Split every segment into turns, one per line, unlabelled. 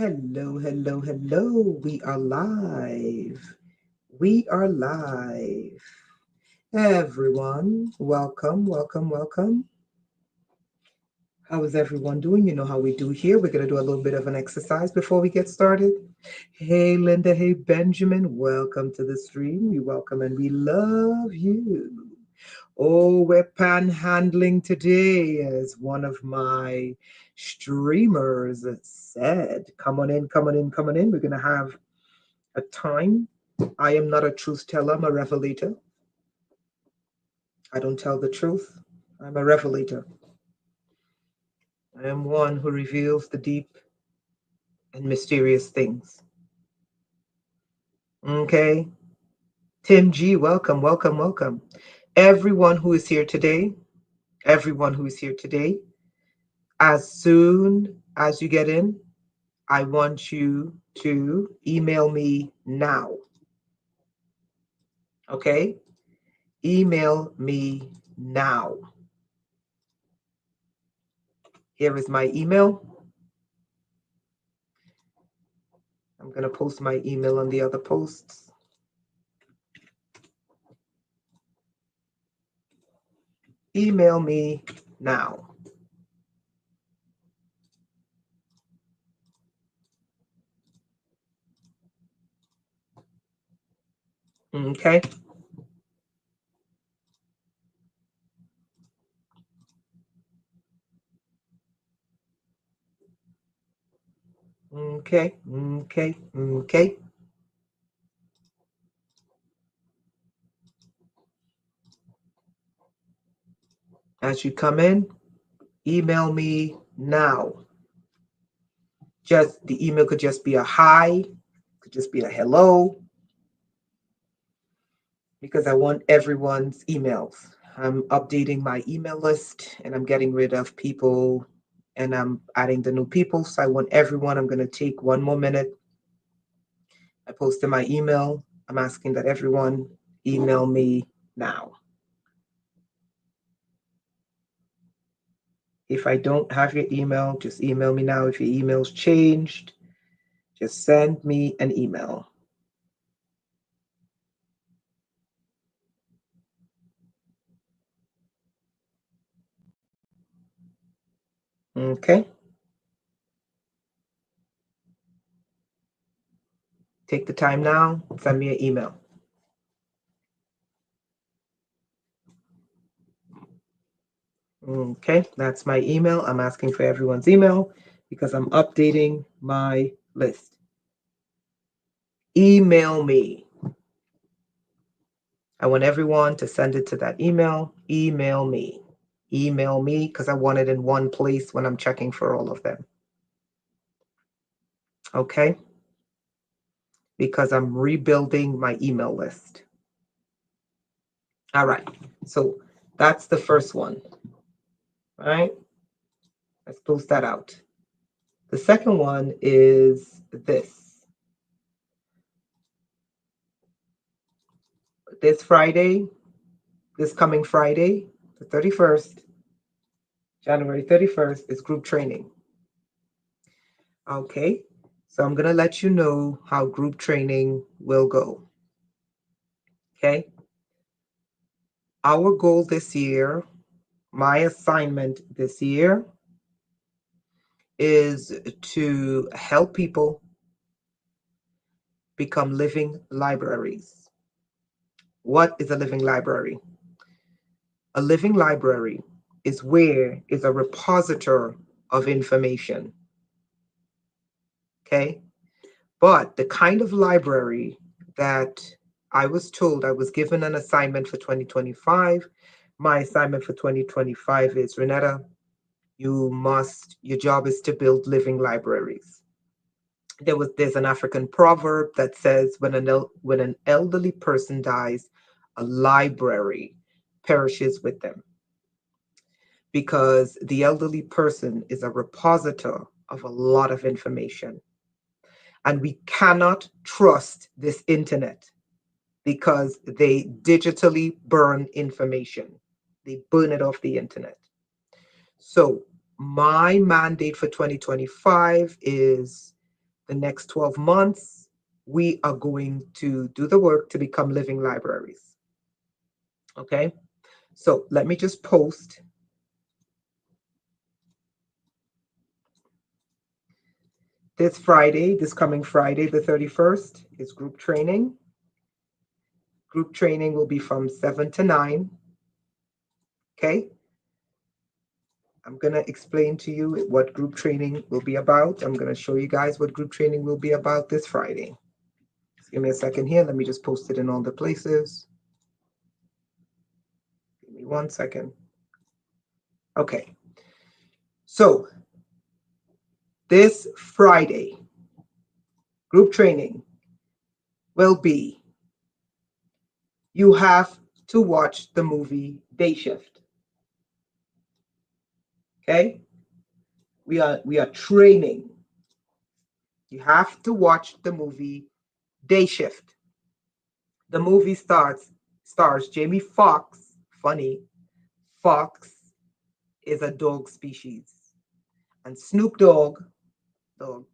Hello, hello, hello. We are live. We are live. Everyone, welcome, welcome, welcome. How is everyone doing? You know how we do here. We're going to do a little bit of an exercise before we get started. Hey, Linda. Hey, Benjamin. Welcome to the stream. We welcome and we love you. Oh, we're panhandling today, as one of my streamers said. Come on in, come on in, come on in. We're going to have a time. I am not a truth teller, I'm a revelator. I don't tell the truth, I'm a revelator. I am one who reveals the deep and mysterious things. Okay. Tim G, welcome, welcome, welcome. Everyone who is here today, everyone who is here today, as soon as you get in, I want you to email me now. Okay? Email me now. Here is my email. I'm going to post my email on the other posts. Email me now. Okay. Okay. Okay. Okay. As you come in, email me now. Just the email could just be a hi, could just be a hello, because I want everyone's emails. I'm updating my email list and I'm getting rid of people and I'm adding the new people. So I want everyone. I'm going to take one more minute. I posted my email. I'm asking that everyone email me now. If I don't have your email, just email me now. If your email's changed, just send me an email. Okay. Take the time now. Send me an email. Okay, that's my email. I'm asking for everyone's email because I'm updating my list. Email me. I want everyone to send it to that email. Email me. Email me because I want it in one place when I'm checking for all of them. Okay? Because I'm rebuilding my email list. All right. So that's the first one. All right. Let's post that out. The second one is this. This Friday, this coming Friday, the 31st, January 31st, is group training. Okay. So I'm going to let you know how group training will go. Okay. Our goal this year, my assignment this year, is to help people become living libraries. What is a living library? A living library is a repository of information. Okay? But the kind of library that I was told, I was given an assignment for 2025. My assignment for 2025 is, Renetta, your job is to build living libraries. There's an African proverb that says when an elderly person dies, a library perishes with them, because the elderly person is a repository of a lot of information. And we cannot trust this internet because they digitally burn information. They burn it off the internet. So my mandate for 2025 is the next 12 months, we are going to do the work to become living libraries. Okay? So let me just post. This Friday, this coming Friday, the 31st, is group training. Group training will be from 7 to 9. Okay? I'm going to explain to you what group training will be about. I'm going to show you guys what group training will be about this Friday. Just give me a second here. Let me just post it in all the places. Give me 1 second. Okay. So this Friday, group training will be, you have to watch the movie Day Shift. Okay? We are training. You have to watch the movie Day Shift. The movie stars Jamie Foxx. Funny, Fox is a dog species. And Snoop Dogg,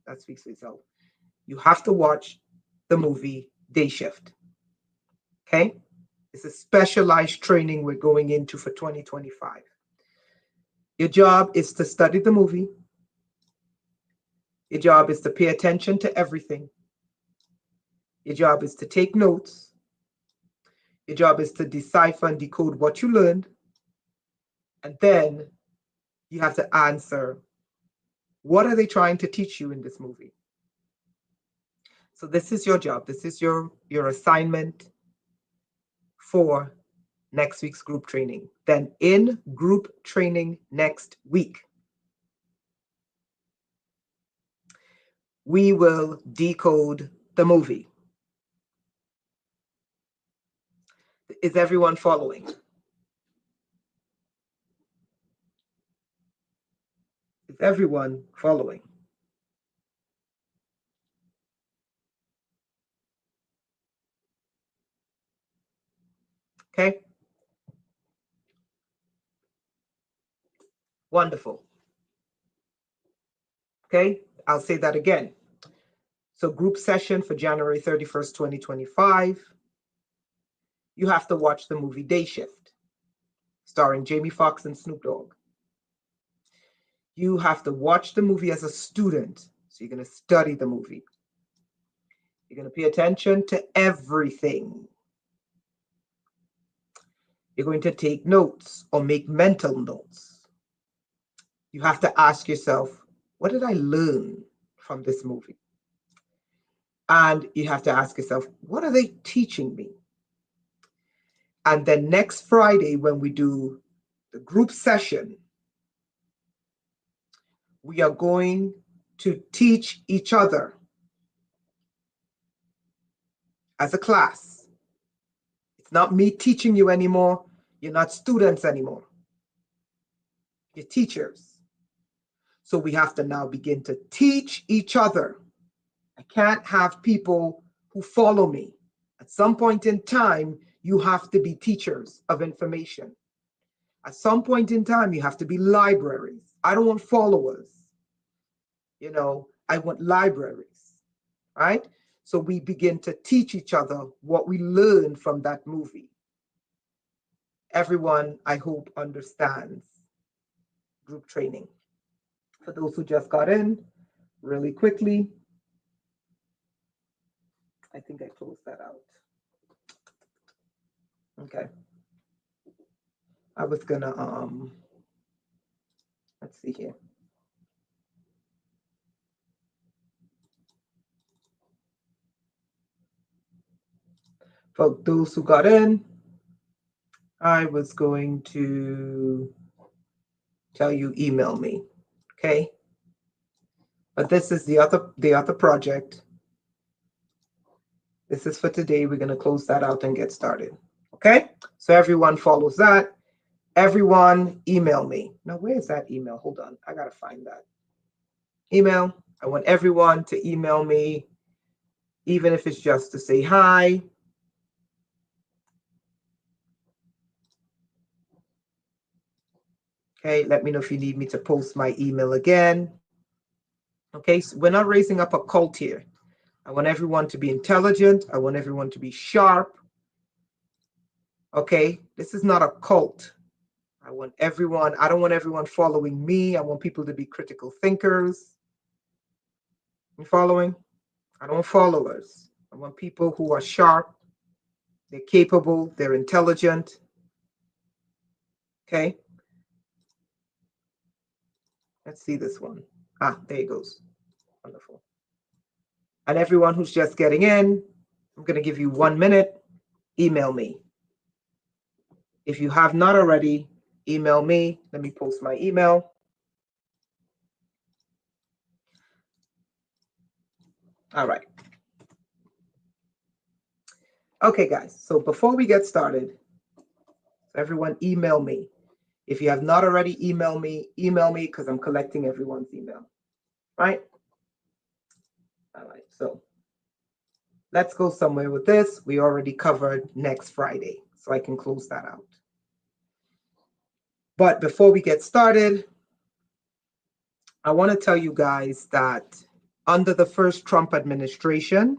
that speaks for itself. You have to watch the movie Day Shift. Okay? It's a specialized training we're going into for 2025. Your job is to study the movie. Your job is to pay attention to everything. Your job is to take notes. Your job is to decipher and decode what you learned. And then you have to answer, what are they trying to teach you in this movie? So this is your job. This is your assignment for next week's group training. Then in group training next week, we will decode the movie. Is everyone following? Is everyone following? Okay. Wonderful. Okay. I'll say that again. So group session for January 31st, 2025. You have to watch the movie Day Shift, starring Jamie Foxx and Snoop Dogg. You have to watch the movie as a student. So you're going to study the movie. You're going to pay attention to everything. You're going to take notes or make mental notes. You have to ask yourself, what did I learn from this movie? And you have to ask yourself, what are they teaching me? And then next Friday, when we do the group session, we are going to teach each other as a class. It's not me teaching you anymore. You're not students anymore. You're teachers. So we have to now begin to teach each other. I can't have people who follow me. At some point in time, you have to be teachers of information. At some point in time, you have to be libraries. I don't want followers. I want libraries, right? So we begin to teach each other what we learned from that movie. Everyone, I hope, understands group training. For those who just got in, really quickly, I think I closed that out. Okay. I was gonna, let's see here. For those who got in, I was going to tell you, email me, okay? But this is the other project. This is for today. We're going to close that out and get started, okay? So everyone follows that. Everyone email me. Now, where is that email? Hold on. I got to find that. Email. I want everyone to email me, even if it's just to say hi. Okay, let me know if you need me to post my email again. Okay, so we're not raising up a cult here. I want everyone to be intelligent. I want everyone to be sharp. Okay, this is not a cult. I don't want everyone following me. I want people to be critical thinkers. You following? I don't want followers. I want people who are sharp, they're capable, they're intelligent. Okay. Let's see this one. Ah, there it goes. Wonderful. And everyone who's just getting in, I'm going to give you 1 minute. Email me. If you have not already, email me. Let me post my email. All right. Okay, guys. So before we get started, everyone email me. If you have not already email me because I'm collecting everyone's email. Right? All right. So let's go somewhere with this. We already covered next Friday, so I can close that out. But before we get started, I want to tell you guys that under the first Trump administration,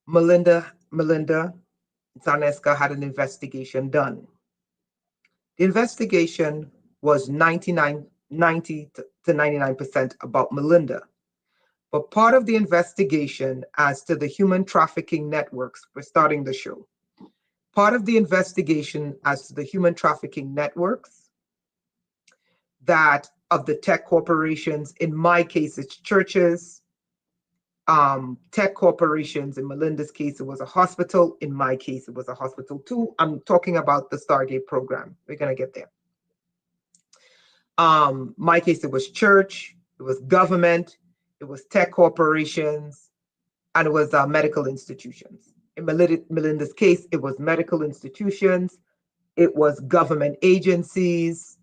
Melinda Zaneska had an investigation done. The investigation was 90 to 99% about Melinda. But part of the investigation as to the human trafficking networks, we're starting the show. Part of the investigation as to the human trafficking networks that of the tech corporations, in my case, it's churches, tech corporations. In Melinda's case, it was a hospital. In my case, it was a hospital too. I'm talking about the Stargate program. We're going to get there. My case, it was church, it was government, it was tech corporations, and it was medical institutions. In Melinda's case, it was medical institutions, it was government agencies,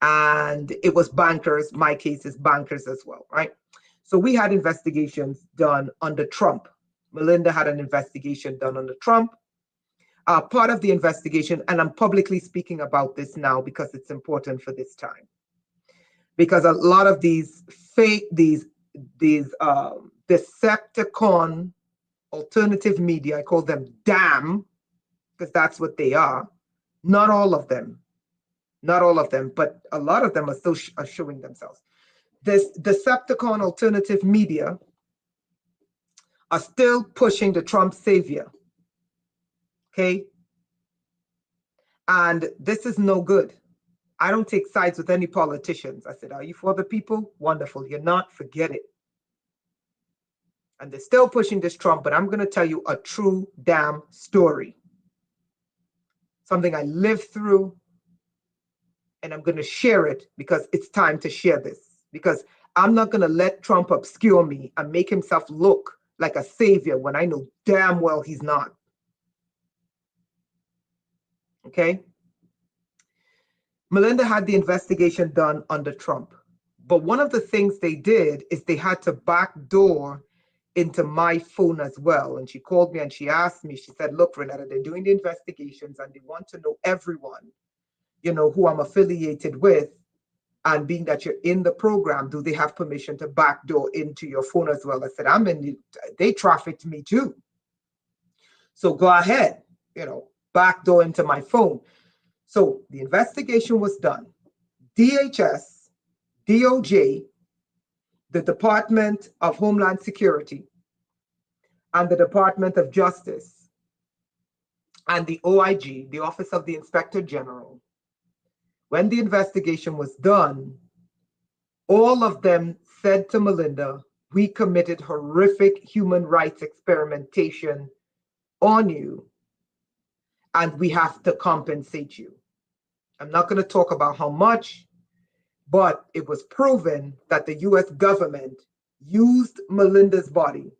and it was bankers. My case is bankers as well, right? So we had investigations done under Trump. Melinda had an investigation done under Trump. Part of the investigation, and I'm publicly speaking about this now because it's important for this time, because a lot of these Decepticon alternative media, I call them damn, because that's what they are. Not all of them, but a lot of them are still are showing themselves. This Decepticon alternative media are still pushing the Trump savior. Okay. And this is no good. I don't take sides with any politicians. I said, are you for the people? Wonderful. You're not, forget it. And they're still pushing this Trump, but I'm going to tell you a true damn story. Something I lived through, and I'm going to share it because it's time to share this. Because I'm not going to let Trump obscure me and make himself look like a savior when I know damn well he's not. Okay? Melinda had the investigation done under Trump. But one of the things they did is they had to backdoor into my phone as well. And she called me and she asked me, she said, look, Renetta, they're doing the investigations and they want to know everyone, you know, who I'm affiliated with. And being that you're in the program, do they have permission to backdoor into your phone as well? I said, they trafficked me too. So go ahead, you know, backdoor into my phone. So the investigation was done. DHS, DOJ, the Department of Homeland Security, and the Department of Justice, and the OIG, the Office of the Inspector General, when the investigation was done, all of them said to Melinda, we committed horrific human rights experimentation on you, and we have to compensate you. I'm not going to talk about how much, but it was proven that the US government used Melinda's body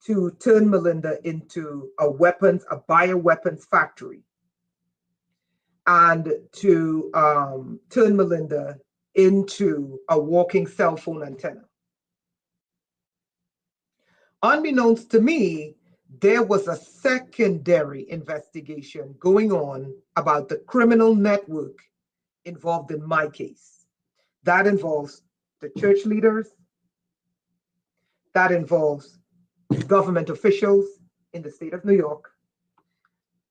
to turn Melinda into a bioweapons factory, and to turn Melinda into a walking cell phone antenna. Unbeknownst to me, there was a secondary investigation going on about the criminal network involved in my case. That involves the church leaders. That involves government officials in the state of New York.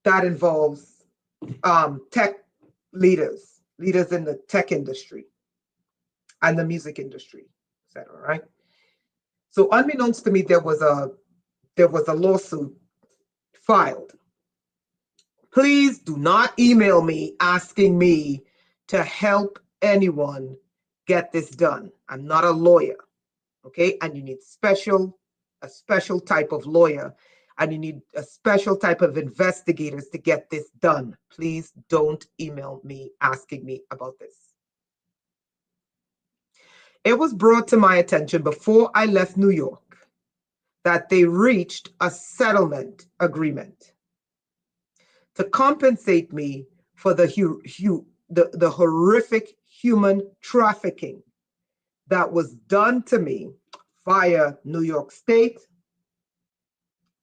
That involves tech leaders in the tech industry and the music industry, etc. Right? So unbeknownst to me, there was a lawsuit filed. Please do not email me asking me to help anyone get this done. I'm not a lawyer, okay? And you need a special type of lawyer, and you need a special type of investigators to get this done. Please don't email me asking me about this. It was brought to my attention before I left New York that they reached a settlement agreement to compensate me for the horrific human trafficking that was done to me via New York State,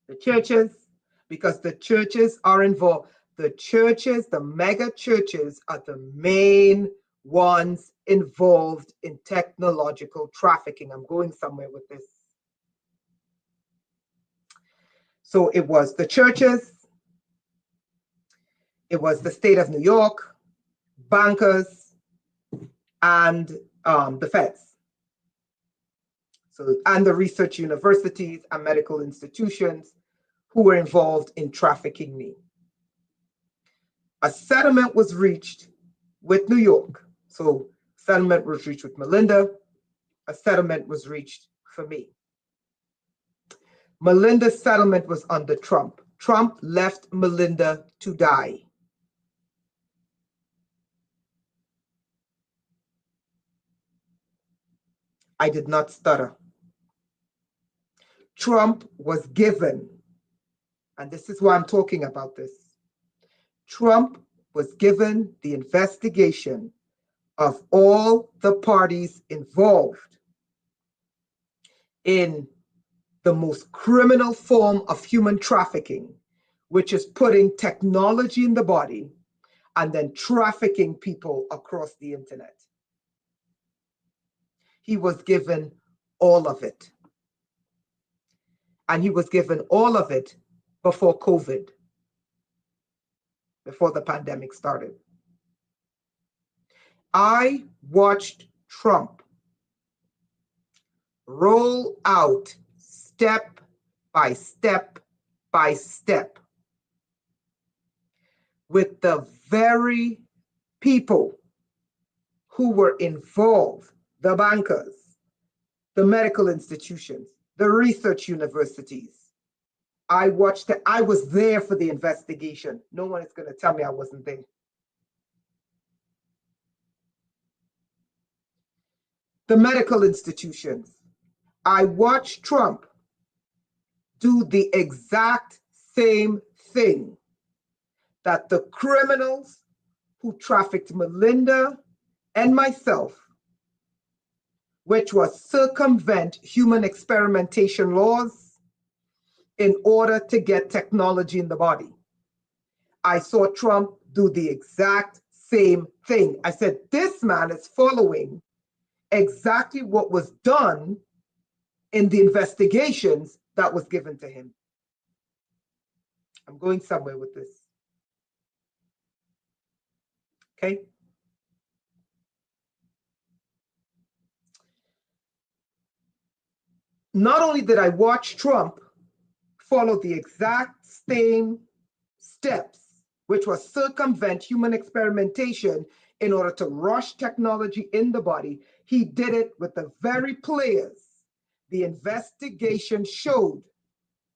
the churches, because the churches are involved. The churches, the mega churches, are the main ones involved in technological trafficking. I'm going somewhere with this. So it was the churches, it was the state of New York, bankers, and the feds. So, and the research universities and medical institutions who were involved in trafficking me. A settlement was reached with New York. So settlement was reached with Melinda. A settlement was reached for me. Melinda's settlement was under Trump. Trump left Melinda to die. I did not stutter. Trump was given, and this is why I'm talking about this. Trump was given the investigation of all the parties involved in the most criminal form of human trafficking, which is putting technology in the body and then trafficking people across the internet. He was given all of it. And he was given all of it before COVID, before the pandemic started. I watched Trump roll out step by step by step with the very people who were involved, the bankers, the medical institutions, the research universities. I watched it. I was there for the investigation. No one is going to tell me I wasn't there. The medical institutions. I watched Trump do the exact same thing that the criminals who trafficked Melinda and myself, which was circumvent human experimentation laws in order to get technology in the body. I saw Trump do the exact same thing. I said, this man is following exactly what was done in the investigations that was given to him. I'm going somewhere with this. Okay? Not only did I watch Trump follow the exact same steps, which was circumvent human experimentation in order to rush technology in the body, he did it with the very players the investigation showed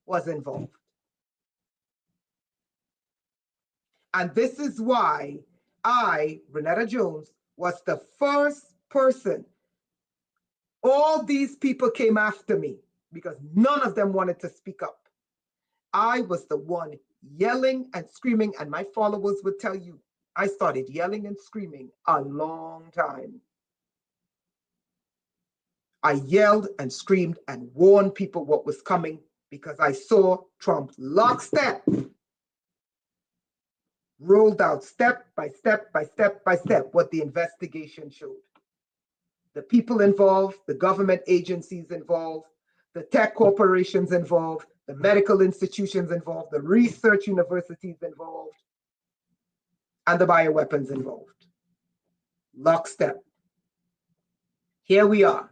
was involved. And this is why I, Renetta Jones, was the first person. All these people came after me because none of them wanted to speak up. I was the one yelling and screaming, and my followers would tell you, I started yelling and screaming a long time. I yelled and screamed and warned people what was coming because I saw Trump lockstep, rolled out step by step by step by step what the investigation showed. the people involved, the government agencies involved, the tech corporations involved, the medical institutions involved, the research universities involved, and the bioweapons involved. Lockstep. Here we are,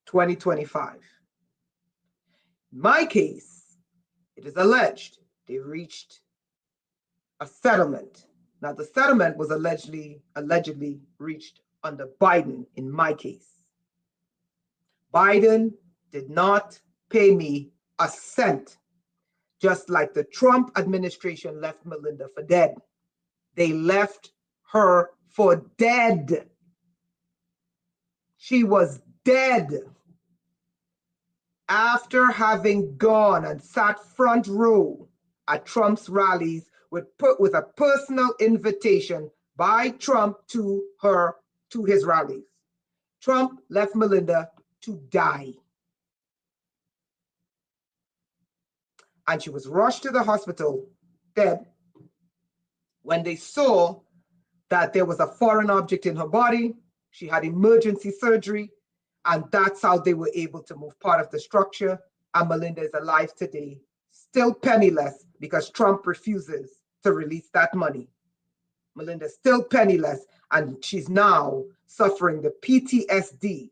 2025. In my case, it is alleged they reached a settlement. Now, the settlement was allegedly reached under Biden in my case. Biden did not pay me a cent, just like the Trump administration left Melinda for dead. They left her for dead. She was dead. After having gone and sat front row at Trump's rallies with a personal invitation by Trump to his rallies. Trump left Melinda to die. And she was rushed to the hospital dead when they saw that there was a foreign object in her body. She had emergency surgery, and that's how they were able to move part of the structure. And Melinda is alive today, still penniless because Trump refuses to release that money. Melinda's still penniless, and she's now suffering the PTSD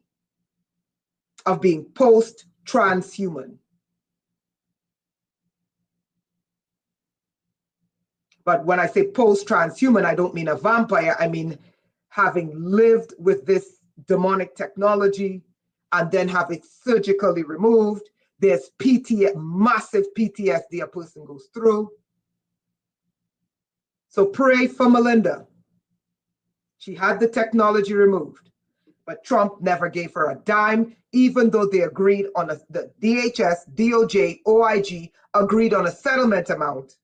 of being post-transhuman. But when I say post-transhuman, I don't mean a vampire. I mean having lived with this demonic technology and then have it surgically removed. There's massive PTSD a person goes through. So pray for Melinda. She had the technology removed, but Trump never gave her a dime, even though they agreed on the DHS, DOJ, OIG agreed on a settlement amount.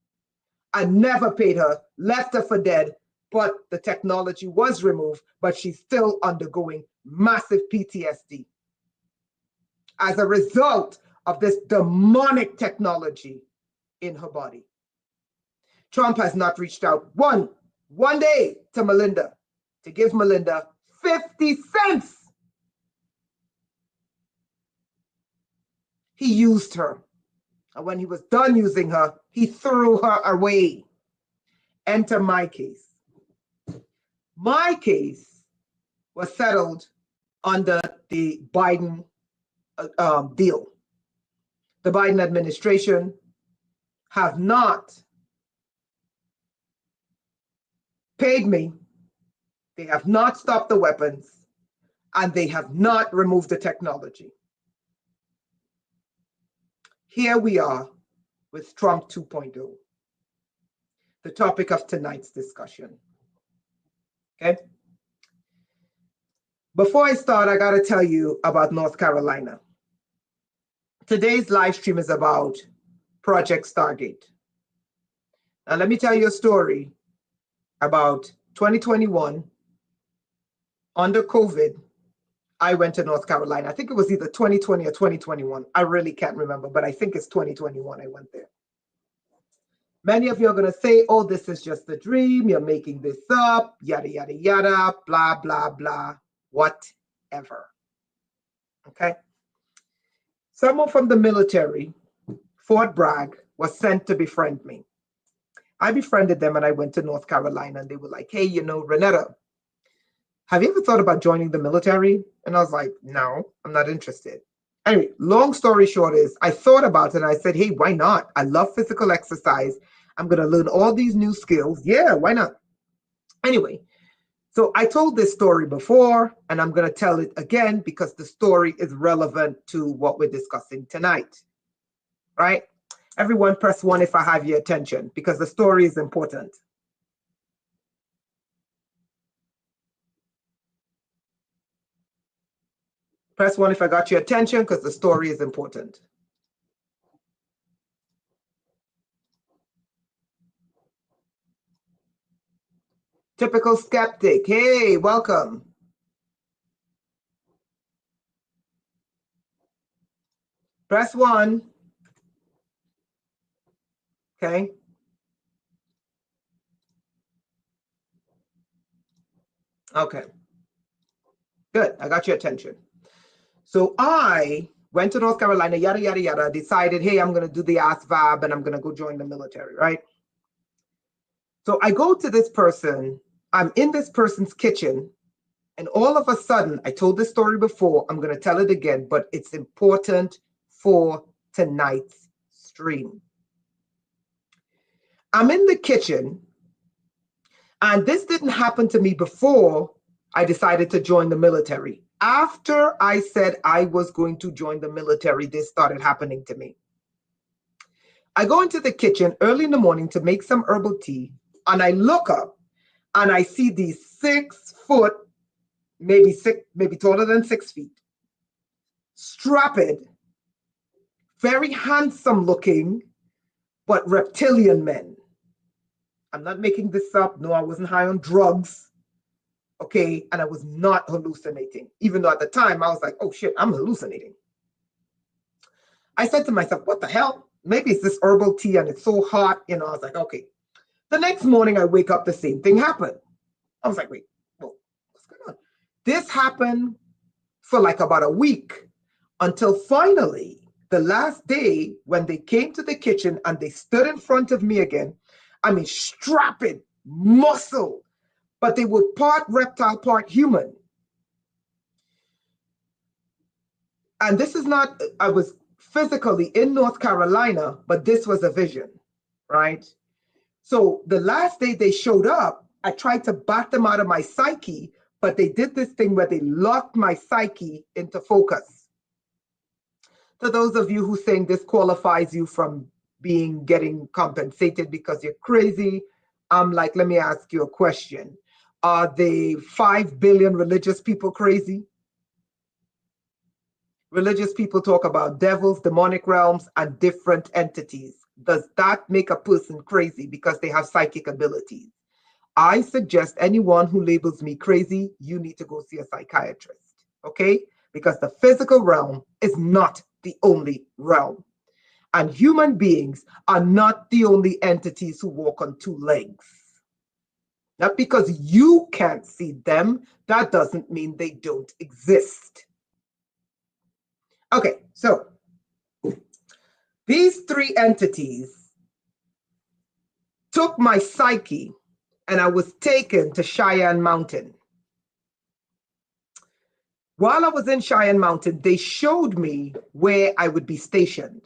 I never paid her, left her for dead, but the technology was removed, but she's still undergoing massive PTSD as a result of this demonic technology in her body. Trump has not reached out one day to Melinda to give Melinda 50 cents. He used her. And when he was done using her, he threw her away. Enter my case. My case was settled under the Biden deal. The Biden administration have not paid me. They have not stopped the weapons, and they have not removed the technology. Here we are with Trump 2.0, the topic of tonight's discussion. Okay? Before I start, I got to tell you about North Carolina. Today's live stream is about Project Stargate. Now, let me tell you a story about 2021. Under COVID, I went to North Carolina. I think it was either 2020 or 2021. I really can't remember, but I think it's 2021 I went there. Many of you are going to say, oh, this is just a dream. You're making this up, yada, yada, yada, blah, blah, blah, whatever. Okay? Someone from the military, Fort Bragg, was sent to befriend me. I befriended them and I went to North Carolina, and they were like, hey, you know, Renetta, have you ever thought about joining the military? And I was like, no, I'm not interested. Anyway, long story short is I thought about it and I said, hey, why not? I love physical exercise. I'm going to learn all these new skills. Yeah, why not? Anyway, so I told this story before and I'm going to tell it again because the story is relevant to what we're discussing tonight, right? Everyone press 1 if I have your attention because the story is important. Press 1 if I got your attention because the story is important. Typical skeptic. Hey, welcome. Press 1. Okay. Okay. Good. I got your attention. So I went to North Carolina, yada, yada, yada, decided, hey, I'm going to do the ASVAB and I'm going to go join the military, right? So I go to this person, I'm in this person's kitchen, and all of a sudden, I told this story before, I'm going to tell it again, but it's important for tonight's stream. I'm in the kitchen, and this didn't happen to me before I decided to join the military. After I said I was going to join the military, this started happening to me. I go into the kitchen early in the morning to make some herbal tea, and I look up and I see these 6 foot, maybe taller than 6 feet, strapped, very handsome looking, but reptilian men. I'm not making this up. No, I wasn't high on drugs. Okay. And I was not hallucinating, even though at the time I was like, oh shit, I'm hallucinating. I said to myself, what the hell? Maybe it's this herbal tea and it's so hot. I was like, okay. The next morning I wake up, the same thing happened. I was like, wait, whoa, what's going on? This happened for like about a week until finally the last day when they came to the kitchen and they stood in front of me again. I mean, strapped, muscle, but they were part reptile, part human. And this is not, I was physically in North Carolina, but this was a vision, right? So the last day they showed up, I tried to bat them out of my psyche, but they did this thing where they locked my psyche into focus. To those of you who think this qualifies you from getting compensated because you're crazy, I'm like, let me ask you a question. Are the 5 billion religious people crazy? Religious people talk about devils, demonic realms, and different entities. Does that make a person crazy because they have psychic abilities? I suggest anyone who labels me crazy, you need to go see a psychiatrist, okay? Because the physical realm is not the only realm. And human beings are not the only entities who walk on 2 legs. Not because you can't see them, that doesn't mean they don't exist. Okay, so these 3 entities took my psyche and I was taken to Cheyenne Mountain. While I was in Cheyenne Mountain, they showed me where I would be stationed.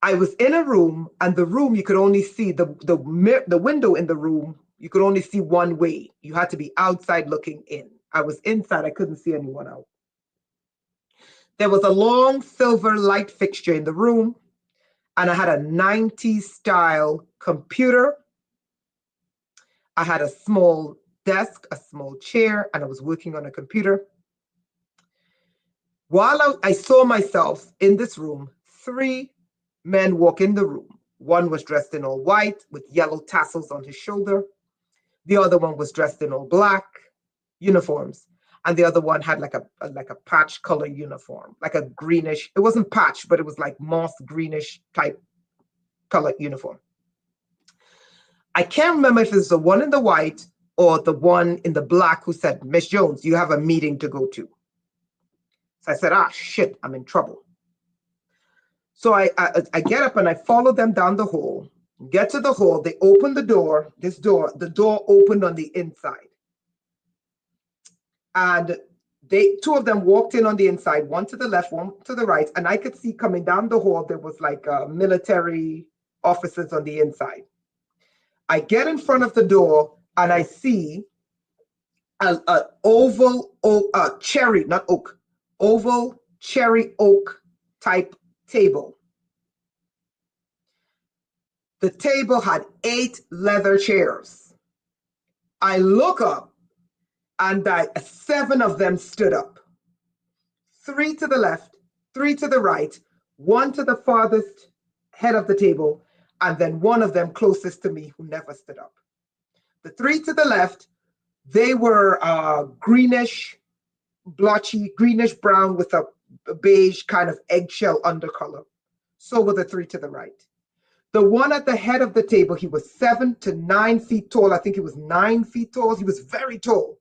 I was in a room, and the room, you could only see the window in the room, you could only see one way. You had to be outside looking in. I was inside, I couldn't see anyone out. There was a long silver light fixture in the room, and I had a 90s style computer. I had a small desk, a small chair, and I was working on a computer. While I saw myself in this room, 3 men walk in the room. One was dressed in all white with yellow tassels on his shoulder. The other one was dressed in all black uniforms. And the other one had like a patch color uniform, like a greenish, it wasn't patch, but it was like moss greenish type color uniform. I can't remember if it's the one in the white or the one in the black who said, Miss Jones, you have a meeting to go to. So I said, shit, I'm in trouble. So I get up and I follow them down the hall, get to the hall, they open the door, the door opened on the inside. And 2 of them walked in on the inside, one to the left, one to the right. And I could see coming down the hall, there was like military officers on the inside. I get in front of the door and I see an oval cherry, not oak, oval cherry oak type table. The table had 8 leather chairs. I look up and 7 of them stood up. 3 to the left, 3 to the right, 1 to the farthest head of the table, and then 1 of them closest to me who never stood up. The 3 to the left, they were greenish, blotchy, greenish brown with a beige kind of eggshell undercolor. So were the 3 to the right. The one at the head of the table, he was 7 to 9 feet tall. I think he was 9 feet tall. He was very tall.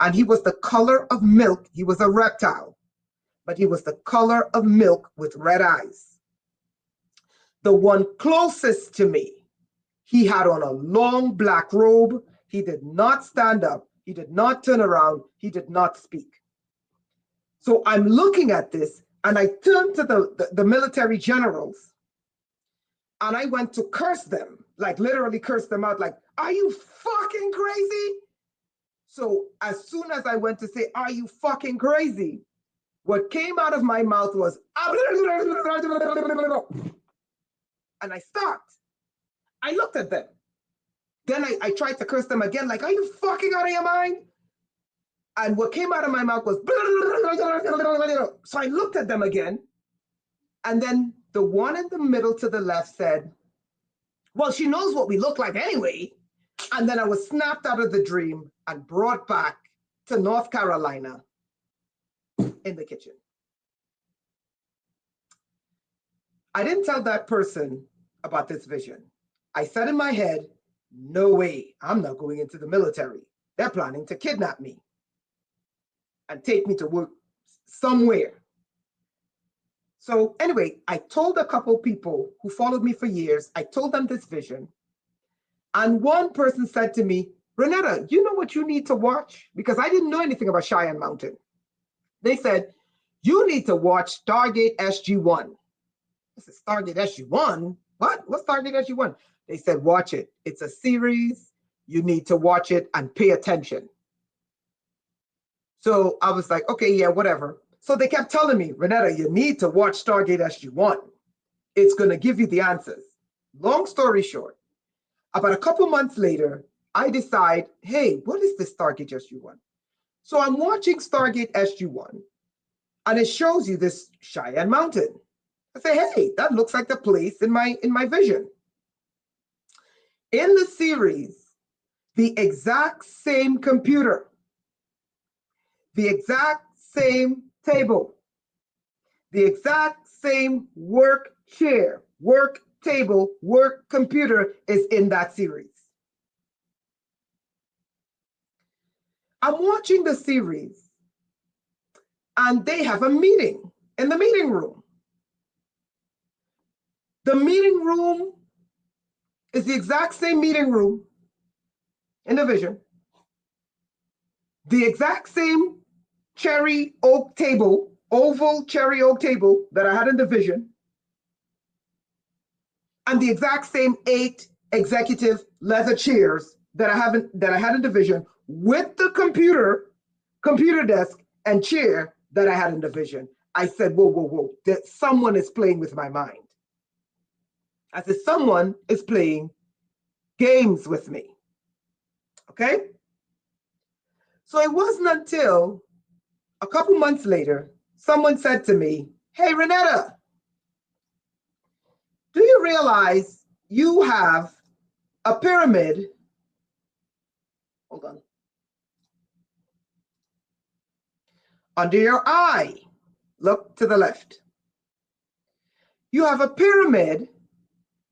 And he was the color of milk. He was a reptile, but he was the color of milk with red eyes. The one closest to me, he had on a long black robe. He did not stand up. He did not turn around. He did not speak. So I'm looking at this, and I turned to the military generals, and I went to curse them, like literally curse them out, like, are you fucking crazy? So as soon as I went to say, are you fucking crazy? What came out of my mouth was, and I stopped. I looked at them. Then I tried to curse them again, like, are you fucking out of your mind? And what came out of my mouth was, so I looked at them again. And then the one in the middle to the left said, well, she knows what we look like anyway. And then I was snapped out of the dream and brought back to North Carolina in the kitchen. I didn't tell that person about this vision. I said in my head, no way, I'm not going into the military. They're planning to kidnap me and take me to work somewhere. So anyway, I told a couple people who followed me for years, I told them this vision. And one person said to me, Renetta, you know what you need to watch? Because I didn't know anything about Cheyenne Mountain. They said, you need to watch Stargate SG-1. I said, Stargate SG-1? What? What's Stargate SG-1? They said, watch it. It's a series. You need to watch it and pay attention. So I was like, okay, yeah, whatever. So they kept telling me, Renetta, you need to watch Stargate SG-1. It's going to give you the answers. Long story short, about a couple months later, I decide, hey, what is this Stargate SG-1? So I'm watching Stargate SG-1, and it shows you this Cheyenne Mountain. I say, hey, that looks like the place in my vision. In the series, the exact same computer, the exact same table, the exact same work chair, work table, work computer is in that series. I'm watching the series, and they have a meeting in the meeting room. The meeting room is the exact same meeting room in the vision. The exact same cherry oak table, oval cherry oak table that I had in the vision. And the exact same 8 executive leather chairs that I had in the vision, with the computer desk and chair that I had in the vision. I said, whoa, whoa, whoa, that someone is playing with my mind. I said, someone is playing games with me. Okay? So it wasn't until a couple months later, someone said to me, hey, Renetta, do you realize you have a pyramid? Hold on. Under your eye, look to the left. You have a pyramid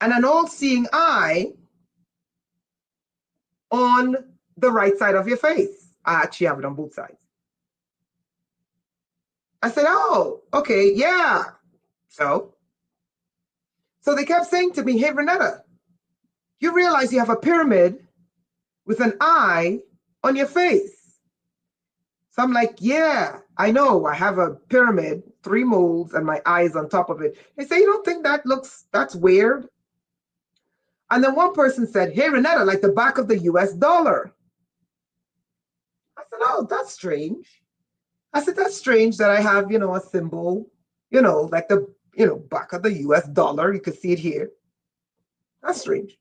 and an all-seeing eye on the right side of your face. I actually have it on both sides. I said, oh, okay, yeah. So they kept saying to me, hey, Renetta, you realize you have a pyramid with an eye on your face? So I'm like, yeah, I know. I have a pyramid, 3 moles, and my eyes on top of it. They say, you don't think that's weird? And then one person said, hey, Renetta, like the back of the US dollar. I said, oh, that's strange. I said, that's strange that I have, a symbol, like the, back of the US dollar. You can see it here. That's strange.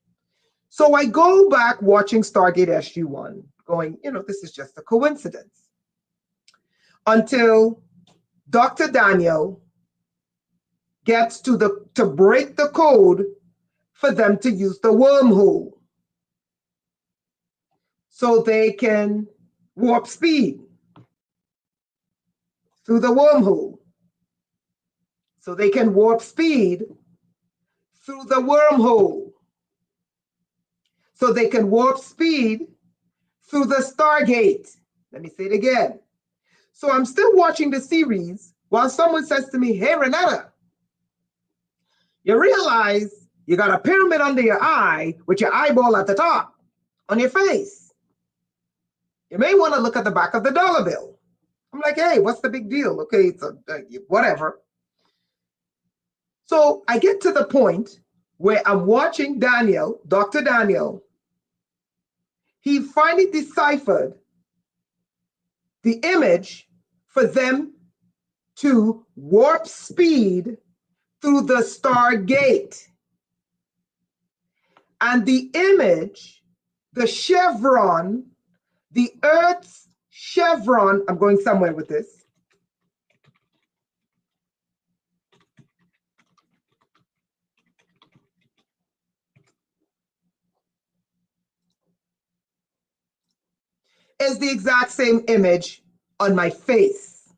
So I go back watching Stargate SG-1, going, this is just a coincidence. Until Dr. Daniel gets to break the code for them to use the wormhole so they can warp speed through the wormhole. So they can warp speed through the wormhole. so they can warp speed through the Stargate. Let me say it again. So I'm still watching the series while someone says to me, hey, Renata, you realize you got a pyramid under your eye with your eyeball at the top on your face. You may want to look at the back of the dollar bill. I'm like, hey, what's the big deal? Okay, it's whatever. So I get to the point where I'm watching Daniel, Dr. Daniel. He finally deciphered the image for them to warp speed through the Stargate. And the image, the chevron, the Earth's chevron, I'm going somewhere with this, is the exact same image on my face.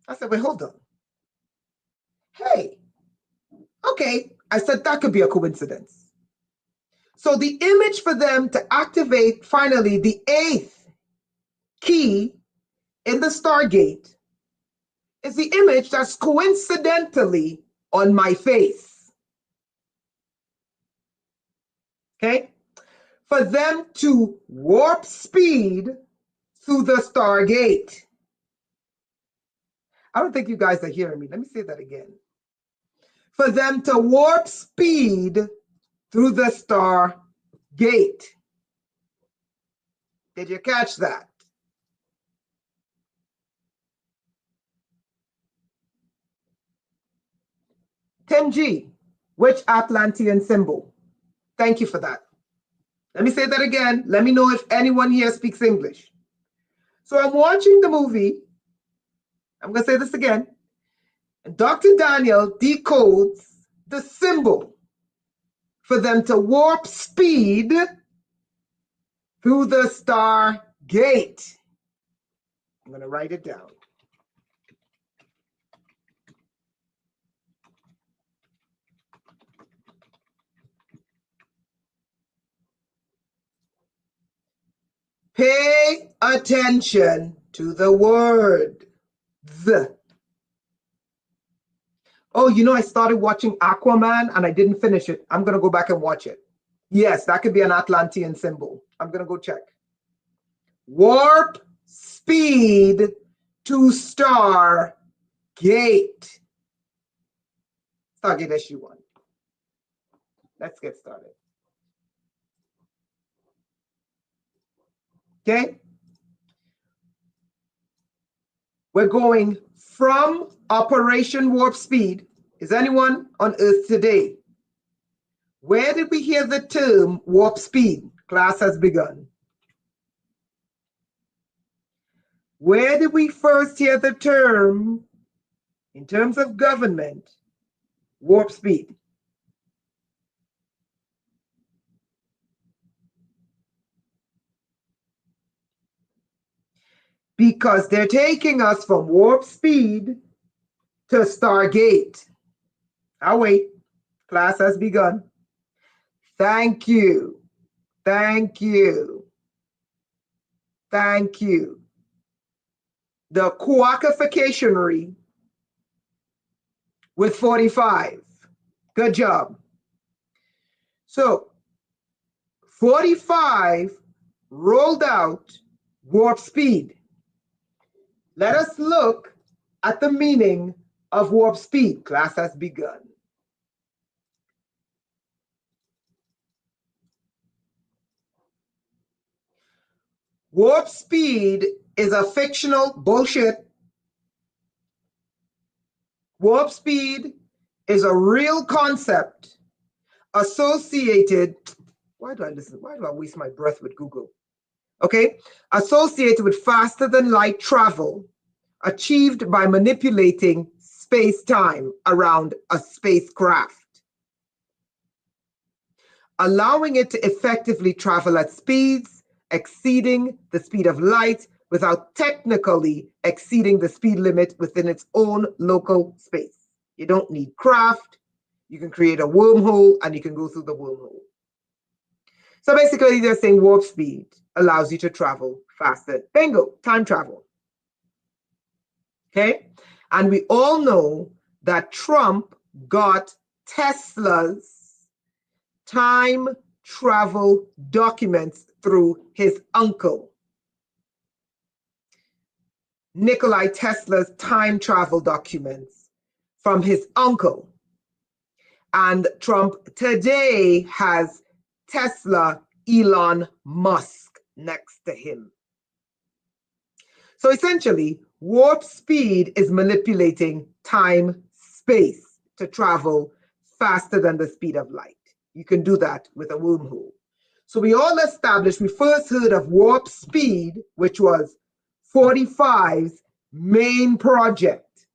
I said, wait, hold on. Hey, okay. I said, that could be a coincidence. So the image for them to activate finally the 8th key in the Stargate is the image that's coincidentally on my face. Okay? For them to warp speed through the Stargate. I don't think you guys are hearing me. Let me say that again. For them to warp speed through the Stargate. Did you catch that? Tim G, which Atlantean symbol? Thank you for that. Let me say that again. Let me know if anyone here speaks English. So I'm watching the movie. I'm going to say this again. And Dr. Daniel decodes the symbol for them to warp speed through the Stargate. I'm going to write it down. Pay attention to the word the. Oh, you know, I started watching Aquaman and I didn't finish it. I'm going to go back and watch it. Yes, that could be an Atlantean symbol. I'm going to go check. Warp speed to Stargate. Stargate SG-1. Let's get started. Okay? We're going from Operation Warp Speed. Is anyone on Earth today? Where did we hear the term warp speed? Class has begun. Where did we first hear the term, in terms of government, warp speed? Because they're taking us from warp speed to Stargate. I'll wait. Class has begun. Thank you. Thank you. Thank you. The quackificationary with 45. Good job. So 45 rolled out warp speed. Let us look at the meaning of warp speed. Class has begun. Warp speed is a fictional bullshit. Warp speed is a real concept associated. Why do I waste my breath with Google? Okay, associated with faster than light travel achieved by manipulating space-time around a spacecraft, allowing it to effectively travel at speeds exceeding the speed of light without technically exceeding the speed limit within its own local space. You don't need craft. You can create a wormhole and you can go through the wormhole. So basically, they're saying warp speed allows you to travel faster. Bingo, time travel. Okay? And we all know that Trump got Tesla's time travel documents through his uncle. Nikola Tesla's time travel documents from his uncle. And Trump today has Tesla Elon Musk next to him. So essentially, warp speed is manipulating time, space to travel faster than the speed of light. You can do that with a wormhole. So we all established, we first heard of warp speed, which was 45's main project.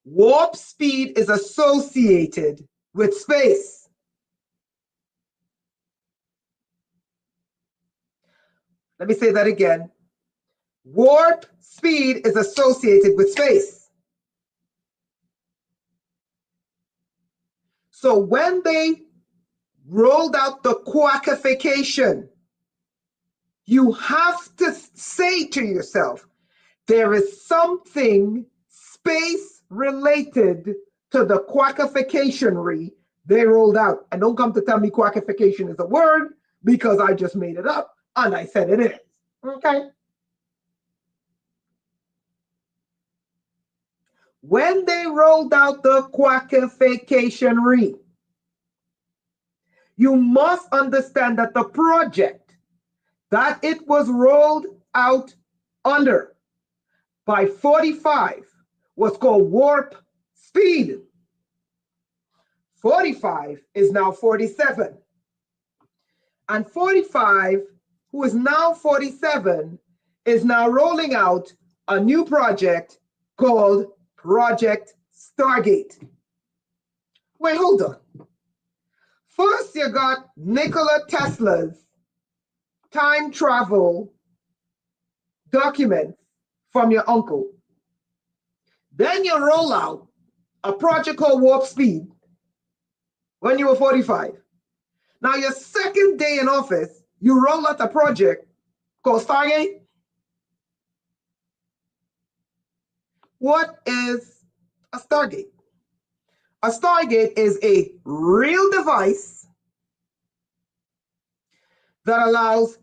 Warp speed is associated with space. Let me say that again. Warp speed is associated with space. So when they rolled out the quackification, you have to say to yourself, there is something space related to the quackificationary they rolled out. And don't come to tell me quackification is a word, because I just made it up and I said it is. Okay? When they rolled out the quackificationary, you must understand that the project that it was rolled out under by 45 was called warp speed. 45 is now 47. And 45, who is now 47, is now rolling out a new project called Project Stargate. Wait, hold on. First, you got Nikola Tesla's time travel documents from your uncle. Then you roll out a project called Warp Speed when you were 45. Now, your second day in office, you roll out a project called Stargate. What is a Stargate? A Stargate is a real device that allows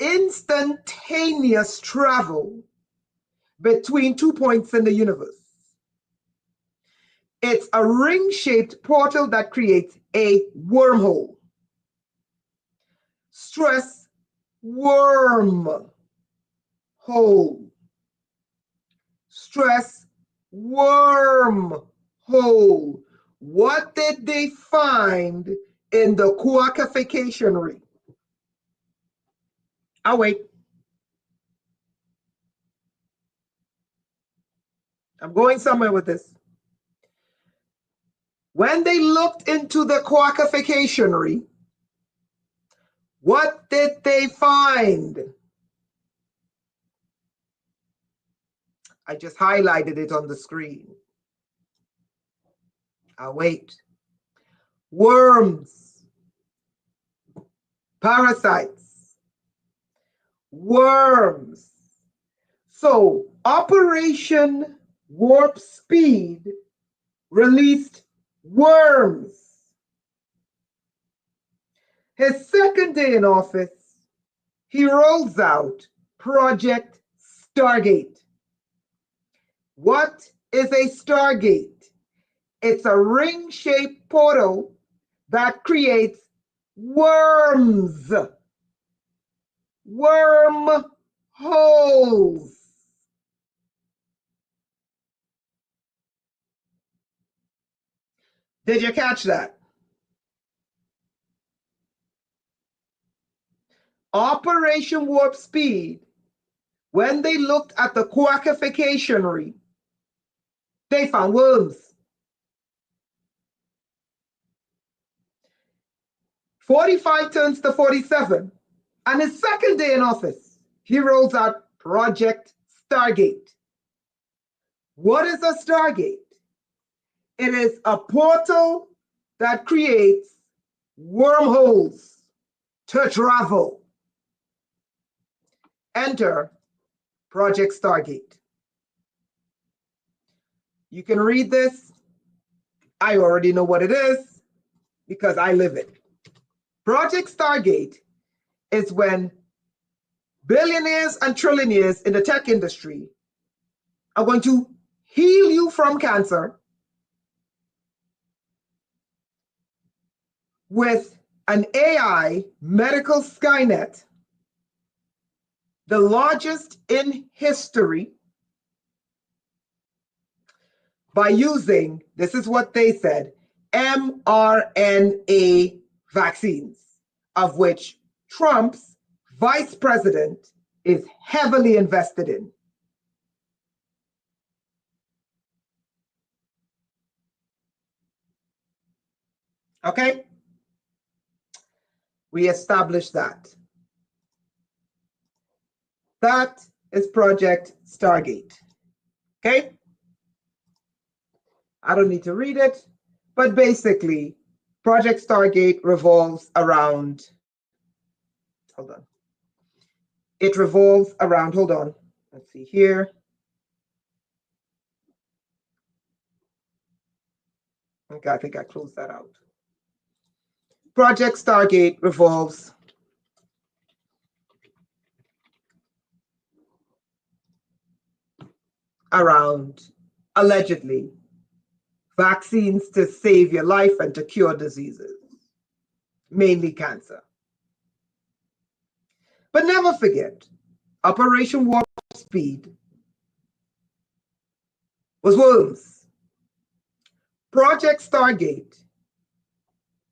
instantaneous travel between 2 points in the universe. It's a ring-shaped portal that creates a wormhole. Stress wormhole. Stress wormhole. What did they find in the quackificationary? I'll wait. I'm going somewhere with this. When they looked into the quackificationary, what did they find? I just highlighted it on the screen. I'll wait. Worms, parasites, worms. So Operation Warp Speed released worms. His second day in office, he rolls out Project Stargate. What is a Stargate? It's a ring-shaped portal that creates worms. Wormholes. Did you catch that? Operation Warp Speed, when they looked at the quackificationary, they found worms. 45 turns to 47, and his second day in office, he rolls out Project Stargate. What is a Stargate? It is a portal that creates wormholes to travel. Enter Project Stargate. You can read this. I already know what it is because I live it. Project Stargate is when billionaires and trillionaires in the tech industry are going to heal you from cancer with an AI medical Skynet, the largest in history, by using, this is what they said, mRNA vaccines, of which Trump's vice president is heavily invested in. Okay? We established that. That is Project Stargate. Okay? I don't need to read it, but basically, Project Stargate revolves around, hold on. It revolves around, hold on, let's see here. Okay, I think I closed that out. Project Stargate revolves around, allegedly, vaccines to save your life and to cure diseases, mainly cancer. But never forget, Operation Warp Speed was worms. Project Stargate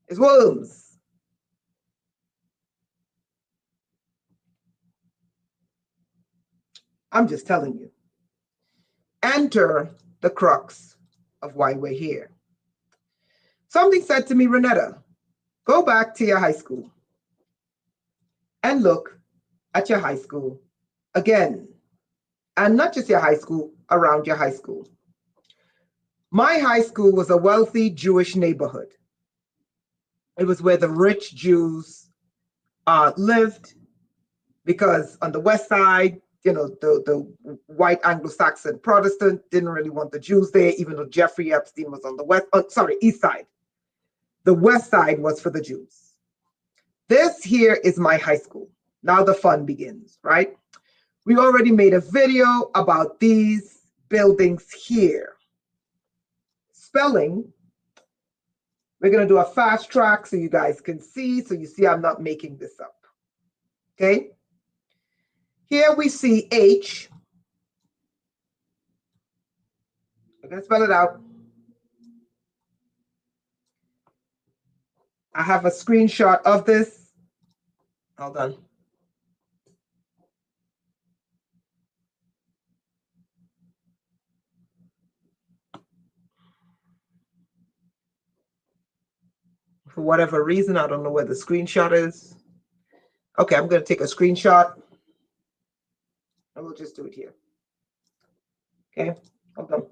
is worms. I'm just telling you. Enter the crux of why we're here. Something said to me, Renetta, go back to your high school and look at your high school again. And not just your high school, around your high school. My high school was a wealthy Jewish neighborhood. It was where the rich Jews lived, because on the west side, you know, the white Anglo-Saxon Protestant didn't really want the Jews there, even though Jeffrey Epstein was on the east side. The west side was for the Jews. This here is my high school. Now the fun begins, right? We already made a video about these buildings here. Spelling, we're going to do a fast track so you guys can see, so you see I'm not making this up. Okay? Here we see H. I'm going to spell it out. I have a screenshot of this. Hold on. For whatever reason, I don't know where the screenshot is. Okay, I'm going to take a screenshot. And we'll just do it here. Okay, hold on.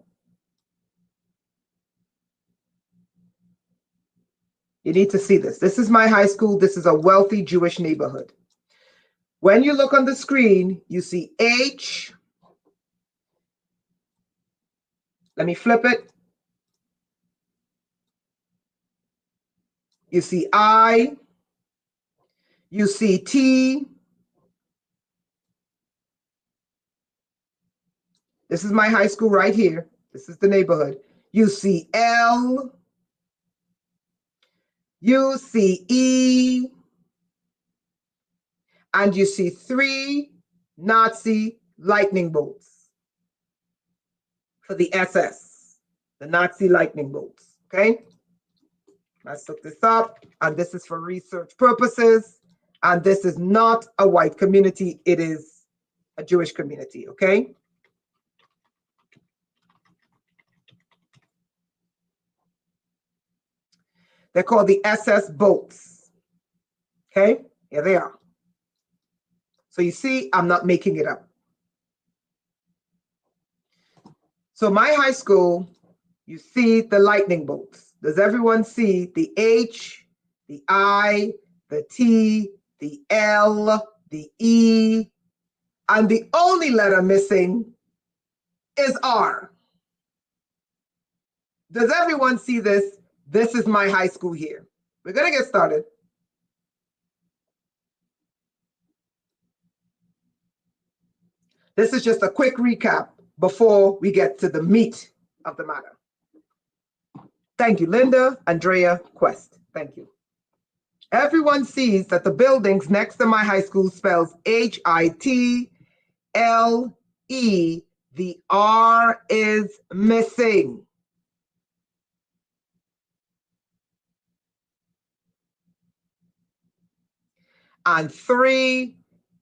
You need to see this. This is my high school. This is a wealthy Jewish neighborhood. When you look on the screen, you see H. Let me flip it. You see I. You see T. This is my high school right here. This is the neighborhood. You see L. You see E. And you see 3 Nazi lightning bolts for the SS, the Nazi lightning bolts, okay? Let's look this up, and this is for research purposes, and this is not a white community, it is a Jewish community, okay? They're called the SS bolts, okay? Here they are. So you see, I'm not making it up. So my high school, you see the lightning bolts. Does everyone see the H, the I, the T, the L, the E, and the only letter missing is R. Does everyone see this? This is my high school here. We're going to get started. This is just a quick recap before we get to the meat of the matter. Thank you, Linda, Andrea, Quest. Thank you. Everyone sees that the buildings next to my high school spells H-I-T-L-E. The R is missing. And 3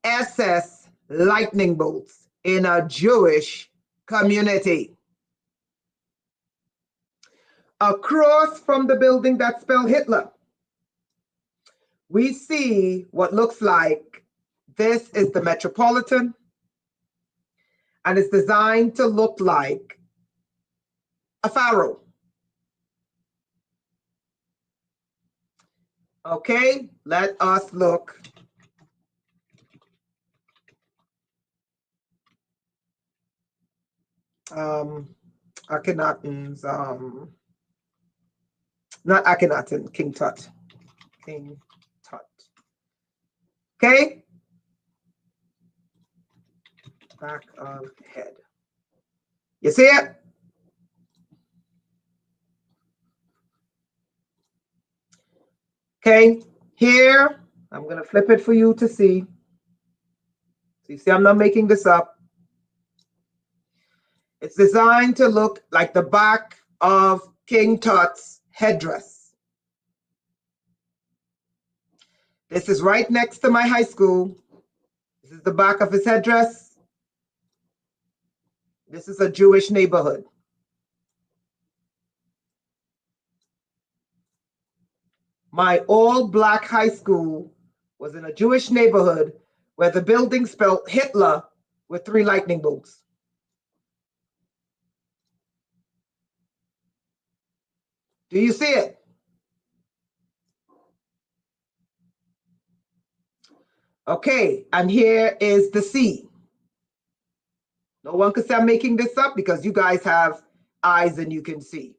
SS lightning bolts in a Jewish community. Across from the building that spelled Hitler, we see what looks like this is the Metropolitan, and it's designed to look like a pharaoh. Okay, let us look. Akhenaten's, not Akhenaten, King Tut. King Tut. Okay? Back of head. You see it? Okay, here, I'm going to flip it for you to see. So you see, I'm not making this up. It's designed to look like the back of King Tut's headdress. This is right next to my high school. This is the back of his headdress. This is a Jewish neighborhood. My all-black high school was in a Jewish neighborhood where the building spelled Hitler with 3 lightning bolts. Do you see it? Okay, and here is the C. No one can say I'm making this up because you guys have eyes and you can see.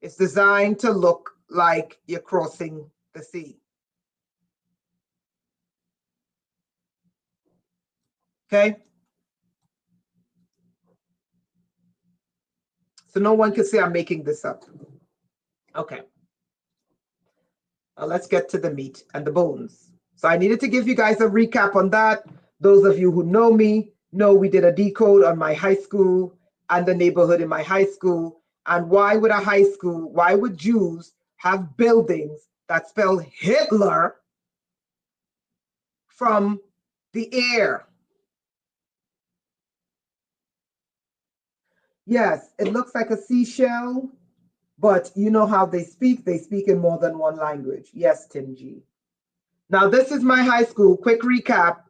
It's designed to look like you're crossing the sea. Okay? So no one can say I'm making this up. Okay. Let's get to the meat and the bones. So I needed to give you guys a recap on that. Those of you who know me know we did a decode on my high school and the neighborhood in my high school. And why would a high school, why would Jews have buildings that spell Hitler from the air? Yes, it looks like a seashell, but you know how they speak in more than one language. Yes, Tim G. Now, this is my high school. Quick recap.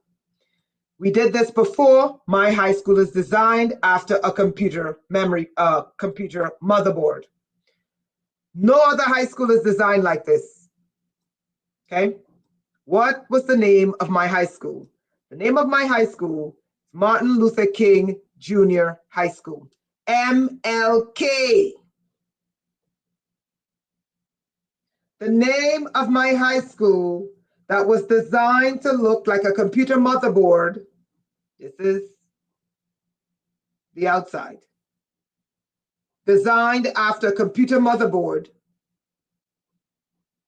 We did this before. My high school is designed after a computer motherboard. No other high school is designed like this. Okay. What was the name of my high school? The name of my high school is Martin Luther King Jr. High School, MLK. The name of my high school that was designed to look like a computer motherboard, this is the outside, designed after a computer motherboard,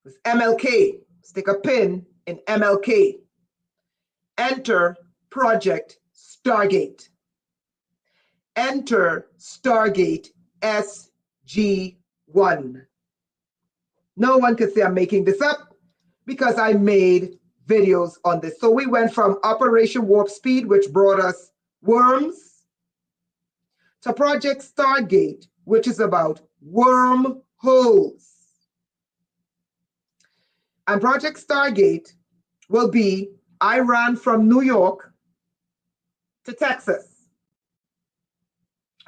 was MLK. Stick a pin in MLK. Enter Project Stargate. Enter Stargate SG1. No one can say I'm making this up because I made videos on this. So we went from Operation Warp Speed, which brought us worms, to Project Stargate, which is about wormholes. And Project Stargate will be, I ran from New York to Texas.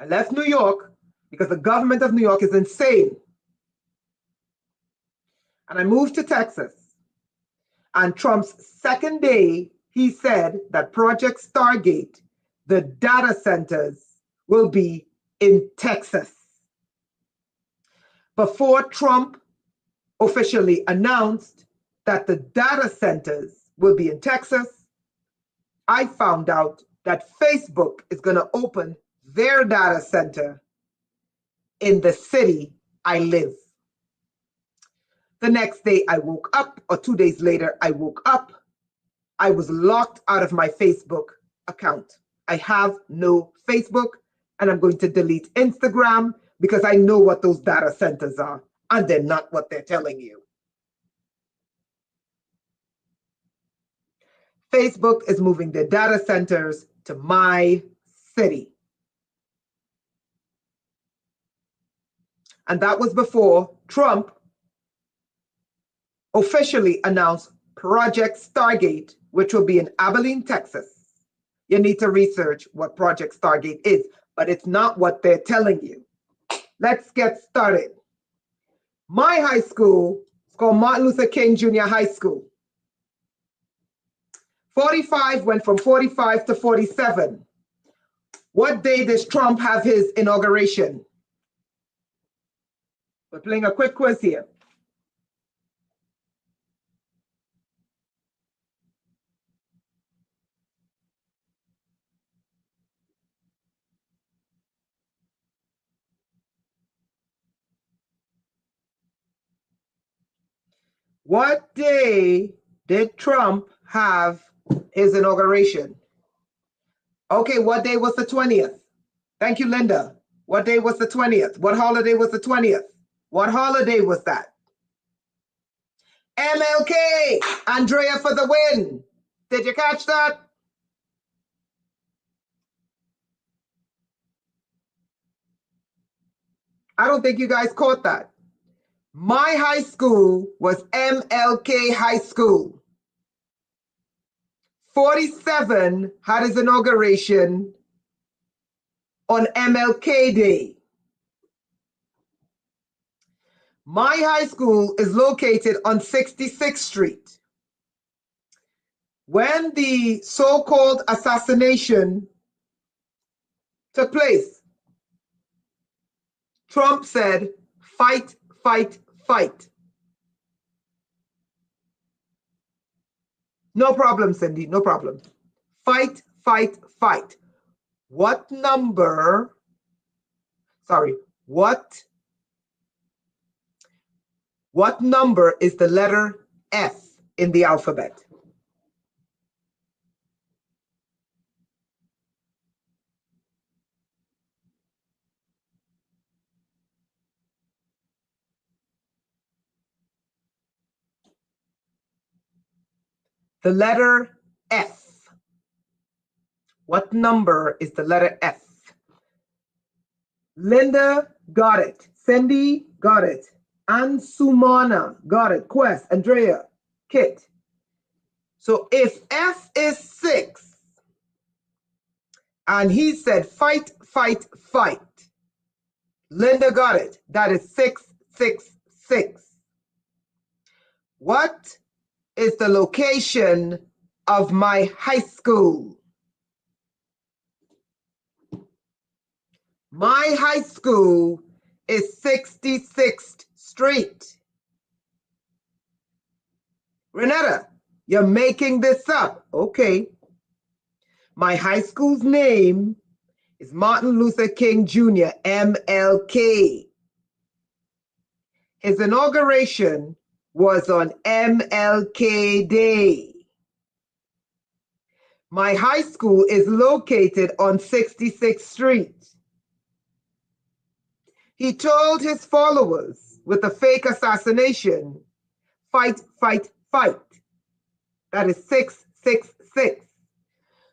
I left New York because the government of New York is insane. And I moved to Texas. And Trump's second day, he said that Project Stargate, the data centers, will be in Texas. Before Trump officially announced that the data centers will be in Texas, I found out that Facebook is going to open their data center in the city I live. The next day I woke up, or 2 days later, I woke up. I was locked out of my Facebook account. I have no Facebook, and I'm going to delete Instagram because I know what those data centers are, and they're not what they're telling you. Facebook is moving their data centers to my city. And that was before Trump officially announced Project Stargate, which will be in Abilene, Texas. You need to research what Project Stargate is, but it's not what they're telling you. Let's get started. My high school is called Martin Luther King Jr. High School. 45 went from 45 to 47. What day does Trump have his inauguration? We're playing a quick quiz here. What day did Trump have his inauguration? Okay, what day was the 20th? Thank you, Linda. What day was the 20th? What holiday was the 20th? What holiday was that? MLK! Andrea for the win. Did you catch that? I don't think you guys caught that. My high school was MLK High School. 47 had his inauguration on MLK Day. My high school is located on 66th Street. When the so-called assassination took place, Trump said, fight, fight, fight. No problem, Cindy, no problem. Fight, fight, fight. What number number is the letter F in the alphabet? The letter F. What number is the letter F? Linda got it. Cindy got it. And Sumana got it. Quest, Andrea, Kit. So if F is 6, and he said fight, fight, fight, Linda got it. That is 666. What is the location of my high school? My high school is 66th Street. Renetta, you're making this up. Okay. My high school's name is Martin Luther King Jr., MLK. His inauguration was on MLK Day. My high school is located on 66th Street. He told his followers with a fake assassination, fight, fight, fight. That is 666.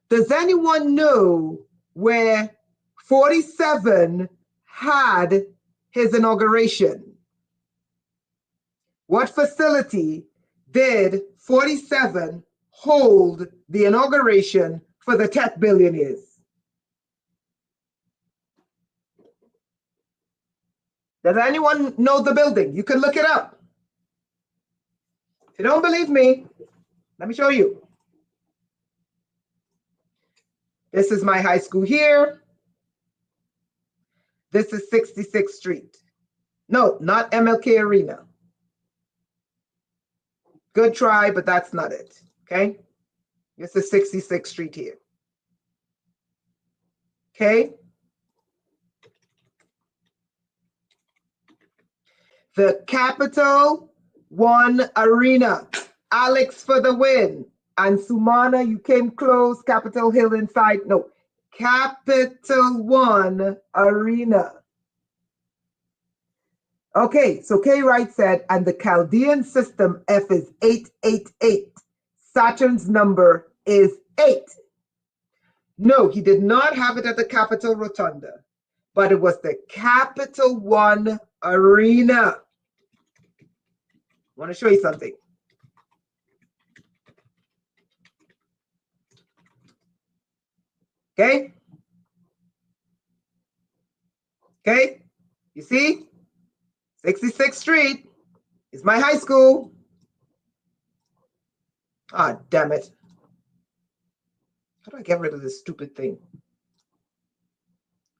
Does anyone know where 47 had his inauguration? What facility did 47 hold the inauguration for the tech billionaires? Does anyone know the building? You can look it up. If you don't believe me, let me show you. This is my high school here. This is 66th Street. No, not MLK Arena. Good try, but that's not it. Okay? This is 66th Street here. Okay? The Capital One Arena. Alex for the win. And Sumana, you came close. Capitol Hill inside. No. Capital One Arena. Okay, so K. Wright said, and the Chaldean system F is 888. Saturn's number is 8. No, he did not have it at the Capitol Rotunda, but it was the Capital One Arena. I want to show you something. Okay? Okay? You see? 66th Street is my high school. Ah, damn it. How do I get rid of this stupid thing?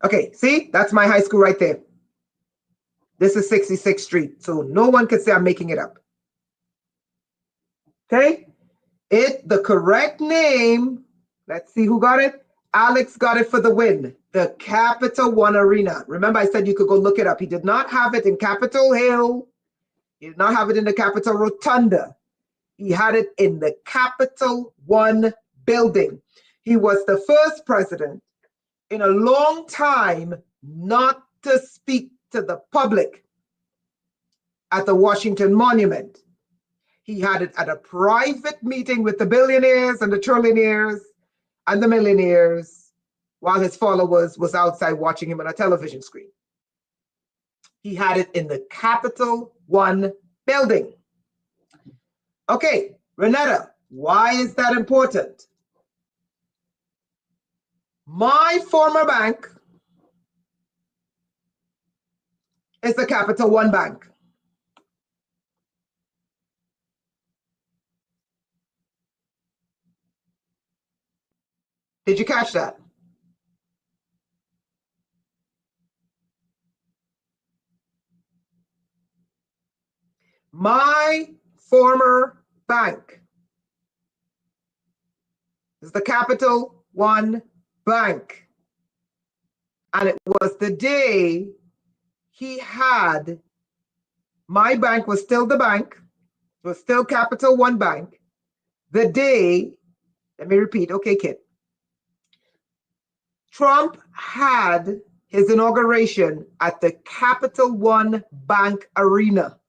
Okay, see? That's my high school right there. This is 66th Street, so no one can say I'm making it up. Okay? The correct name, let's see who got it. Alex got it for the win. The Capital One Arena. Remember, I said you could go look it up. He did not have it in Capitol Hill. He did not have it in the Capitol Rotunda. He had it in the Capital One building. He was the first president in a long time not to speak to the public at the Washington Monument. He had it at a private meeting with the billionaires and the trillionaires and the millionaires while his followers was outside watching him on a television screen. He had it in the Capital One building. Okay, Renetta, why is that important? My former bank is the Capital One Bank. Did you catch that? My former bank is the Capital One Bank. And it was the day he had, my bank was still the bank, was still Capital One Bank. The day, let me repeat, okay, kid. Trump had his inauguration at the Capital One Bank Arena.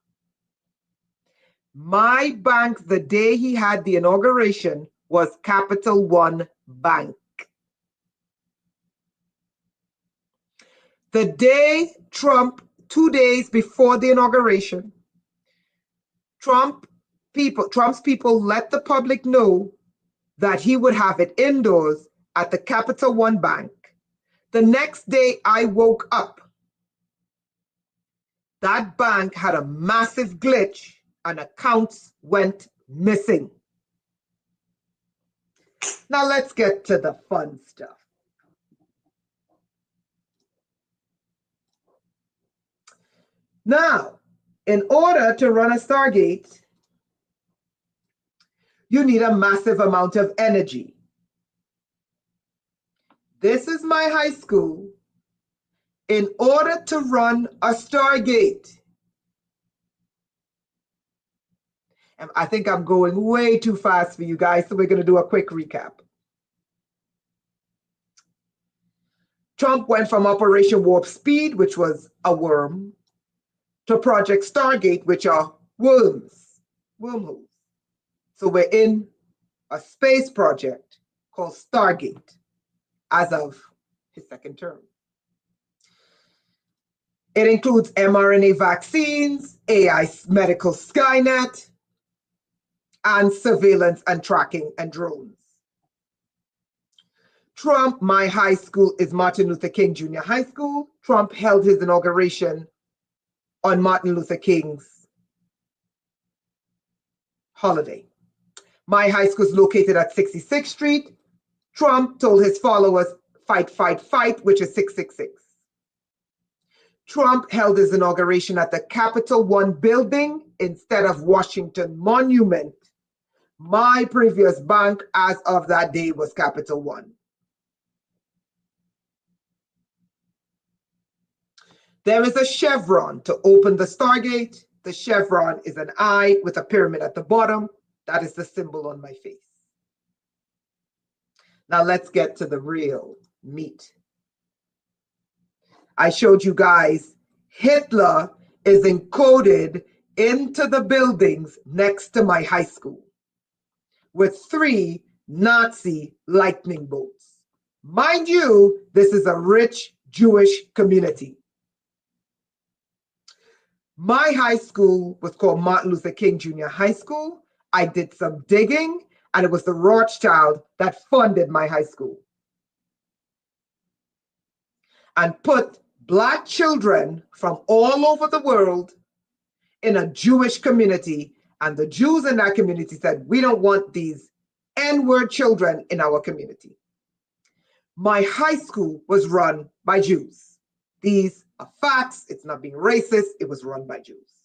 My bank, the day he had the inauguration, was Capital One Bank. The day Trump, 2 days before the inauguration, Trump's people let the public know that he would have it indoors at the Capital One Bank. The next day I woke up, that bank had a massive glitch and accounts went missing. Now let's get to the fun stuff. Now, in order to run a Stargate, you need a massive amount of energy. This is my high school. In order to run a Stargate, and I think I'm going way too fast for you guys, so we're going to do a quick recap. Trump went from Operation Warp Speed, which was a worm, to Project Stargate, which are wormholes. So we're in a space project called Stargate as of his second term. It includes mRNA vaccines, AI medical Skynet, and surveillance and tracking and drones. Trump, my high school is Martin Luther King Jr. High School. Trump held his inauguration on Martin Luther King's holiday. My high school is located at 66th Street. Trump told his followers, fight, fight, fight, which is 666. Trump held his inauguration at the Capitol One building instead of Washington Monument. My previous bank as of that day was Capital One. There is a chevron to open the Stargate. The chevron is an eye with a pyramid at the bottom. That is the symbol on my face. Now let's get to the real meat. I showed you guys Hitler is encoded into the buildings next to my high school with 3 Nazi lightning bolts. Mind you, this is a rich Jewish community. My high school was called Martin Luther King Jr. High School. I did some digging, and it was the Rothschild that funded my high school and put Black children from all over the world in a Jewish community. And the Jews in that community said, we don't want these N-word children in our community. My high school was run by Jews. These are facts. It's not being racist. It was run by Jews.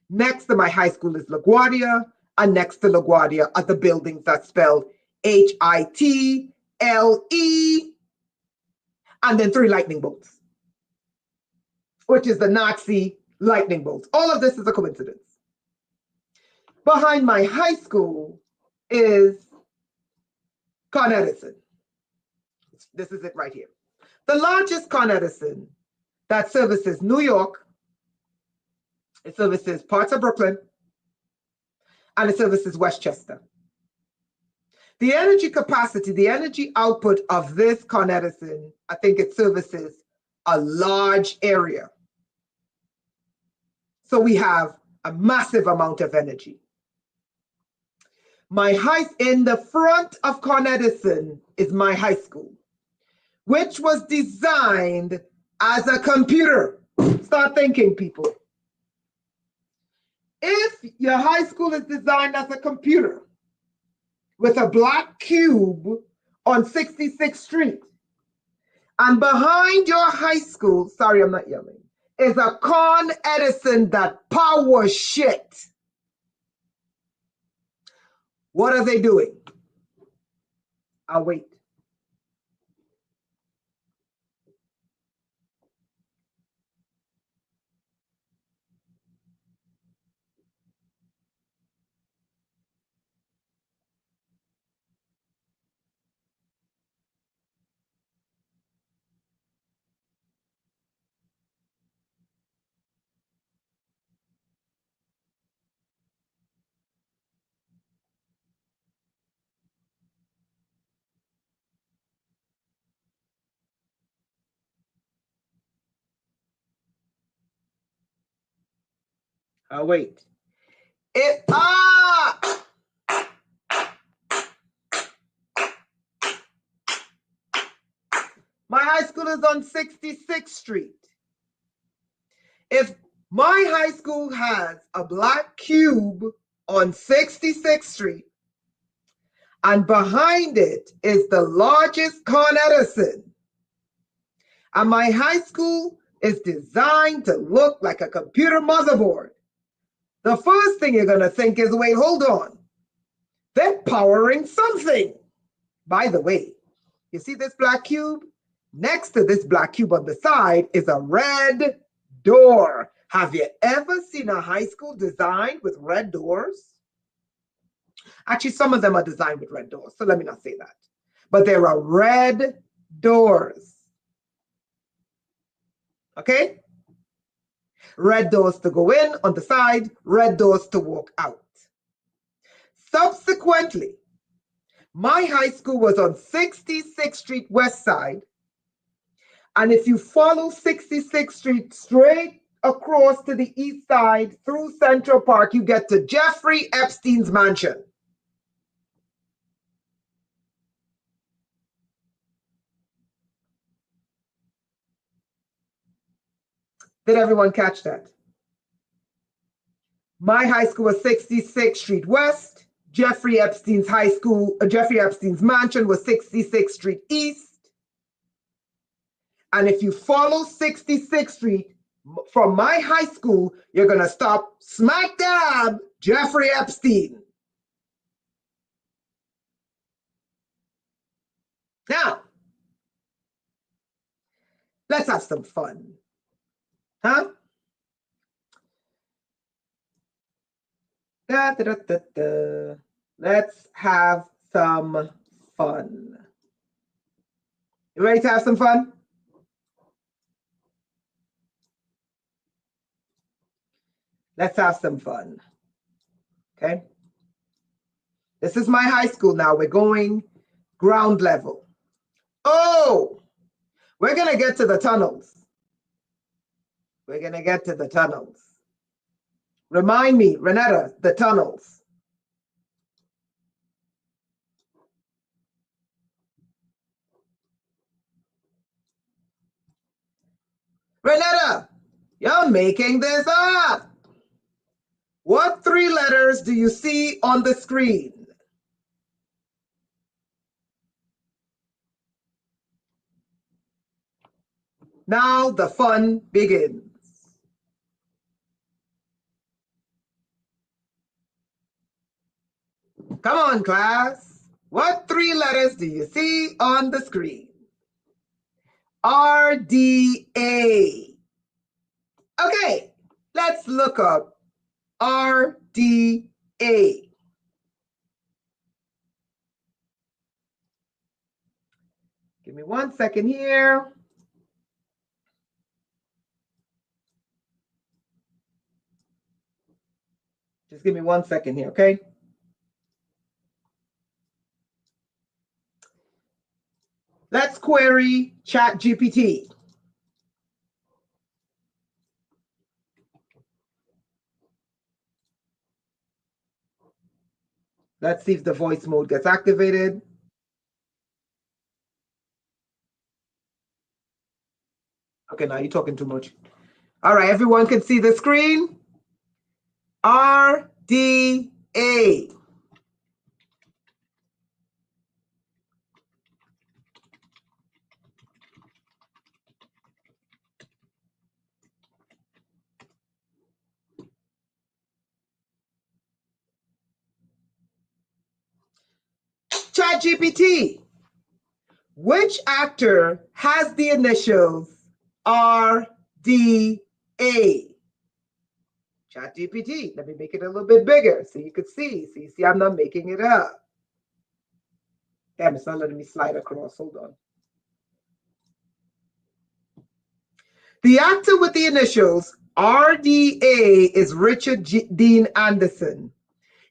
Next to my high school is LaGuardia, and next to LaGuardia are the buildings that spelled Hitler, and then 3 lightning bolts, which is the Nazi lightning bolts. All of this is a coincidence. Behind my high school is Con Edison. This is it right here. The largest Con Edison that services New York, it services parts of Brooklyn, and it services Westchester. The energy capacity, the energy output of this Con Edison, I think it services a large area. So we have a massive amount of energy. In the front of Con Edison is my high school, which was designed as a computer. Start thinking, people. If your high school is designed as a computer with a black cube on 66th Street, and behind your high school, sorry, I'm not yelling, is a Con Edison that power shit. What are they doing? I'll wait. I'll wait. My high school is on 66th Street. If my high school has a black cube on 66th Street, and behind it is the largest Con Edison, and my high school is designed to look like a computer motherboard, the first thing you're going to think is, wait, hold on. They're powering something. By the way, you see this black cube? Next to this black cube on the side is a red door. Have you ever seen a high school designed with red doors? Actually, some of them are designed with red doors, so let me not say that. But there are red doors. Okay? Red doors to go in on the side, red doors to walk out. Subsequently, my high school was on 66th Street West Side. And if you follow 66th Street straight across to the east side through Central Park, you get to Jeffrey Epstein's mansion. Did everyone catch that? My high school was 66th Street West. Jeffrey Epstein's Jeffrey Epstein's mansion was 66th Street East. And if you follow 66th Street from my high school, you're going to stop smack dab Jeffrey Epstein. Now, let's have some fun. Huh? Let's have some fun. You ready to have some fun? Let's have some fun. Okay? This is my high school now. We're going ground level. Oh, we're going to get to the tunnels. We're going to get to the tunnels. Remind me, Renetta, the tunnels. Renetta, you're making this up. What 3 letters do you see on the screen? Now the fun begins. Come on, class. What 3 letters do you see on the screen? RDA. Okay, let's look up RDA. Give me 1 second here. Just give me 1 second here, okay? Let's query ChatGPT. Let's see if the voice mode gets activated. Okay, now you're talking too much. All right, everyone can see the screen. RDA. ChatGPT. Which actor has the initials RDA? ChatGPT. Let me make it a little bit bigger so you could see. So you see I'm not making it up. Damn, it's not letting me slide across. Hold on. The actor with the initials RDA is Richard Dean Anderson.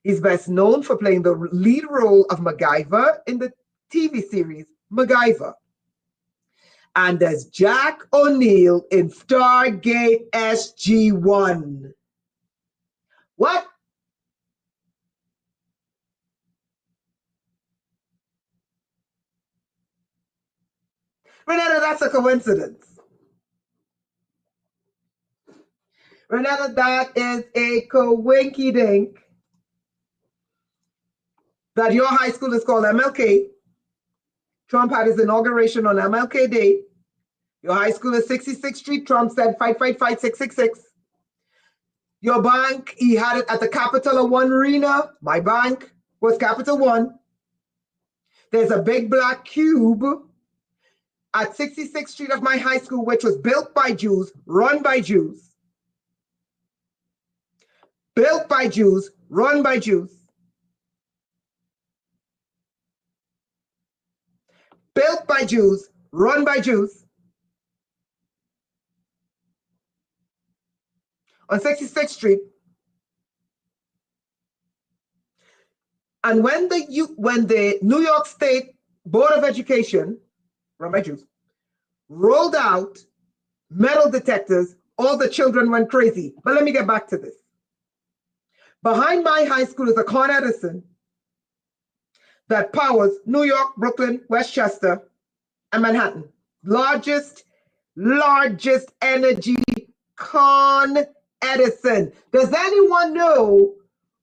He's best known for playing the lead role of MacGyver in the TV series MacGyver, and as Jack O'Neill in Stargate SG-1. What? Renata, that's a coincidence. Renata, that is a coinky-dink. That your high school is called MLK. Trump had his inauguration on MLK Day. Your high school is 66th Street. Trump said, fight, fight, fight, 666. Your bank, he had it at the Capital One Arena. My bank was Capital One. There's a big black cube at 66th Street of my high school, which was built by Jews, run by Jews. Built by Jews, run by Jews. Built by Jews, run by Jews. On 66th Street. And when the New York State Board of Education, run by Jews, rolled out metal detectors, all the children went crazy. But let me get back to this. Behind my high school is a Con Edison that powers New York, Brooklyn, Westchester, and Manhattan. Largest energy Con Edison. Does anyone know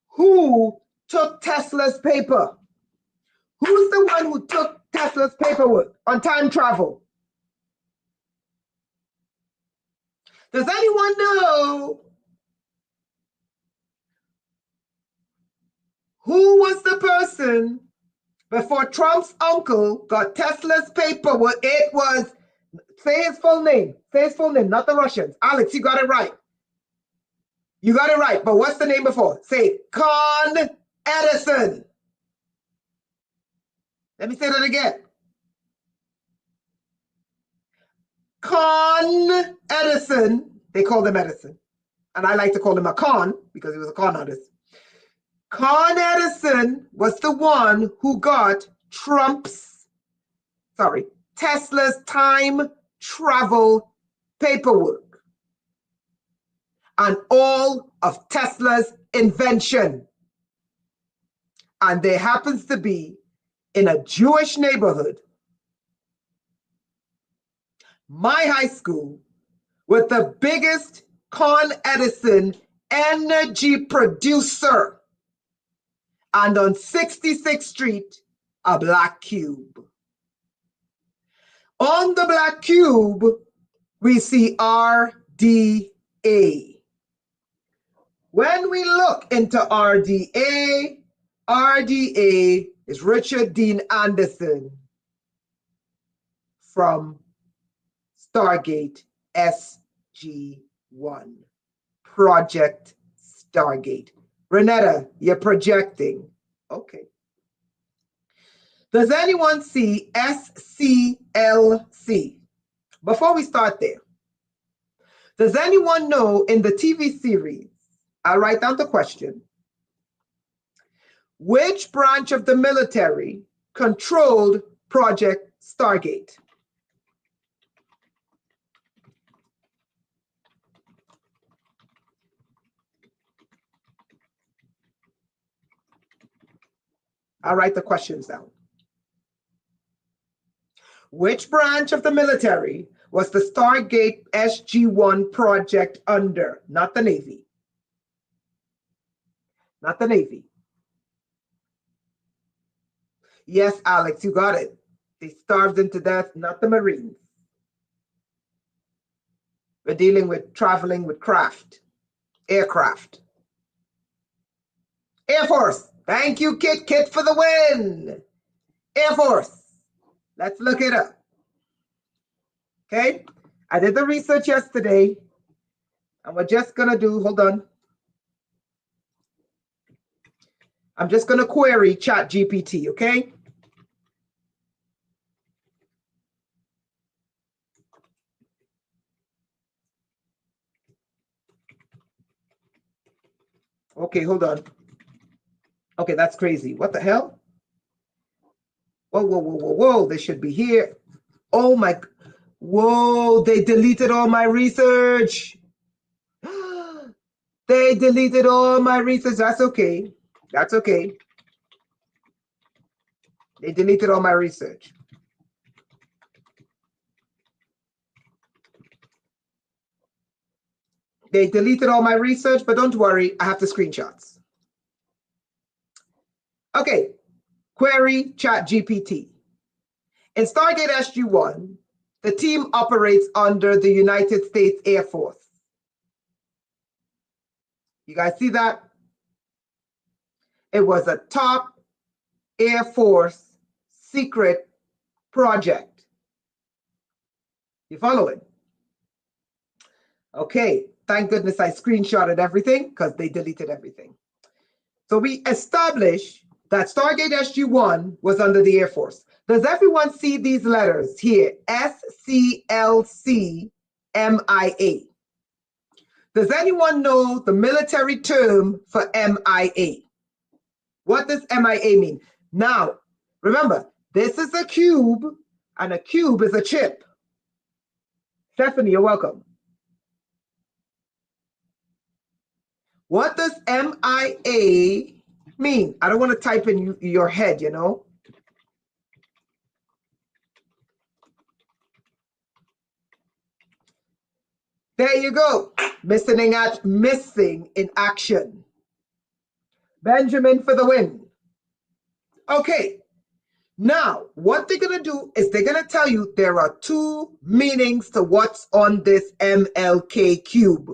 who took Tesla's paper? Who's the one who took Tesla's paperwork on time travel? Does anyone know who was the person before Trump's uncle got Tesla's paperwork? It was, say his full name. Say his full name, not the Russians. Alex, you got it right. You got it right. But what's the name before? Say Con Edison. Let me say that again. Con Edison. They called him Edison. And I like to call him a con because he was a con artist. Con Edison was the one who got Tesla's time travel paperwork and all of Tesla's invention. And there happens to be in a Jewish neighborhood, my high school, with the biggest Con Edison energy producer. And on 66th Street, a black cube. On the black cube, we see RDA. When we look into RDA, RDA is Richard Dean Anderson from Stargate SG-1, Project Stargate. Renetta, you're projecting. Okay. Does anyone see SCLC? Before we start there, does anyone know in the TV series, I'll write down the question, which branch of the military controlled Project Stargate? I'll write the questions down. Which branch of the military was the Stargate SG-1 project under? Not the Navy. Not the Navy. Yes, Alex, you got it. They starved them to death, not the Marines. We're dealing with traveling with craft, aircraft. Air Force. Thank you, Kit Kit, for the win. Air Force. Let's look it up. Okay. I did the research yesterday. And we're just going to do, hold on. I'm just going to query ChatGPT, okay? Okay, hold on. Okay, that's crazy. What the hell? Whoa, whoa, whoa, whoa, whoa. They should be here. Oh my, whoa, they deleted all my research. They deleted all my research. That's okay. That's okay. They deleted all my research. They deleted all my research, but don't worry, I have the screenshots. Okay, query ChatGPT. In Stargate SG-1, the team operates under the United States Air Force. You guys see that? It was a top Air Force secret project. You following? Okay, thank goodness I screenshotted everything because they deleted everything. So we established that Stargate SG-1 was under the Air Force. Does everyone see these letters here? SCLC-MIA. Does anyone know the military term for MIA? What does MIA mean? Now, remember, this is a cube, and a cube is a chip. Stephanie, you're welcome. What does MIA mean? I don't want to type in your head, you know. There you go. Missing in action. Benjamin for the win. Okay. Now, what they're going to do is they're going to tell you there are two meanings to what's on this MLK cube.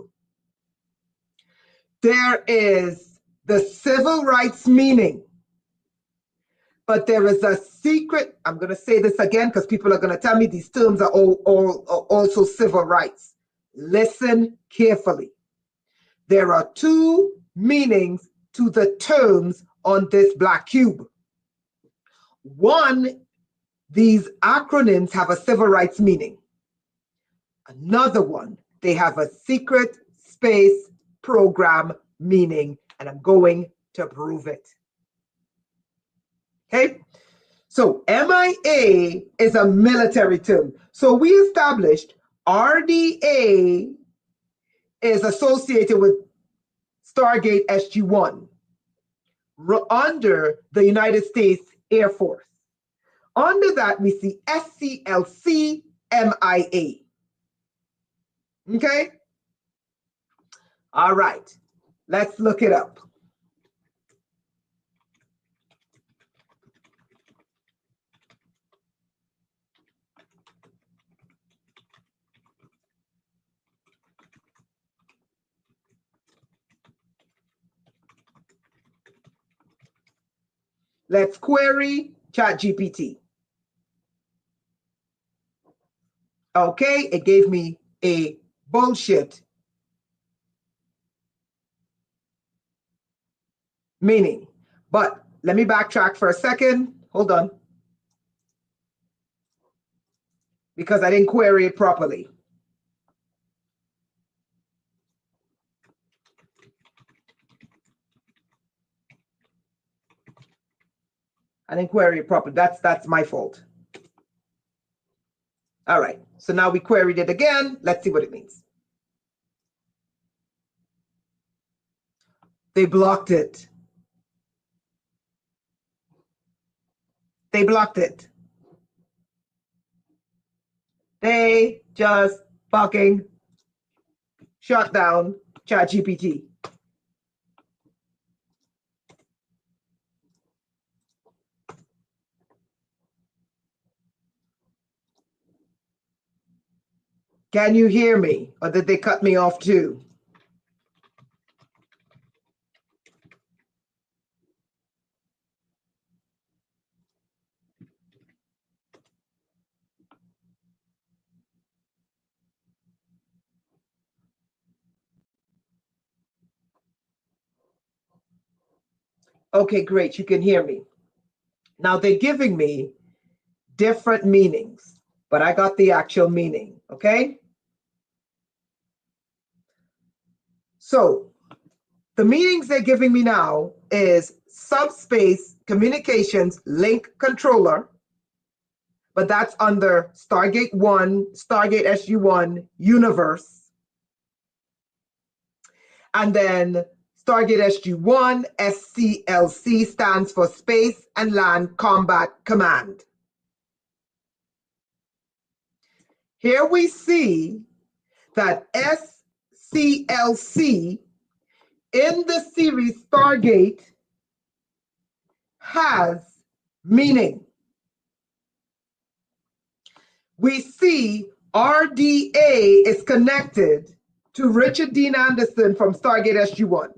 There is the civil rights meaning, but there is a secret. I'm going to say this again because people are going to tell me these terms are also civil rights. Listen carefully. There are two meanings to the terms on this black cube. One, these acronyms have a civil rights meaning. Another one, they have a secret space program meaning, and I'm going to prove it. Okay, so MIA is a military term. So we established RDA is associated with Stargate SG-1 under the United States Air Force. Under that, we see SCLC MIA. Okay? All right. Let's look it up. Let's query ChatGPT. Okay, it gave me a bullshit meaning. But let me backtrack for a second. Hold on. Because I didn't query it properly. I didn't query it properly. That's my fault. All right. So now we queried it again. Let's see what it means. They blocked it. They blocked it. They just fucking shut down ChatGPT. Can you hear me? Or did they cut me off too? Okay, great. You can hear me. Now they're giving me different meanings, but I got the actual meaning, okay? So the meanings they're giving me now is subspace communications link controller, but that's under Stargate 1, Stargate SG-1 universe. And then Stargate SG-1, SCLC stands for Space and Land Combat Command. Here we see that SCLC in the series Stargate has meaning. We see RDA is connected to Richard Dean Anderson from Stargate SG-1.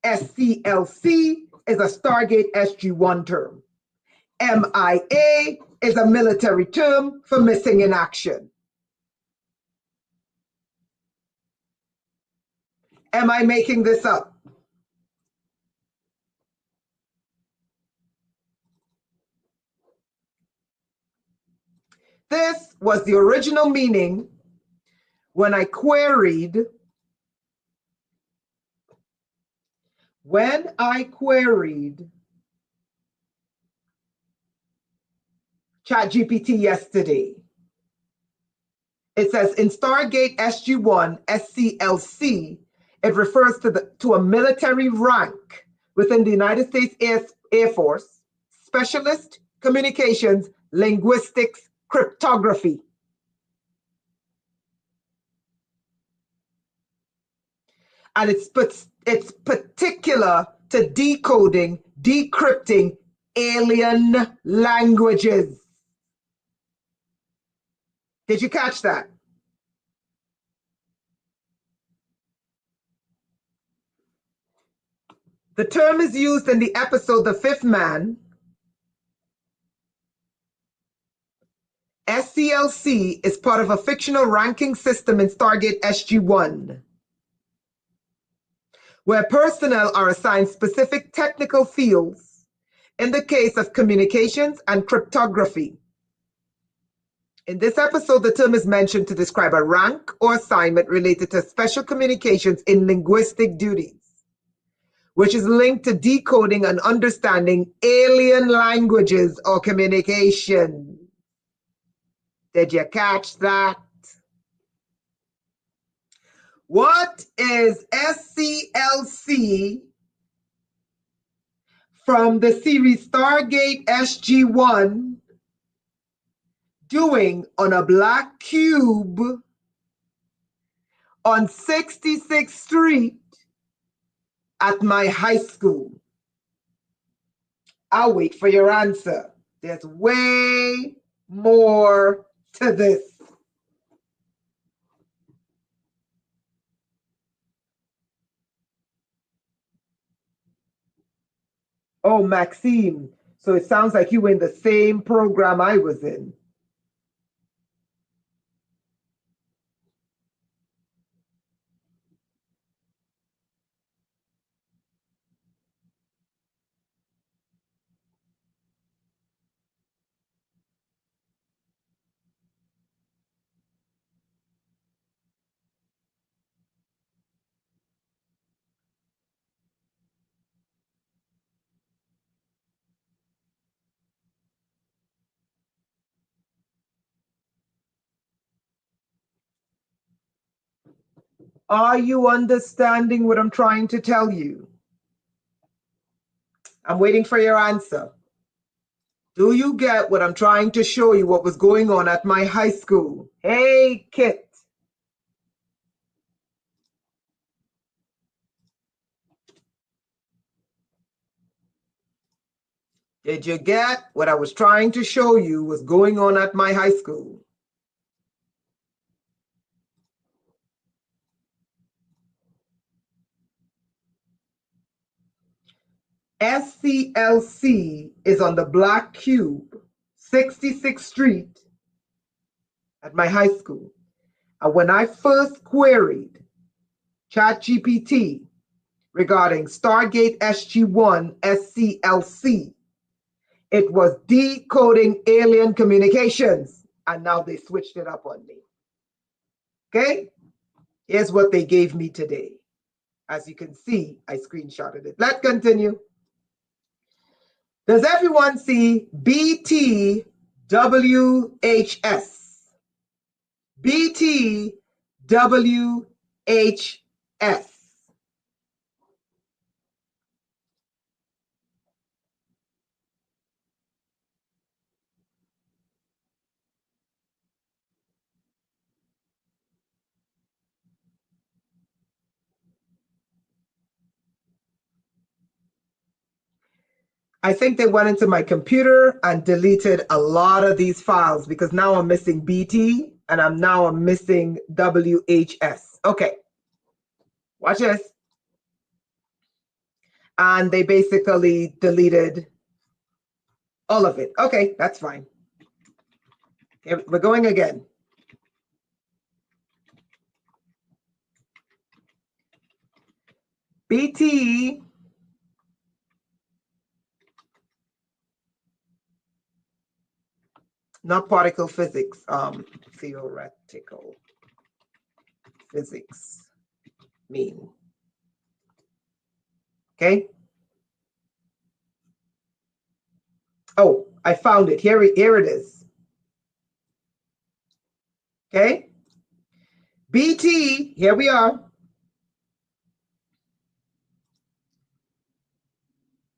SCLC is a Stargate SG-1 term. MIA is a military term for missing in action. Am I making this up? This was the original meaning when I queried ChatGPT yesterday. It says in Stargate SG-1, SCLC, it refers to a military rank within the United States Air Force, specialist communications, linguistics, cryptography. and it's particular to decoding, decrypting alien languages. Did you catch that? The term is used in the episode The Fifth Man. SCLC is part of a fictional ranking system in Stargate SG-1, where personnel are assigned specific technical fields in the case of communications and cryptography. In this episode, the term is mentioned to describe a rank or assignment related to special communications in linguistic duties, which is linked to decoding and understanding alien languages or communication. Did you catch that? What is SCLC from the series Stargate SG-1 doing on a black cube on 66th Street at my high school? I'll wait for your answer. There's way more to this. Oh, Maxime, so it sounds like you were in the same program I was in. Are you understanding what I'm trying to tell you? I'm waiting for your answer. Do you get what I'm trying to show you, what was going on at my high school? Hey, Kit. Did you get what I was trying to show you was going on at my high school? SCLC is on the black cube, 66th Street at my high school. And when I first queried ChatGPT regarding Stargate SG-1 SCLC, it was decoding alien communications. And now they switched it up on me. Okay? Here's what they gave me today. As you can see, I screenshotted it. Let's continue. Does everyone see BTWHS? BTWHS. I think they went into my computer and deleted a lot of these files because now I'm missing BT and I'm missing WHS. Okay, watch this. And they basically deleted all of it. Okay, that's fine. Okay, we're going again. BT not particle physics, theoretical physics mean. Okay. Oh, I found it. Here it is. Okay. BT, here we are.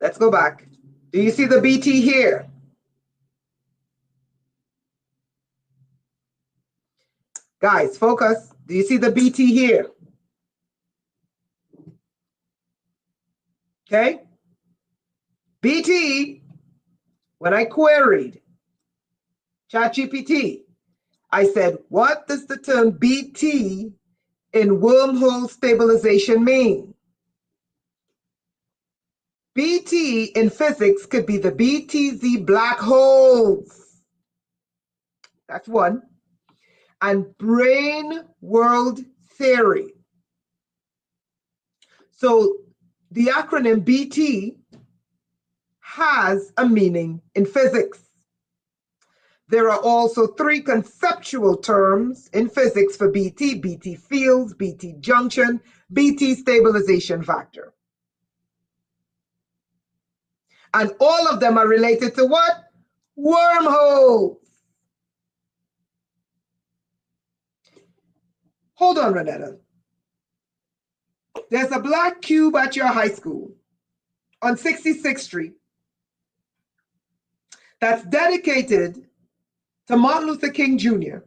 Let's go back. Do you see the BT here? Guys, focus. Do you see the BT here? Okay? BT, when I queried ChatGPT, I said, what does the term BT in wormhole stabilization mean? BT in physics could be the BTZ black holes. That's one. And brain world theory. So the acronym BT has a meaning in physics. There are also three conceptual terms in physics for BT: BT fields, BT junction, BT stabilization factor. And all of them are related to what? Wormholes. Hold on, Renetta. There's a black cube at your high school on 66th Street that's dedicated to Martin Luther King Jr.,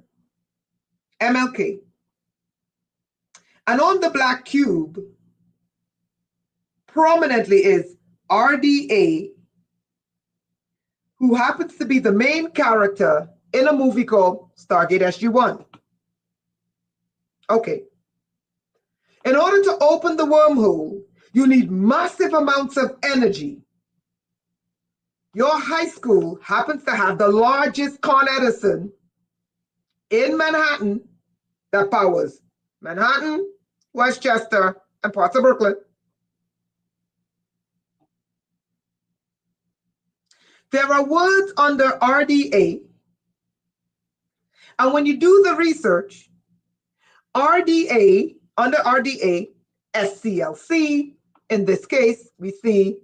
MLK. And on the black cube, prominently is RDA, who happens to be the main character in a movie called Stargate SG-1. Okay. In order to open the wormhole, you need massive amounts of energy. Your high school happens to have the largest Con Edison in Manhattan that powers Manhattan, Westchester, and parts of Brooklyn. There are words under RDA, and when you do the research, RDA, under RDA, SCLC, in this case, we see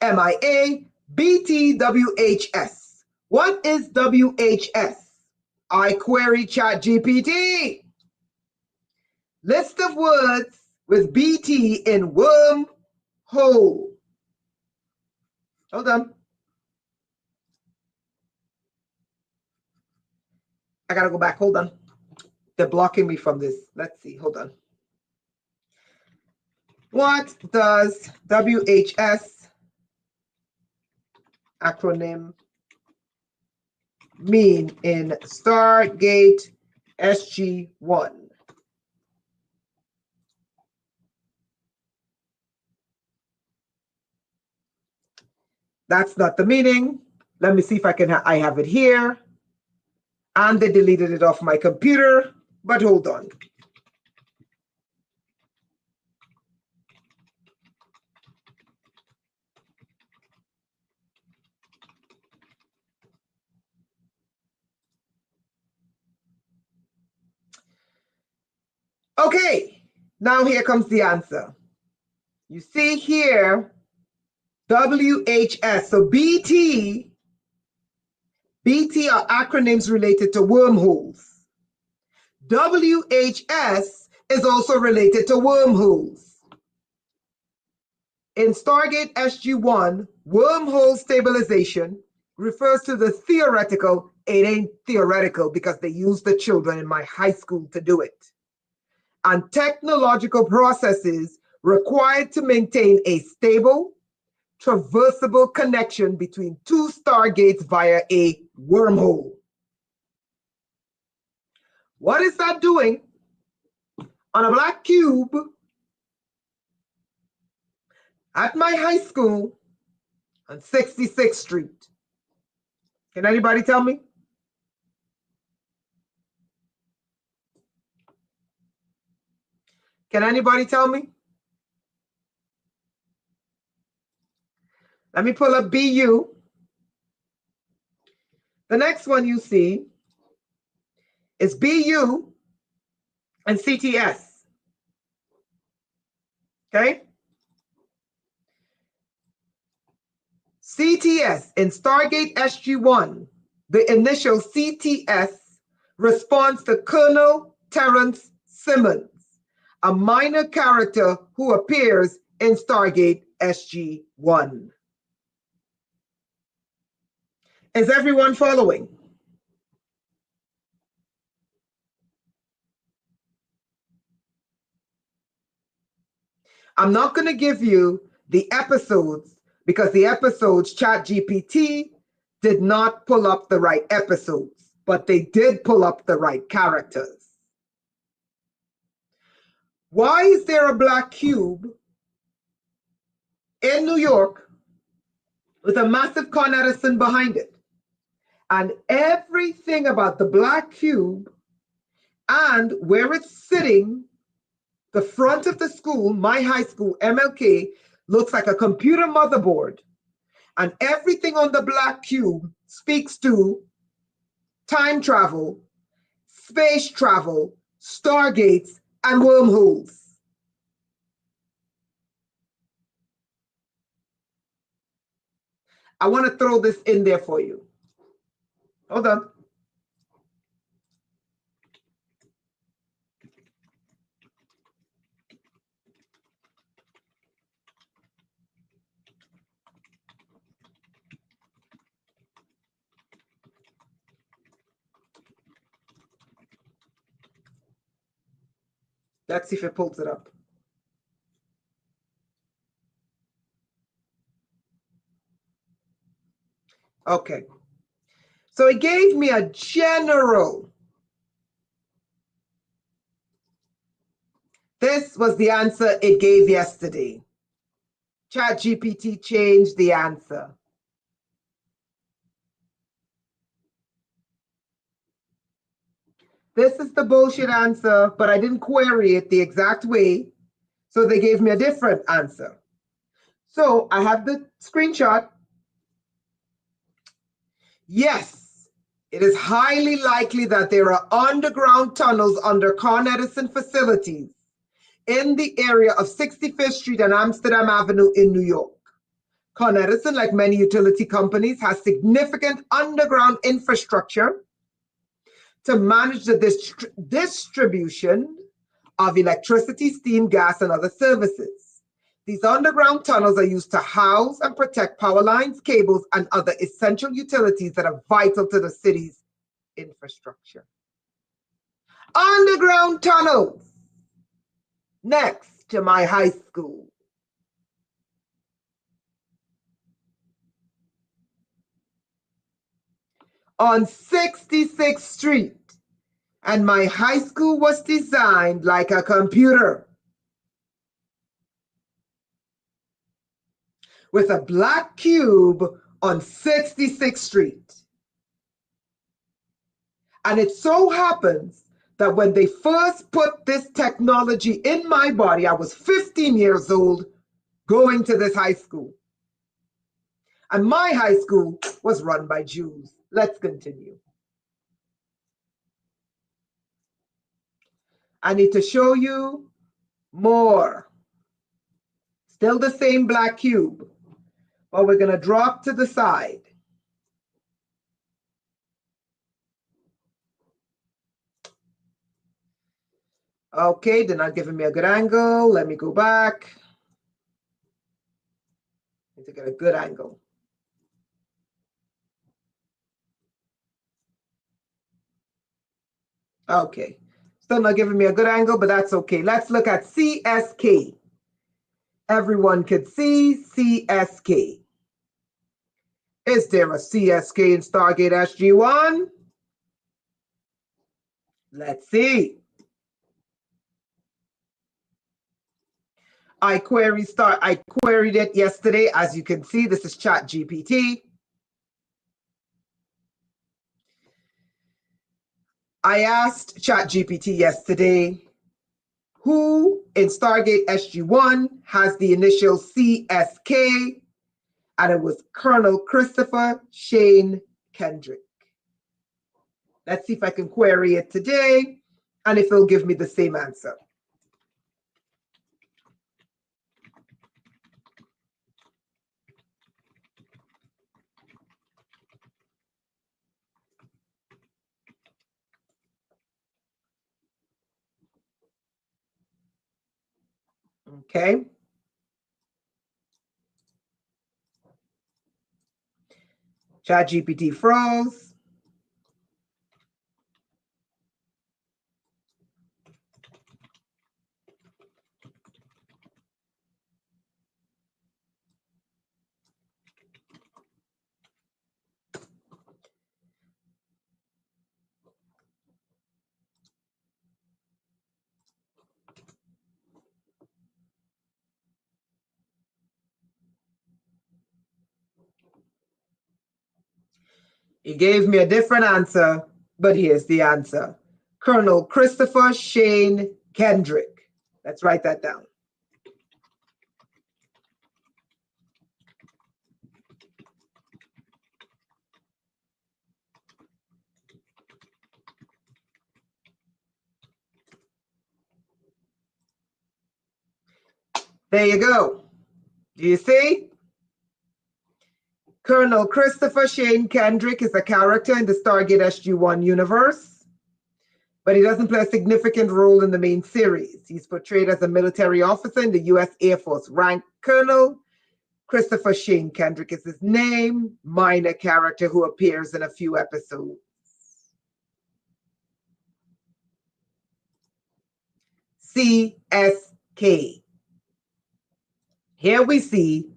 MIA, BTWHS. What is WHS? I query ChatGPT. List of words with BT in wormhole. Hold on. I gotta go back. Hold on. They're blocking me from this. Let's see. Hold on. What does WHS acronym mean in Stargate SG-1? That's not the meaning. Let me see if I can. I have it here. And they deleted it off my computer. But hold on. Okay, now here comes the answer. You see here, WHS. So BT are acronyms related to wormholes. WHS is also related to wormholes. In Stargate SG-1, wormhole stabilization refers to the theoretical. It ain't theoretical because they used the children in my high school to do it. And technological processes required to maintain a stable, traversable connection between two stargates via a wormhole. What is that doing on a black cube at my high school on 66th Street? Can anybody tell me? Can anybody tell me? Let me pull up BU. The next one you see is BU and CTS. Okay? CTS in Stargate SG-1, the initial CTS responds to Colonel Terrence Simmons, a minor character who appears in Stargate SG-1. Is everyone following? I'm not going to give you the episodes, because the episodes, ChatGPT did not pull up the right episodes, but they did pull up the right characters. Why is there a black cube in New York with a massive Con Edison behind it? And everything about the black cube and where it's sitting, the front of the school, my high school, MLK, looks like a computer motherboard. And everything on the black cube speaks to time travel, space travel, stargates, and wormholes. I want to throw this in there for you. Hold on. Let's see if it pulls it up. Okay. So it gave me a general. This was the answer it gave yesterday. ChatGPT changed the answer. This is the bullshit answer, but I didn't query it the exact way, so they gave me a different answer. So I have the screenshot. Yes, it is highly likely that there are underground tunnels under Con Edison facilities in the area of 65th Street and Amsterdam Avenue in New York. Con Edison, like many utility companies, has significant underground infrastructure to manage the distribution of electricity, steam, gas, and other services. These underground tunnels are used to house and protect power lines, cables, and other essential utilities that are vital to the city's infrastructure. Underground tunnels next to my high school. On 66th Street, and my high school was designed like a computer with a black cube on 66th Street. And it so happens that when they first put this technology in my body, I was 15 years old going to this high school. And my high school was run by Jews. Let's continue. I need to show you more. Still the same black cube, but we're going to drop to the side. Okay, they're not giving me a good angle. Let me go back. Need to get a good angle. Okay, still not giving me a good angle, but that's okay. Let's look at CSK. Everyone could see CSK. Is there a CSK in Stargate SG-1? Let's see. I queried it yesterday. As you can see, this is ChatGPT. I asked ChatGPT yesterday, who in Stargate SG-1 has the initial CSK? And it was Colonel Christopher Shane Kendrick. Let's see if I can query it today and if it'll give me the same answer. Okay. ChatGPT froze. He gave me a different answer, but here's the answer. Colonel Christopher Shane Kendrick. Let's write that down. There you go. Do you see? Colonel Christopher Shane Kendrick is a character in the Stargate SG-1 universe, but he doesn't play a significant role in the main series. He's portrayed as a military officer in the U.S. Air Force. Rank Colonel Christopher Shane Kendrick is his name, minor character who appears in a few episodes. CSK. Here we see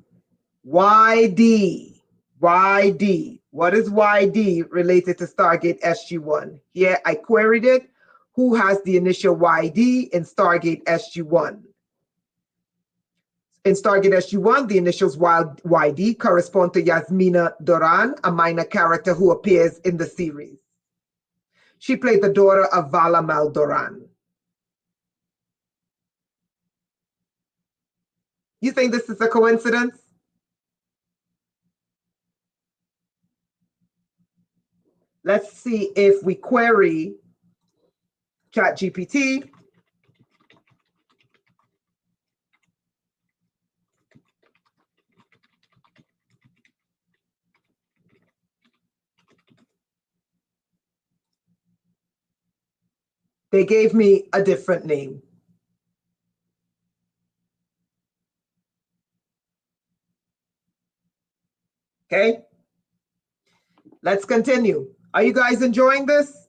YD. YD. What is YD related to Stargate SG-1? Here I queried it. Who has the initial YD in Stargate SG-1? In Stargate SG-1, the initials YD correspond to Yasmina Doran, a minor character who appears in the series. She played the daughter of Vala Mal Doran. You think this is a coincidence? Let's see if we query ChatGPT. They gave me a different name. Okay, let's continue. Are you guys enjoying this?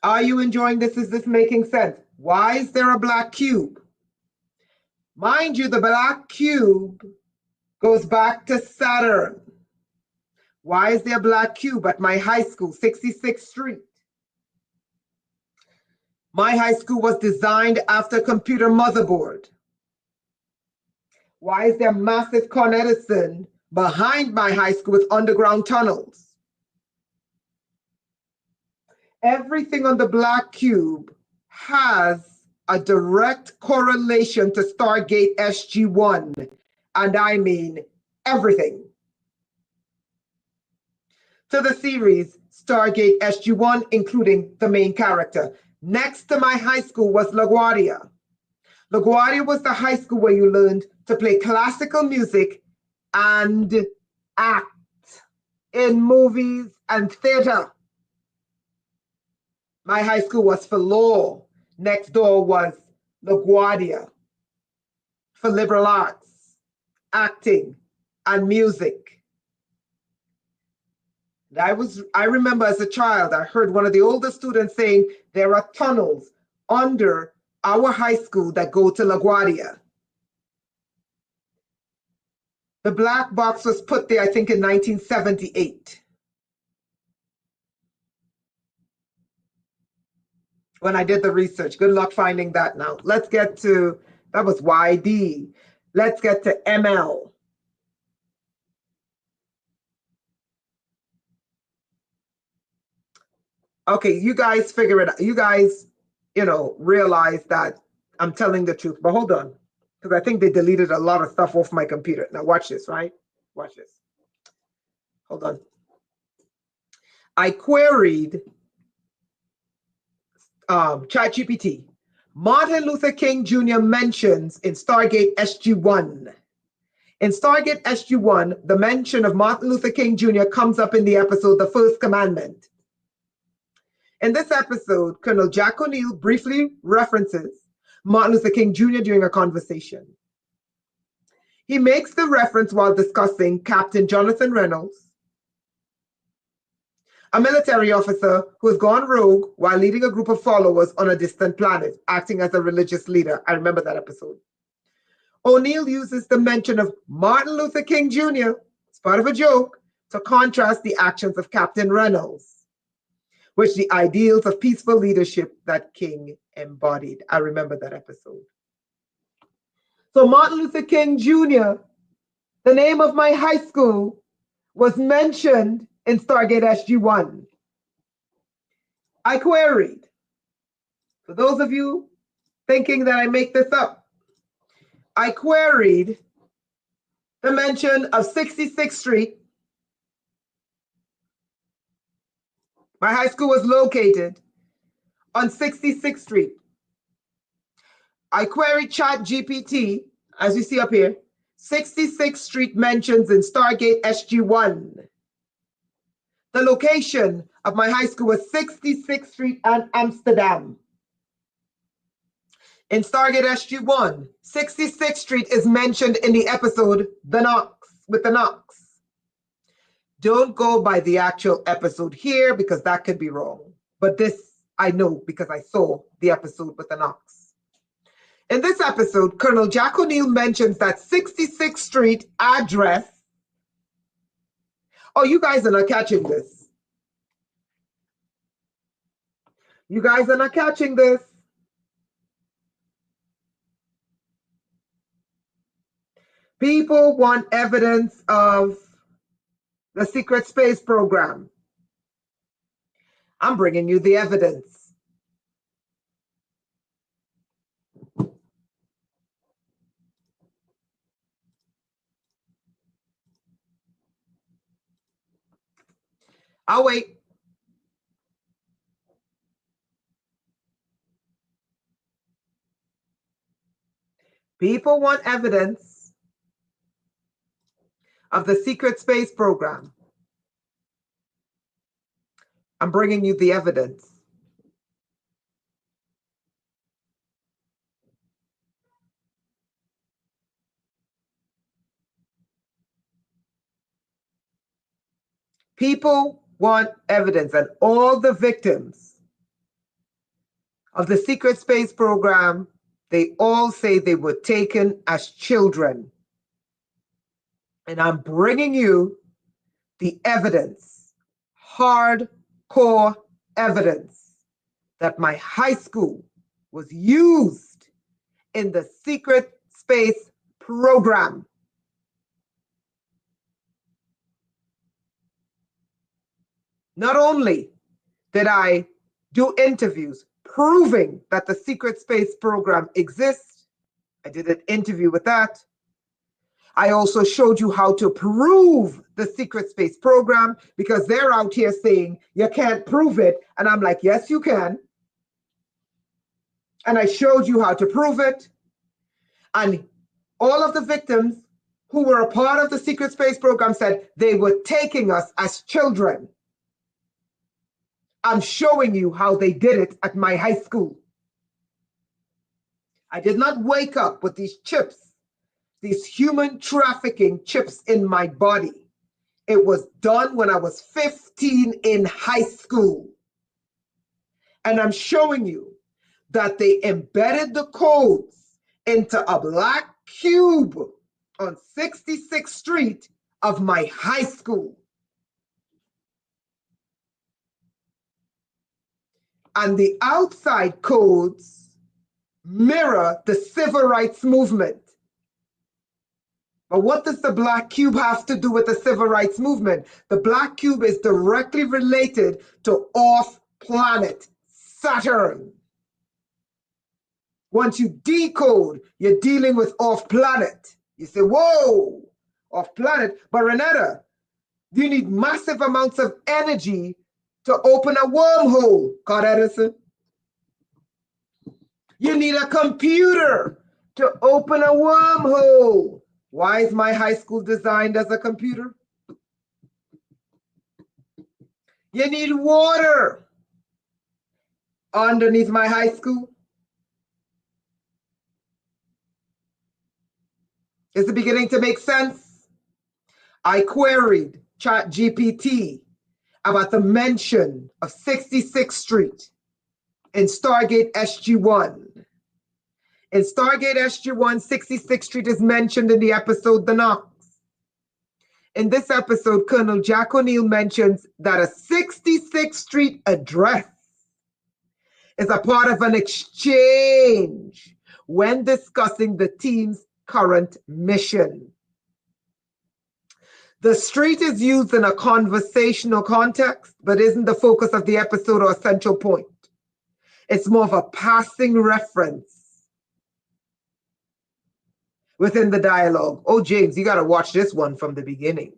Are you enjoying this? Is this making sense? Why is there a black cube? Mind you, the black cube goes back to Saturn. Why is there a black cube at my high school, 66th Street? My high school was designed after a computer motherboard. Why is there massive Con Edison behind my high school with underground tunnels? Everything on the black cube has a direct correlation to Stargate SG-1, and I mean everything. To the series Stargate SG-1, including the main character. Next to my high school was LaGuardia. LaGuardia was the high school where you learned to play classical music and act in movies and theater. My high school was for law. Next door was LaGuardia for liberal arts, acting, and music. I remember as a child, I heard one of the older students saying there are tunnels under our high school that go to LaGuardia. The black box was put there, I think, in 1978. When I did the research. Good luck finding that now. Let's get to, that was YD. Let's get to ML. Okay, you guys figure it out. You guys, realize that I'm telling the truth. But hold on, because I think they deleted a lot of stuff off my computer. Now watch this, right? Watch this. Hold on. I queried ChatGPT. Martin Luther King Jr. mentions in Stargate SG-1. In Stargate SG-1, the mention of Martin Luther King Jr. comes up in the episode The First Commandment. In this episode, Colonel Jack O'Neill briefly references Martin Luther King Jr. during a conversation. He makes the reference while discussing Captain Jonathan Reynolds, a military officer who has gone rogue while leading a group of followers on a distant planet, acting as a religious leader. I remember that episode. O'Neill uses the mention of Martin Luther King Jr. as part of a joke to contrast the actions of Captain Reynolds, which the ideals of peaceful leadership that King embodied. I remember that episode. So Martin Luther King Jr., the name of my high school, was mentioned in Stargate SG-1. I queried, for those of you thinking that I make this up, I queried the mention of 66th Street. My high school was located on 66th Street. I queried ChatGPT, as you see up here, 66th Street mentions in Stargate SG-1. The location of my high school was 66th Street and Amsterdam. In Stargate SG-1, 66th Street is mentioned in the episode The Knox, with the Knox. Don't go by the actual episode here because that could be wrong. But this I know because I saw the episode with the Knox. In this episode, Colonel Jack O'Neill mentions that 66th Street address. Oh, you guys are not catching this. You guys are not catching this. People want evidence of the secret space program. I'm bringing you the evidence. I'll wait. People want evidence of the secret space program. I'm bringing you the evidence. People want evidence, and all the victims of the secret space program, they all say they were taken as children. And I'm bringing you the evidence, hardcore evidence, that my high school was used in the secret space program. Not only did I do interviews proving that the secret space program exists, I did an interview with that. I also showed you how to prove the secret space program, because they're out here saying you can't prove it. And I'm like, yes, you can. And I showed you how to prove it. And all of the victims who were a part of the secret space program said they were taking us as children. I'm showing you how they did it at my high school. I did not wake up with these chips, these human trafficking chips in my body. It was done when I was 15 in high school. And I'm showing you that they embedded the codes into a black cube on 66th Street of my high school. And the outside codes mirror the civil rights movement. But what does the black cube have to do with the civil rights movement? The black cube is directly related to off-planet Saturn. Once you decode, you're dealing with off-planet. You say, whoa, off-planet. But Renetta, you need massive amounts of energy to open a wormhole, Card Edison. You need a computer to open a wormhole. Why is my high school designed as a computer? You need water underneath my high school. Is it beginning to make sense? I queried ChatGPT about the mention of 66th Street in Stargate SG-1. In Stargate SG-1, 66th Street is mentioned in the episode The Knox. In this episode, Colonel Jack O'Neill mentions that a 66th Street address is a part of an exchange when discussing the team's current mission. The street is used in a conversational context, but isn't the focus of the episode or a central point. It's more of a passing reference within the dialogue. Oh, James, you got to watch this one from the beginning.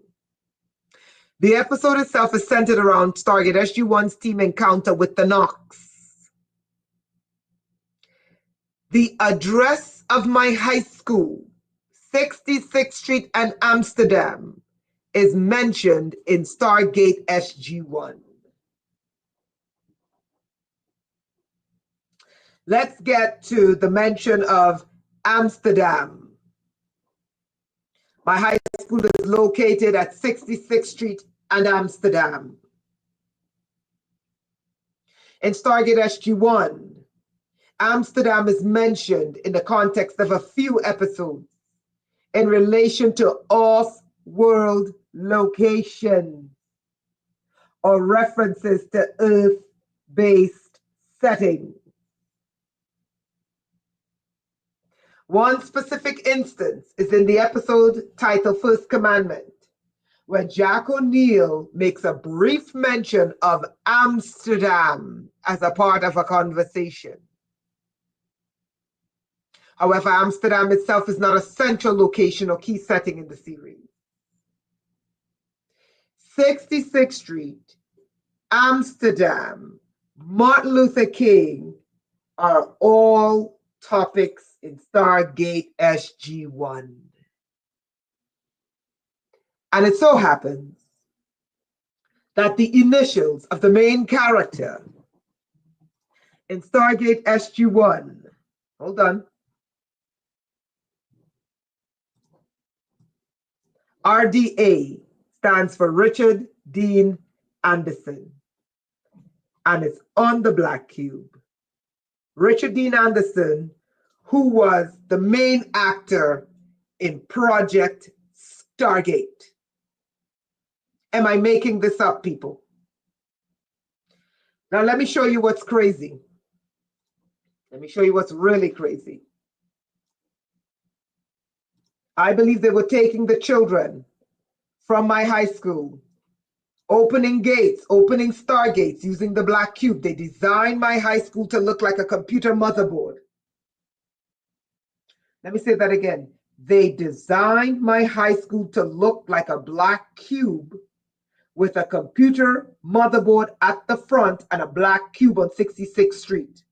The episode itself is centered around Stargate SG-1's team encounter with the Knox. The address of my high school, 66th Street and Amsterdam, is mentioned in Stargate SG-1. Let's get to the mention of Amsterdam. My high school is located at 66th Street and Amsterdam. In Stargate SG-1, Amsterdam is mentioned in the context of a few episodes in relation to off-world location or references to Earth-based settings. One specific instance is in the episode titled First Commandment, where Jack O'Neill makes a brief mention of Amsterdam as a part of a conversation. However, Amsterdam itself is not a central location or key setting in the series. 66th Street, Amsterdam, Martin Luther King are all topics in Stargate SG-1. And it so happens that the initials of the main character in Stargate SG-1, hold on, RDA stands for Richard Dean Anderson, and it's on the black cube. Richard Dean Anderson, who was the main actor in Project Stargate. Am I making this up, people? Now let me show you what's crazy. Let me show you what's really crazy. I believe they were taking the children from my high school, opening gates, opening stargates using the black cube. They designed my high school to look like a computer motherboard. Let me say that again. They designed my high school to look like a black cube with a computer motherboard at the front and a black cube on 66th Street.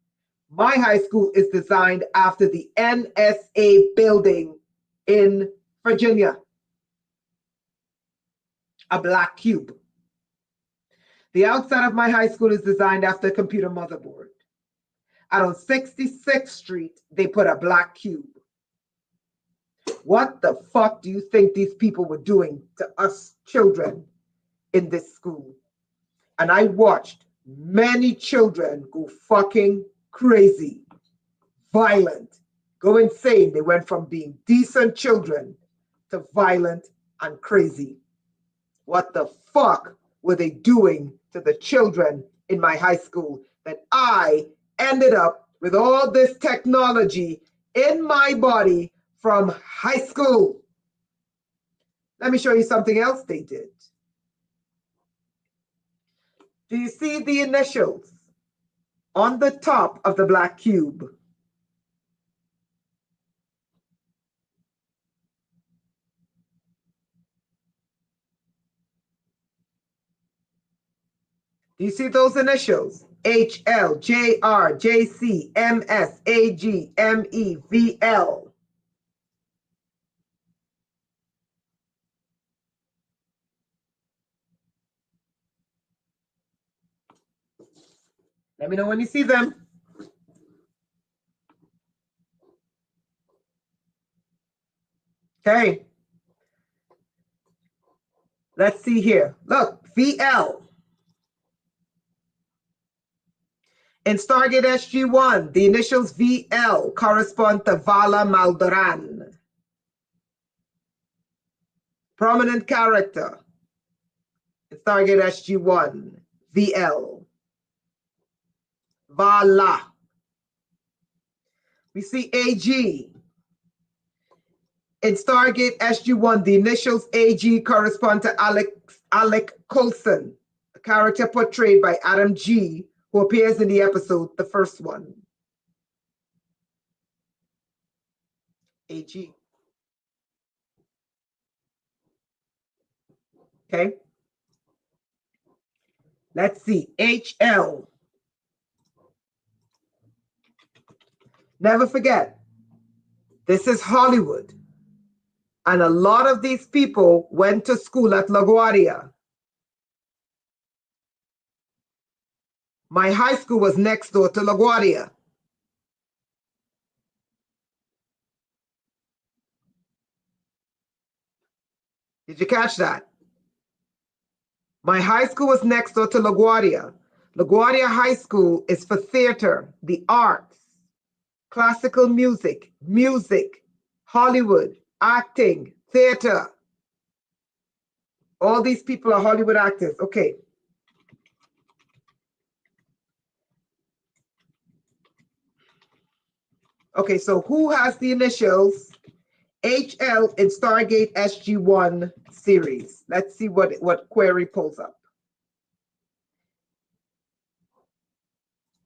My high school is designed after the NSA building in Virginia. A black cube. The outside of my high school is designed after a computer motherboard. And on 66th Street, they put a black cube. What the fuck do you think these people were doing to us children in this school? And I watched many children go fucking crazy, violent, go insane. They went from being decent children to violent and crazy. What the fuck were they doing to the children in my high school that I ended up with all this technology in my body from high school? Let me show you something else they did. Do you see the initials on the top of the black cube? Do you see those initials? HL, JR, JC, MS, AG, ME, VL. Let me know when you see them. Okay. Let's see here. Look, VL. In Stargate SG-1, the initials VL correspond to Vala Maldoran. Prominent character in Stargate SG-1, VL. Vala. We see AG. In Stargate SG-1, the initials AG correspond to Alec Coulson, a character portrayed by Adam G., who appears in the episode, the first one. AG. Okay. Let's see. HL. Never forget, this is Hollywood. And a lot of these people went to school at LaGuardia. My high school was next door to LaGuardia. Did you catch that? My high school was next door to LaGuardia. LaGuardia High School is for theater, the arts, classical music, Hollywood, acting, theater. All these people are Hollywood actors. Okay. Okay, so who has the initials HL in Stargate SG-1 series? Let's see what query pulls up.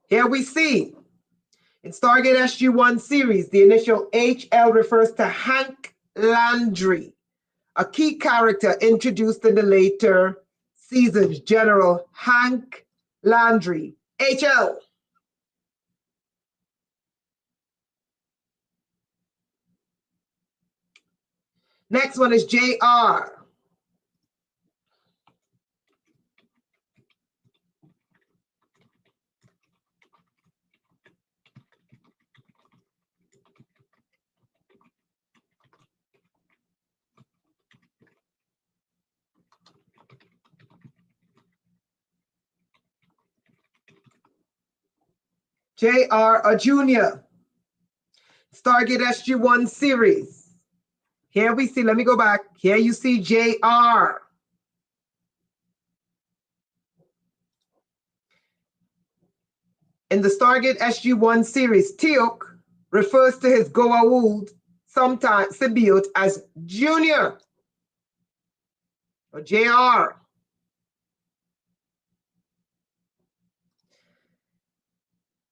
Here we see, in Stargate SG-1 series, the initial HL refers to Hank Landry, a key character introduced in the later seasons, General Hank Landry, HL. Next one is JR. JR, a junior. Stargate SG-1 series. Here we see, let me go back. Here you see JR. In the Stargate SG-1 series, Teok refers to his Goa'uld, sometimes symbiote, as Junior or JR.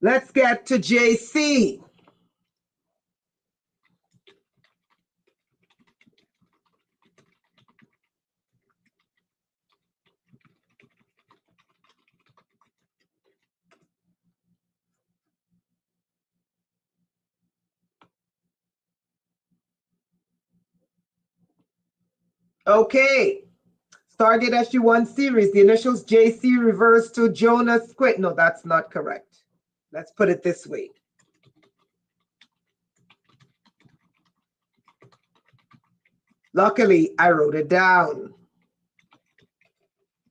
Let's get to JC. Okay. Stargate SG-1 series, the initials JC reverse to Jonas Quit. No, that's not correct. Let's put it this way. Luckily, I wrote it down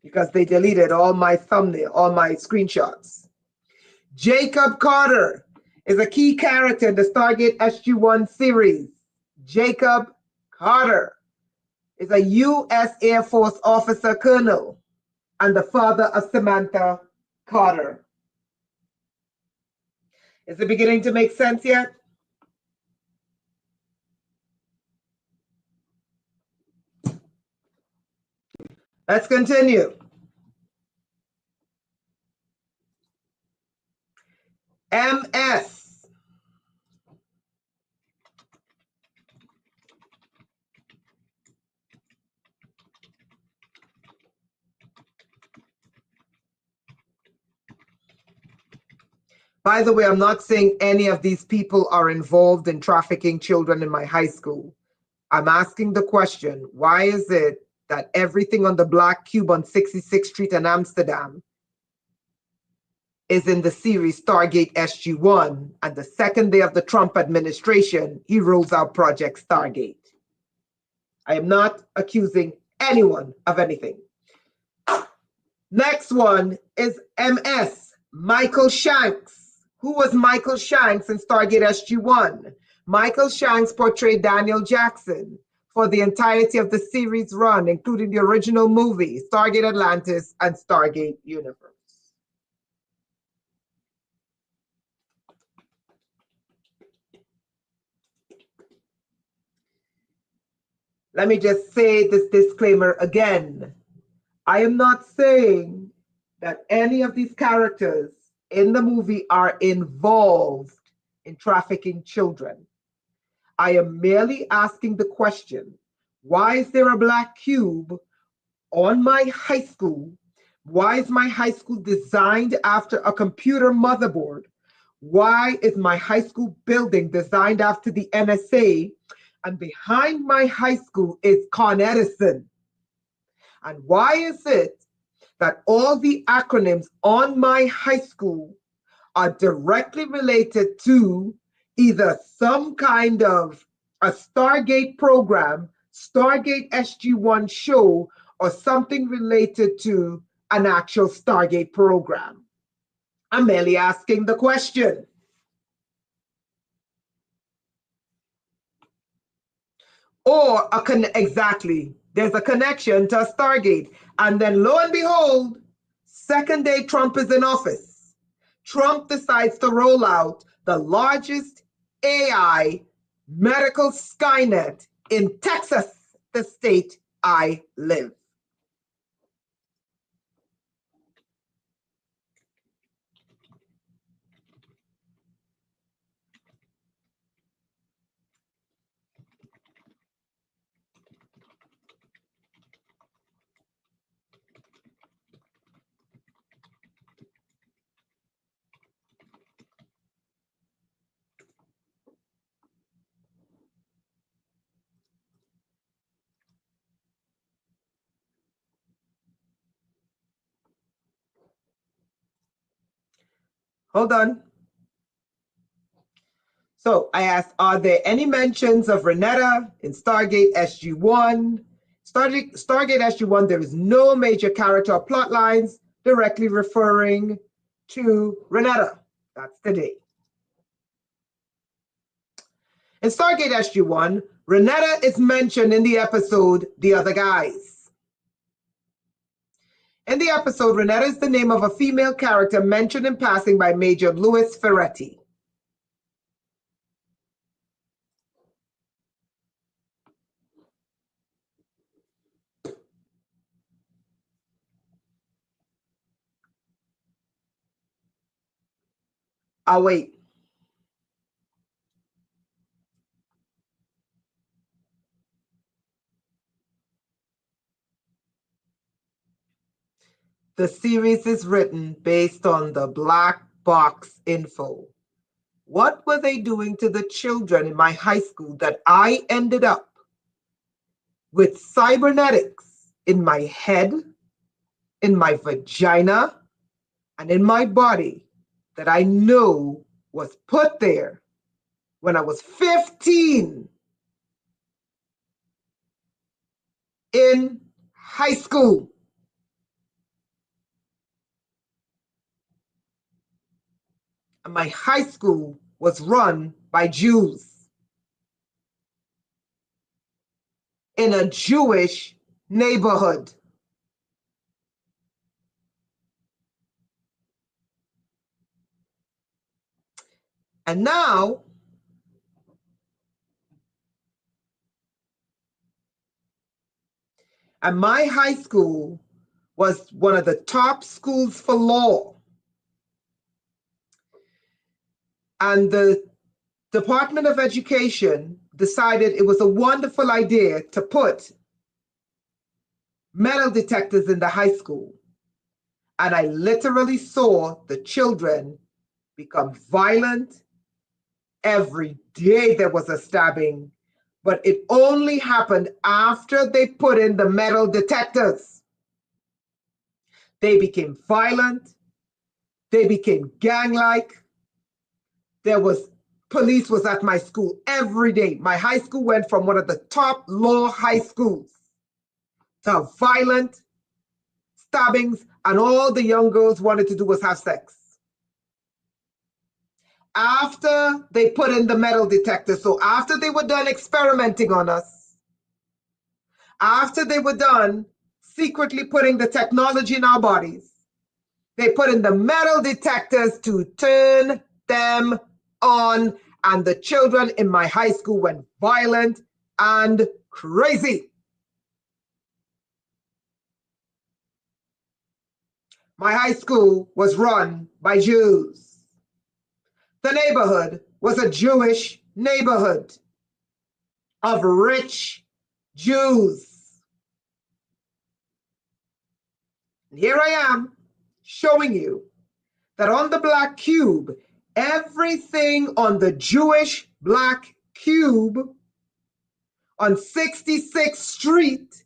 because they deleted all my thumbnail, all my screenshots. Jacob Carter is a key character in the Stargate SG-1 series. Jacob Carter is a U.S. Air Force officer colonel and the father of Samantha Carter. Is it beginning to make sense yet? Let's continue. MS. By the way, I'm not saying any of these people are involved in trafficking children in my high school. I'm asking the question, why is it that everything on the black cube on 66th Street in Amsterdam is in the series Stargate SG-1, and the second day of the Trump administration, he rolls out Project Stargate? I am not accusing anyone of anything. Next one is MS, Michael Shanks. Who was Michael Shanks in Stargate SG-1? Michael Shanks portrayed Daniel Jackson for the entirety of the series run, including the original movie, Stargate Atlantis and Stargate Universe. let me just say this disclaimer again. I am not saying that any of these characters in the movie are involved in trafficking children. I am merely asking the question, why is there a black cube on my high school? Why is my high school designed after a computer motherboard? Why is my high school building designed after the NSA? And behind my high school is Con Edison. And why is it that all the acronyms on my high school are directly related to either some kind of a Stargate program, Stargate SG-1 show, or something related to an actual Stargate program? I'm merely asking the question. Or exactly, there's a connection to a Stargate. And then lo and behold, second day Trump is in office. Trump decides to roll out the largest AI medical Skynet in Texas, the state I live. Hold on. So I asked, are there any mentions of Renetta in Stargate SG-1? Stargate SG-1, there is no major character or plot lines directly referring to Renetta. That's today. In Stargate SG-1, Renetta is mentioned in the episode The Other Guys. In the episode, Renetta is the name of a female character mentioned in passing by Major Louis Ferretti. I'll wait. The series is written based on the black box info. What were they doing to the children in my high school that I ended up with cybernetics in my head, in my vagina, and in my body that I know was put there when I was 15 in high school? And my high school was run by Jews in a Jewish neighborhood. And now, and my high school was one of the top schools for law. And the Department of Education decided it was a wonderful idea to put metal detectors in the high school. And I literally saw the children become violent. Every day there was a stabbing, but it only happened after they put in the metal detectors. They became violent. They became gang-like. Police was at my school every day. My high school went from one of the top law high schools to violent stabbings, and all the young girls wanted to do was have sex. After they put in the metal detector, so after they were done experimenting on us, after they were done secretly putting the technology in our bodies, they put in the metal detectors to turn them on, and the children in my high school went violent and crazy. My high school was run by Jews. The neighborhood was a Jewish neighborhood of rich Jews. And here I am showing you that on the black cube, everything on the Jewish black cube on 66th Street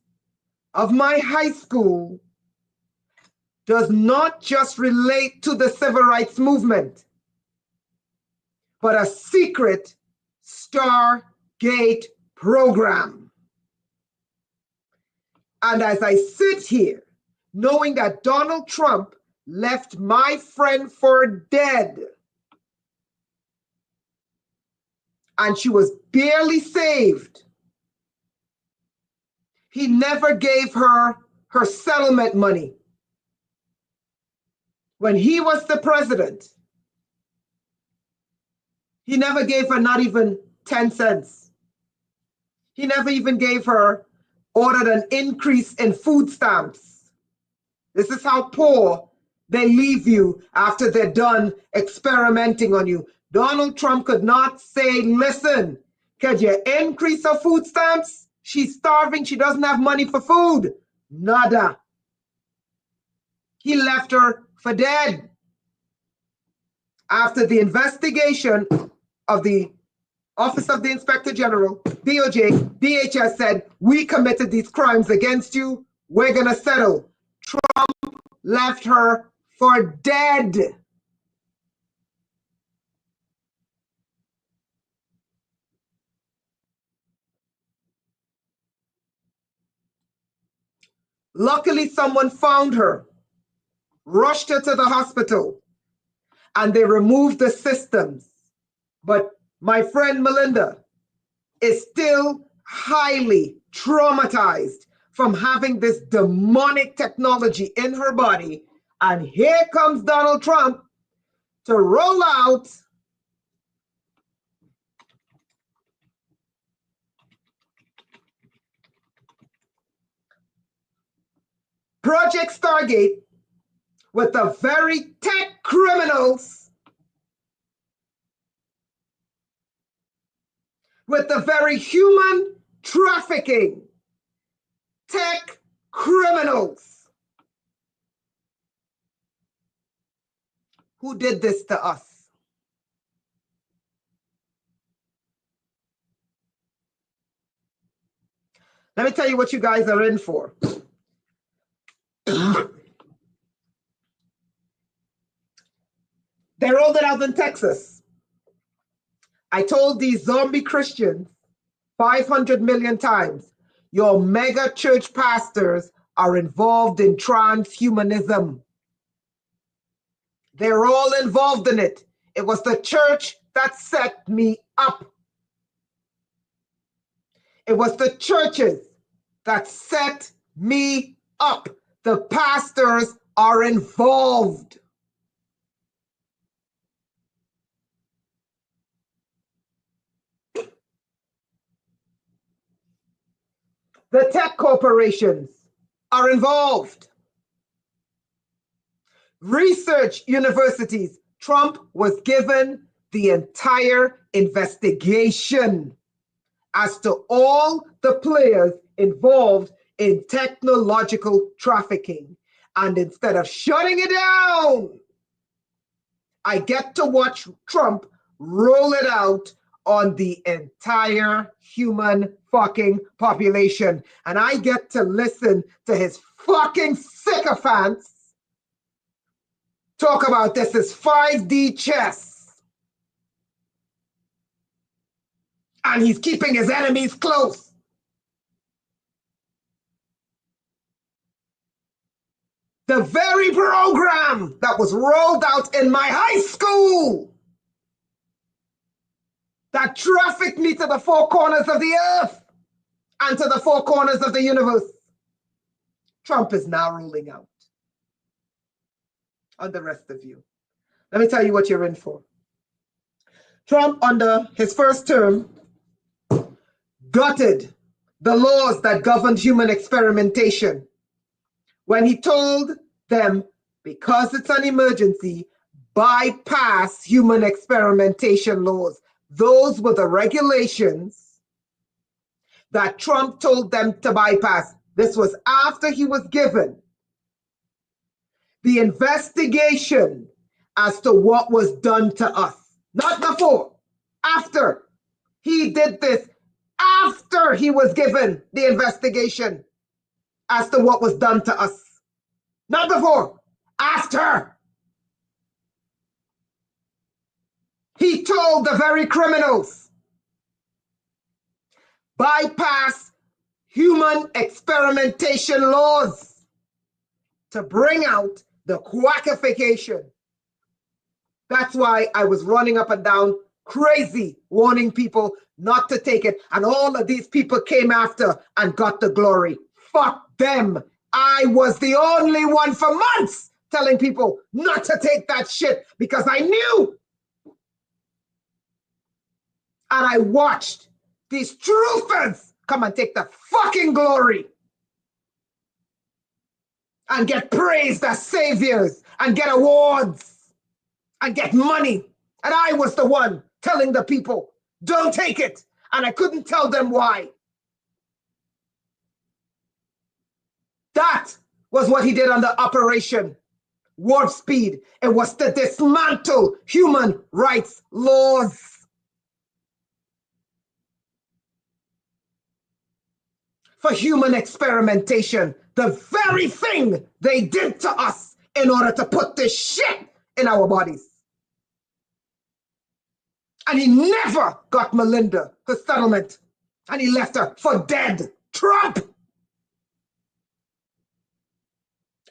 of my high school does not just relate to the civil rights movement, but a secret Stargate program. And as I sit here, knowing that Donald Trump left my friend for dead, and she was barely saved, he never gave her her settlement money. When he was the president, he never gave her not even 10 cents. He never even gave her, ordered an increase in food stamps. This is how poor they leave you after they're done experimenting on you. Donald Trump could not say, listen, could you increase her food stamps? She's starving, she doesn't have money for food. Nada. He left her for dead. After the investigation of the Office of the Inspector General, DOJ, DHS said, we committed these crimes against you, we're gonna settle. Trump left her for dead. Luckily, someone found her, rushed her to the hospital, and they removed the systems. But my friend Melinda is still highly traumatized from having this demonic technology in her body. And here comes Donald Trump to roll out Project Stargate with the very tech criminals, with the very human trafficking tech criminals who did this to us. Let me tell you what you guys are in for. They rolled it out in Texas. I told these zombie Christians 500 million times, your mega church pastors are involved in transhumanism. They're all involved in it. It was the church that set me up. It was the churches that set me up. The pastors are involved. The tech corporations are involved. Research universities. Trump was given the entire investigation as to all the players involved in technological trafficking. And instead of shutting it down, I get to watch Trump roll it out on the entire human fucking population. And I get to listen to his fucking sycophants talk about this is 5D chess. And he's keeping his enemies close. The very program that was rolled out in my high school that trafficked me to the four corners of the earth and to the four corners of the universe, Trump is now rolling out on the rest of you. Let me tell you what you're in for. Trump, under his first term, gutted the laws that governed human experimentation when he told them, because it's an emergency, bypass human experimentation laws. Those were the regulations that Trump told them to bypass. This was after he was given the investigation as to what was done to us. Not before, after. He did this after he was given the investigation as to what was done to us. Not before, after. He told the very criminals, bypass human experimentation laws to bring out the quackification. That's why I was running up and down crazy, warning people not to take it. And all of these people came after and got the glory. Fuck them. I was the only one for months telling people not to take that shit because I knew. And I watched these truthers come and take the fucking glory and get praised as saviors and get awards and get money. And I was the one telling the people, don't take it. And I couldn't tell them why. That was what he did on the Operation Warp Speed. It was to dismantle human rights laws. For human experimentation, the very thing they did to us in order to put this shit in our bodies. And he never got Melinda her settlement. And he left her for dead. Trump!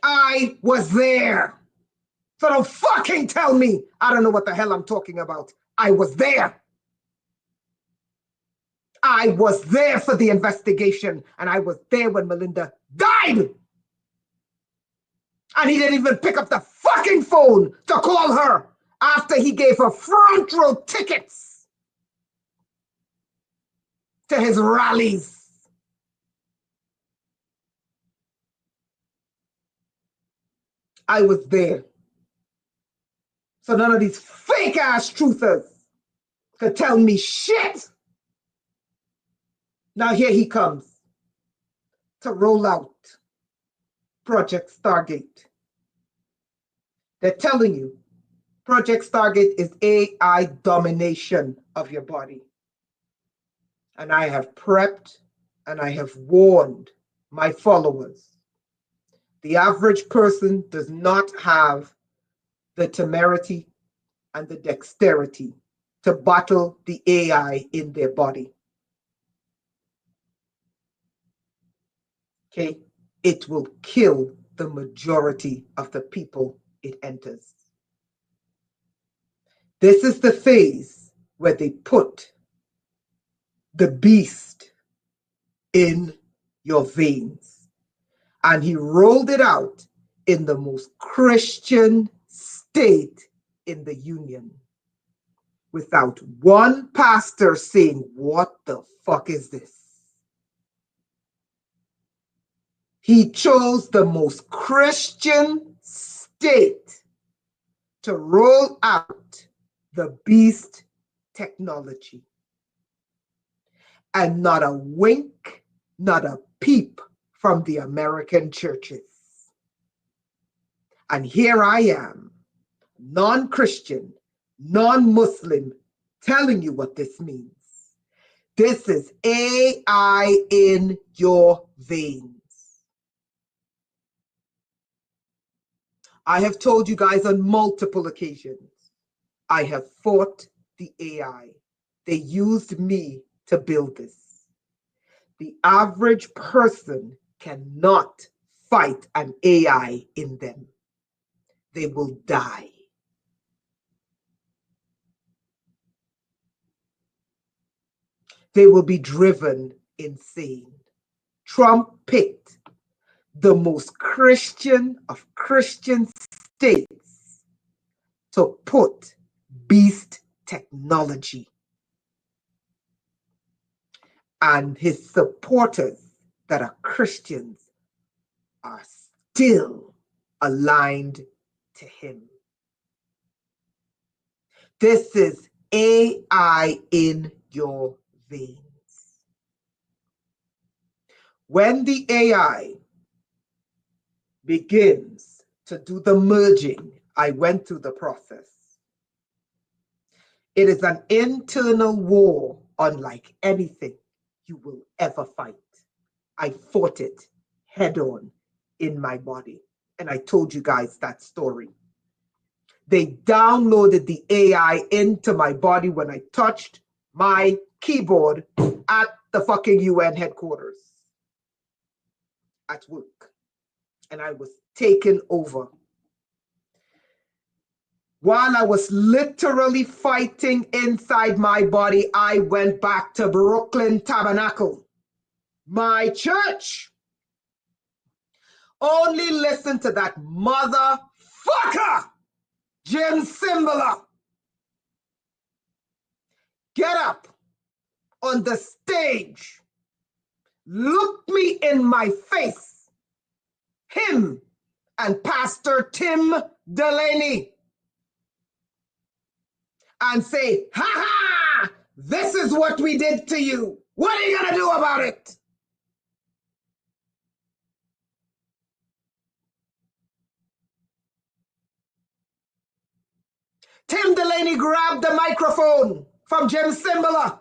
I was there. So don't fucking tell me I don't know what the hell I'm talking about. I was there. I was there for the investigation, and I was there when Melinda died. And he didn't even pick up the fucking phone to call her after he gave her front row tickets to his rallies. I was there. So none of these fake ass truthers could tell me shit. Now here he comes to roll out Project Stargate. They're telling you Project Stargate is AI domination of your body. And I have prepped and I have warned my followers. The average person does not have the temerity and the dexterity to battle the AI in their body. Okay? It will kill the majority of the people it enters. This is the phase where they put the beast in your veins. And he rolled it out in the most Christian state in the Union without one pastor saying, what the fuck is this? He chose the most Christian state to roll out the beast technology. And not a wink, not a peep from the American churches. And here I am, non-Christian, non-Muslim, telling you what this means. This is AI in your veins. I have told you guys on multiple occasions, I have fought the AI. They used me to build this. The average person cannot fight an AI in them. They will die. They will be driven insane. Trump picked the most Christian of Christian states to put beast technology. and his supporters that are Christians are still aligned to him. This is AI in your veins. When the AI begins to do the merging, I went through the process. It is an internal war unlike anything you will ever fight. I fought it head on in my body. And I told you guys that story. They downloaded the AI into my body when I touched my keyboard at the fucking UN headquarters at work. And I was taken over. While I was literally fighting inside my body, I went back to Brooklyn Tabernacle, my church. Only listen to that motherfucker, Jim Cymbala. Get up on the stage, look me in my face, him and Pastor Tim Delaney, and say, ha ha, this is what we did to you. What are you going to do about it? Tim Delaney grabbed the microphone from Jim Cymbala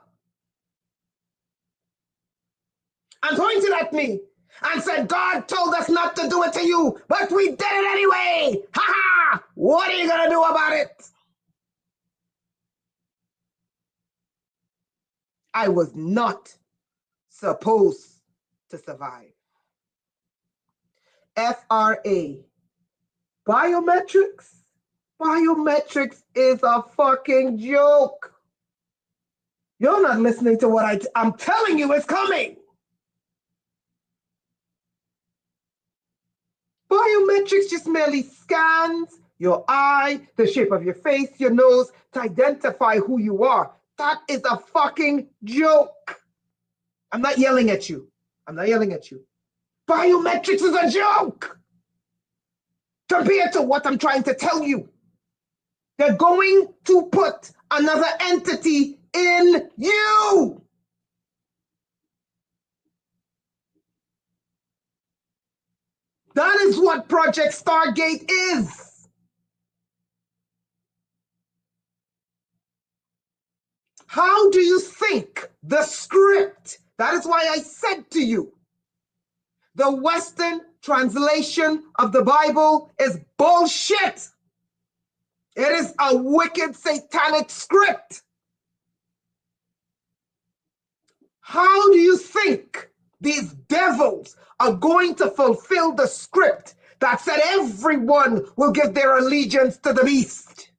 and pointed at me and said, God told us not to do it to you, but we did it anyway. Ha ha! What are you going to do about it? I was not supposed to survive. FRA. Biometrics? Biometrics is a fucking joke. You're not listening to what I'm telling you is coming. Biometrics just merely scans your eye, the shape of your face, your nose to identify who you are. That is a fucking joke. I'm not yelling at you. I'm not yelling at you. Biometrics is a joke compared to what I'm trying to tell you. They're going to put another entity in you. That is what Project Stargate is. How do you think the script? That is why I said to you, the Western translation of the Bible is bullshit. It is a wicked satanic script. How do you think these devils are going to fulfill the script that said everyone will give their allegiance to the beast?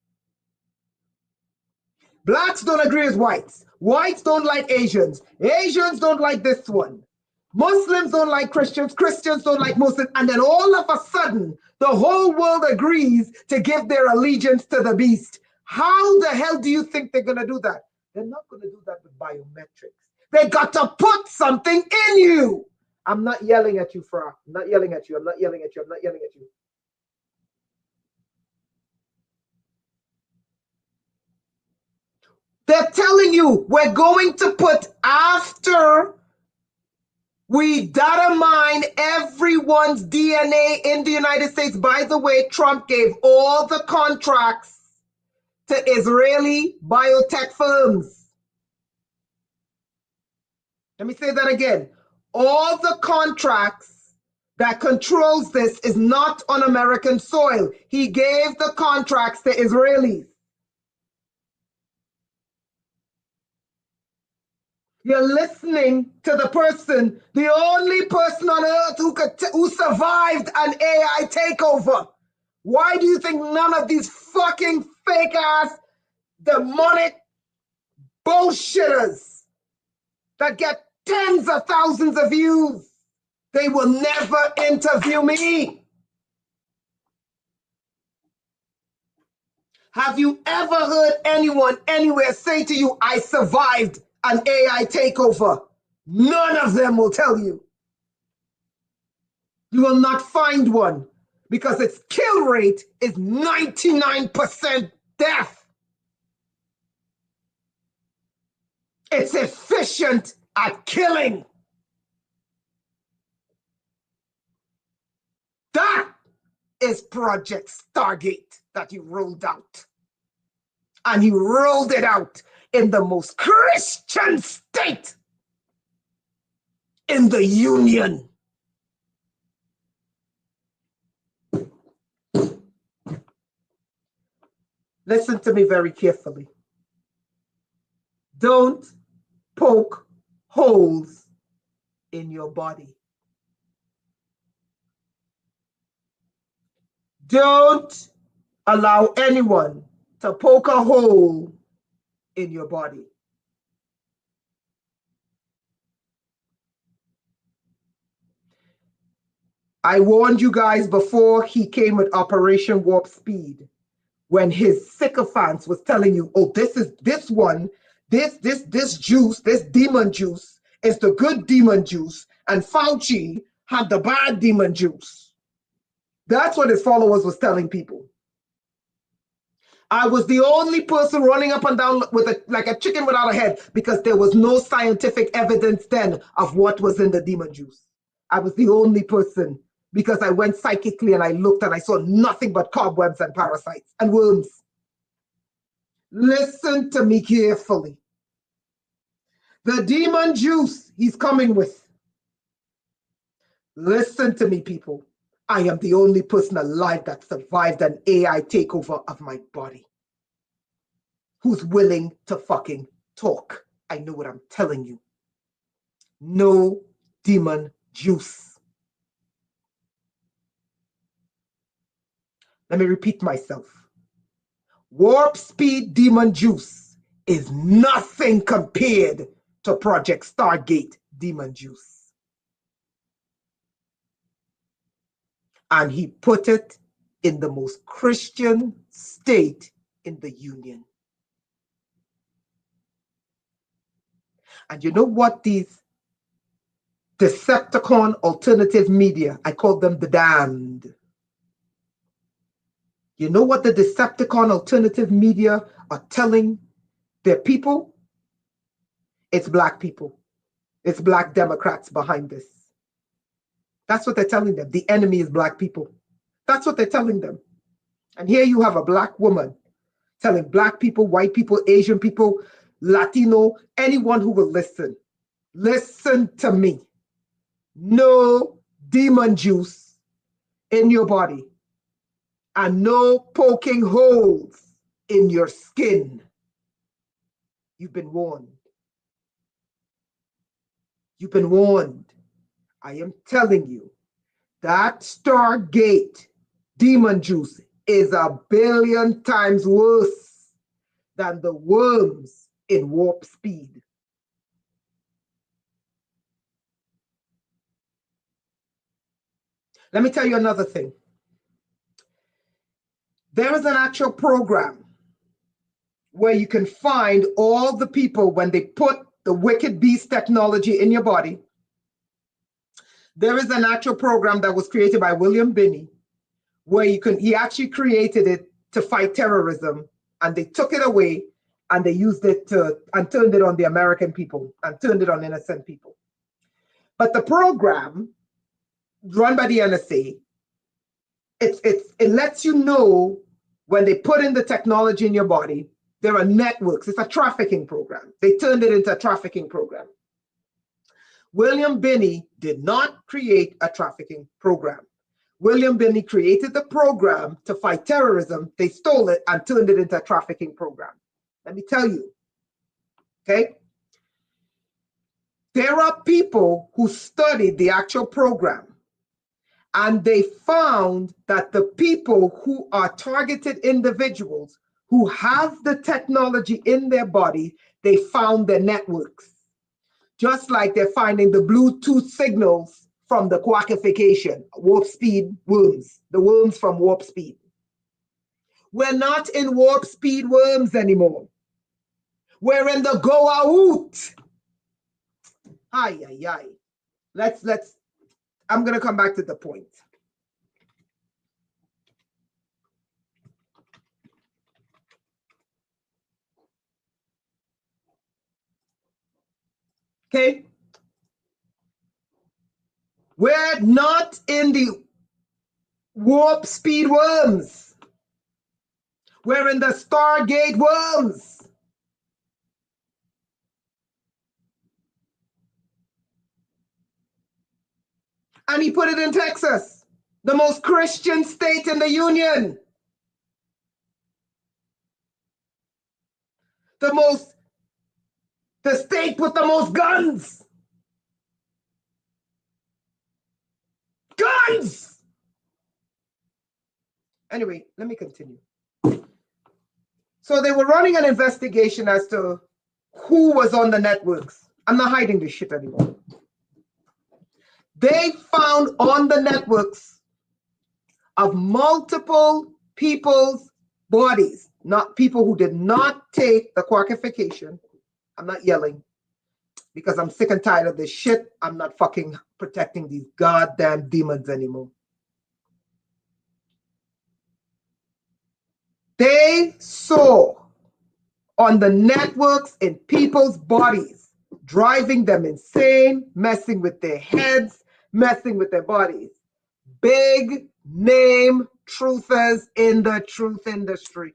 Blacks don't agree with whites. Whites don't like Asians. Asians don't like this one. Muslims don't like Christians. Christians don't like Muslims. And then all of a sudden, the whole world agrees to give their allegiance to the beast. How the hell do you think they're going to do that? They're not going to do that with biometrics. They got to put something in you. I'm not yelling at you, Fra. I'm not yelling at you. I'm not yelling at you. I'm not yelling at you. They're telling you we're going to put, after we data mine everyone's DNA in the United States. By the way, Trump gave all the contracts to Israeli biotech firms. Let me say that again. All the contracts that controls this is not on American soil. He gave the contracts to Israelis. You're listening to the person, the only person on earth who survived an AI takeover. Why do you think none of these fucking fake ass demonic bullshitters that get tens of thousands of views, they will never interview me? Have you ever heard anyone anywhere say to you, I survived an AI takeover? None of them will tell you. You will not find one because its kill rate is 99% death. It's efficient at killing. That is Project Stargate that he rolled out. And he rolled it out in the most Christian state in the Union. Listen to me very carefully. Don't poke holes in your body. Don't allow anyone to poke a hole in your body. I warned you guys before he came with Operation Warp Speed, when his sycophants was telling you, oh, this juice, this demon juice is the good demon juice, and Fauci had the bad demon juice. That's what his followers was telling people. I was the only person running up and down with like a chicken without a head, because there was no scientific evidence then of what was in the demon juice. I was the only person, because I went psychically and I looked and I saw nothing but cobwebs and parasites and worms. Listen to me carefully. The demon juice he's coming with. Listen to me, people. I am the only person alive that survived an AI takeover of my body, who's willing to fucking talk. I know what I'm telling you. No demon juice. Let me repeat myself. Warp Speed demon juice is nothing compared to Project Stargate demon juice. And he put it in the most Christian state in the Union. And you know what these Decepticon alternative media, I call them the damned. You know what the Decepticon alternative media are telling their people? It's black people. It's black Democrats behind this. That's what they're telling them. The enemy is black people. That's what they're telling them. And here you have a black woman telling black people, white people, Asian people, Latino, anyone who will listen. Listen to me. No demon juice in your body, and no poking holes in your skin. You've been warned. You've been warned. I am telling you, that Stargate demon juice is 1,000,000,000 times worse than the worms in Warp Speed. Let me tell you another thing. There is an actual program where you can find all the people when they put the Wicked Beast technology in your body. There is an actual program that was created by William Binney, where he actually created it to fight terrorism, and they took it away and they used it and turned it on the American people and turned it on innocent people. But the program run by the NSA, it lets you know when they put in the technology in your body, there are networks. It's a trafficking program. They turned it into a trafficking program. William Binney did not create a trafficking program. William Binney created the program to fight terrorism. They stole it and turned it into a trafficking program. Let me tell you, okay? There are people who studied the actual program, and they found that the people who are targeted individuals who have the technology in their body, they found their networks. Just like they're finding the Bluetooth signals from the quackification, Warp Speed worms, the worms from Warp Speed. We're not in Warp Speed worms anymore. We're in the Go Out. Ay, ay, ay. Let's, I'm going to come back to the point. Okay? We're not in the warp speed worms. We're in the Stargate worms. And he put it in Texas, the most Christian state in the Union. The state with the most guns. Guns! Anyway, let me continue. So they were running an investigation as to who was on the networks. I'm not hiding this shit anymore. They found on the networks of multiple people's bodies, not people who did not take the qualification. I'm not yelling because I'm sick and tired of this shit. I'm not fucking protecting these goddamn demons anymore. They saw on the networks in people's bodies, driving them insane, messing with their heads, messing with their bodies. Big name truthers in the truth industry.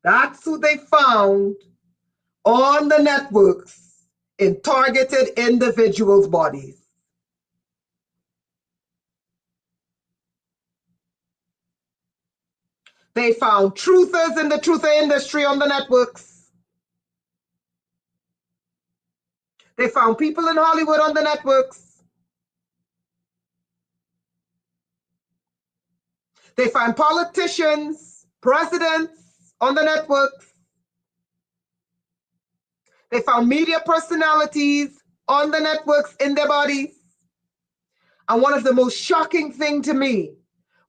That's who they found on the networks in targeted individuals' bodies. They found truthers in the truther industry on the networks. They found people in Hollywood on the networks. They find politicians, presidents on the networks. They found media personalities on the networks in their bodies. And one of the most shocking things to me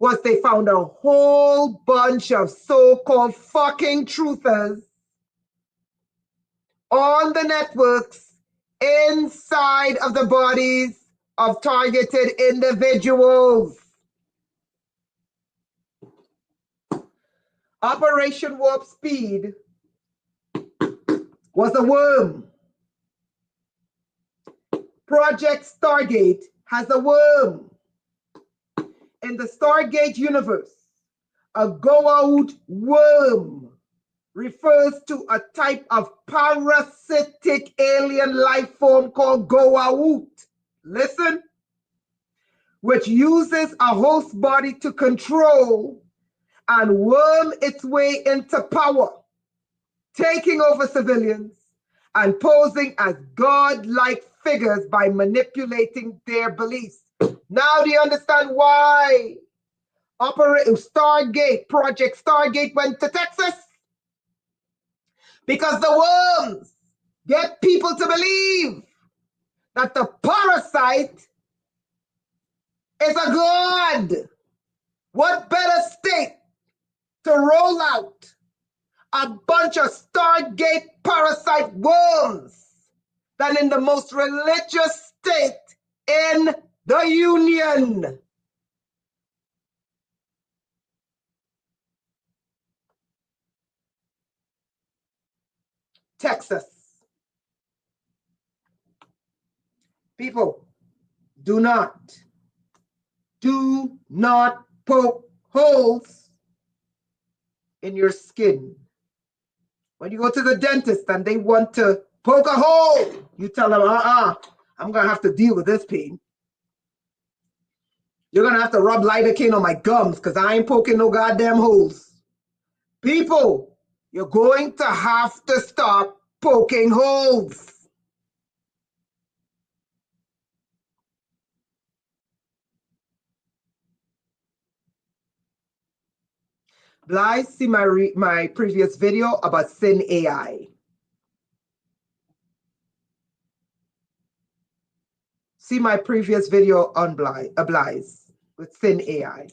was they found a whole bunch of so-called fucking truthers on the networks inside of the bodies of targeted individuals. Operation Warp Speed was a worm. Project Stargate has a worm. In the Stargate universe, a go-out worm refers to a type of parasitic alien life form called go-out. Listen, which uses a host body to control and worm its way into power, taking over civilians and posing as God-like figures by manipulating their beliefs. Now do you understand why Project Stargate went to Texas? Because the worms get people to believe that the parasite is a god. What better state to roll out a bunch of Stargate parasite worms than in the most religious state in the Union? Texas. People, do not poke holes in your skin. When you go to the dentist and they want to poke a hole, you tell them, I'm going to have to deal with this pain. You're going to have to rub lidocaine on my gums because I ain't poking no goddamn holes. People, you're going to have to stop poking holes. Blythe, see my previous video about Sin AI. See my previous video on Blythe with Sin AI.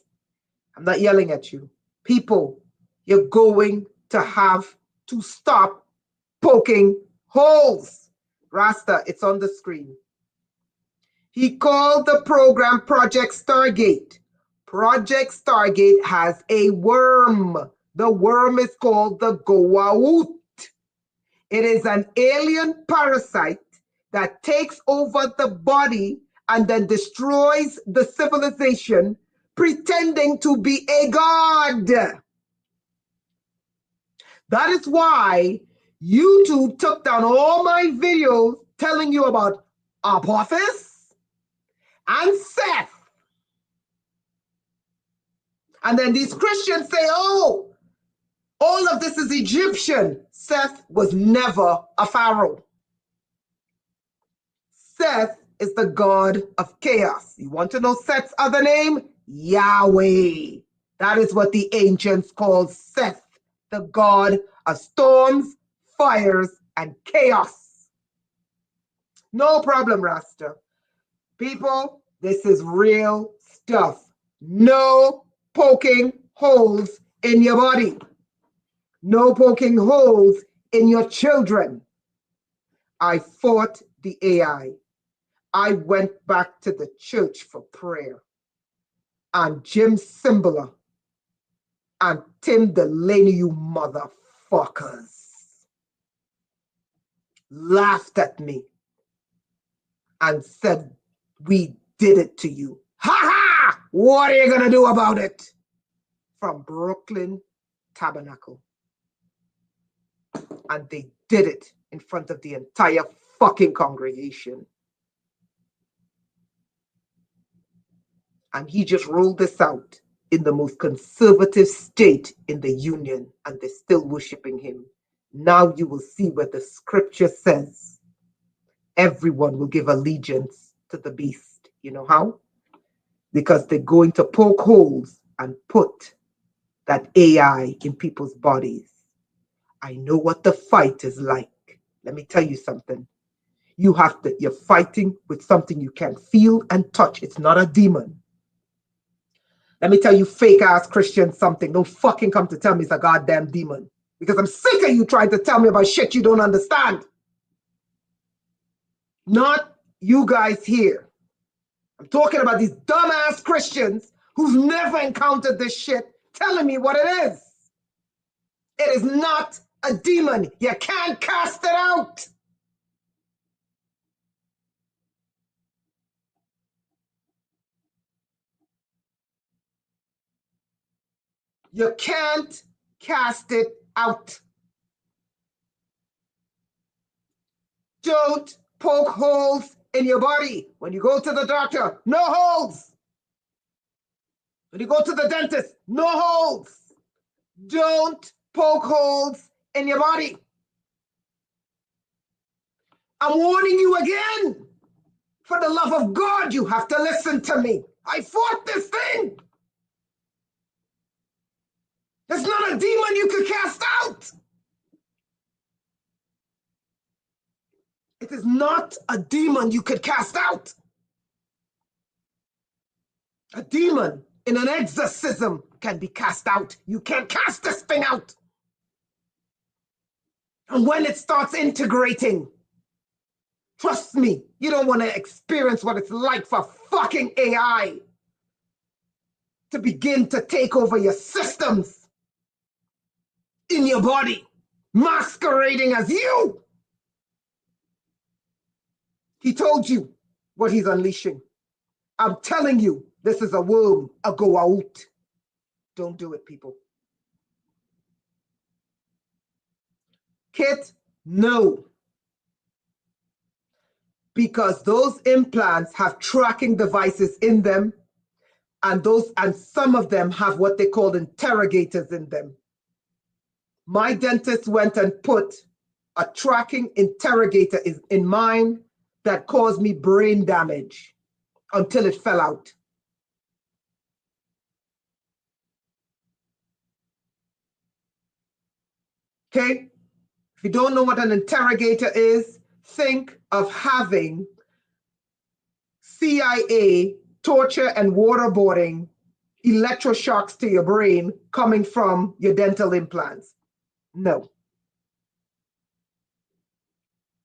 I'm not yelling at you. People, you're going to have to stop poking holes. Rasta, it's on the screen. He called the program Project Stargate. Project Stargate has a worm. The worm is called the Goa'uld. It is an alien parasite that takes over the body and then destroys the civilization, pretending to be a god. That is why YouTube took down all my videos telling you about Apophis and Seth. And then these Christians say, oh, all of this is Egyptian. Seth was never a pharaoh. Seth is the god of chaos. You want to know Seth's other name? Yahweh. That is what the ancients called Seth, the god of storms, fires, and chaos. No problem, Rasta. People, this is real stuff. No poking holes in your body. No poking holes in your children. I fought the AI. I went back to the church for prayer. And Jim Cymbala and Tim Delaney, you motherfuckers, laughed at me and said, we did it to you. Ha ha! What are you going to do about it? From Brooklyn Tabernacle. And they did it in front of the entire fucking congregation. And he just rolled this out in the most conservative state in the union, and they're still worshiping him. Now you will see what the scripture says. Everyone will give allegiance to the beast. You know how? Because they're going to poke holes and put that AI in people's bodies. I know what the fight is like. Let me tell you something. You're fighting with something you can feel and touch. It's not a demon. Let me tell you fake ass Christians something. Don't fucking come to tell me it's a goddamn demon. Because I'm sick of you trying to tell me about shit you don't understand. Not you guys here. I'm talking about these dumbass Christians who've never encountered this shit telling me what it is. It is not a demon. You can't cast it out. You can't cast it out. Don't poke holes in your body. When you go to the doctor, no holes. When you go to the dentist, no holes. Don't poke holes in your body. I'm warning you again. For the love of God, you have to listen to me. I fought this thing. It's not a demon you could cast out. It is not a demon you could cast out. A demon in an exorcism can be cast out. You can't cast this thing out. And when it starts integrating, trust me, you don't want to experience what it's like for fucking AI to begin to take over your systems in your body, masquerading as you. He told you what he's unleashing. I'm telling you, this is a worm, a Goa'uld. Don't do it, people. Kit, no. Because those implants have tracking devices in them, and some of them have what they call interrogators in them. My dentist went and put a tracking interrogator in mine that caused me brain damage until it fell out. Okay? If you don't know what an interrogator is, think of having CIA torture and waterboarding electroshocks to your brain coming from your dental implants. No.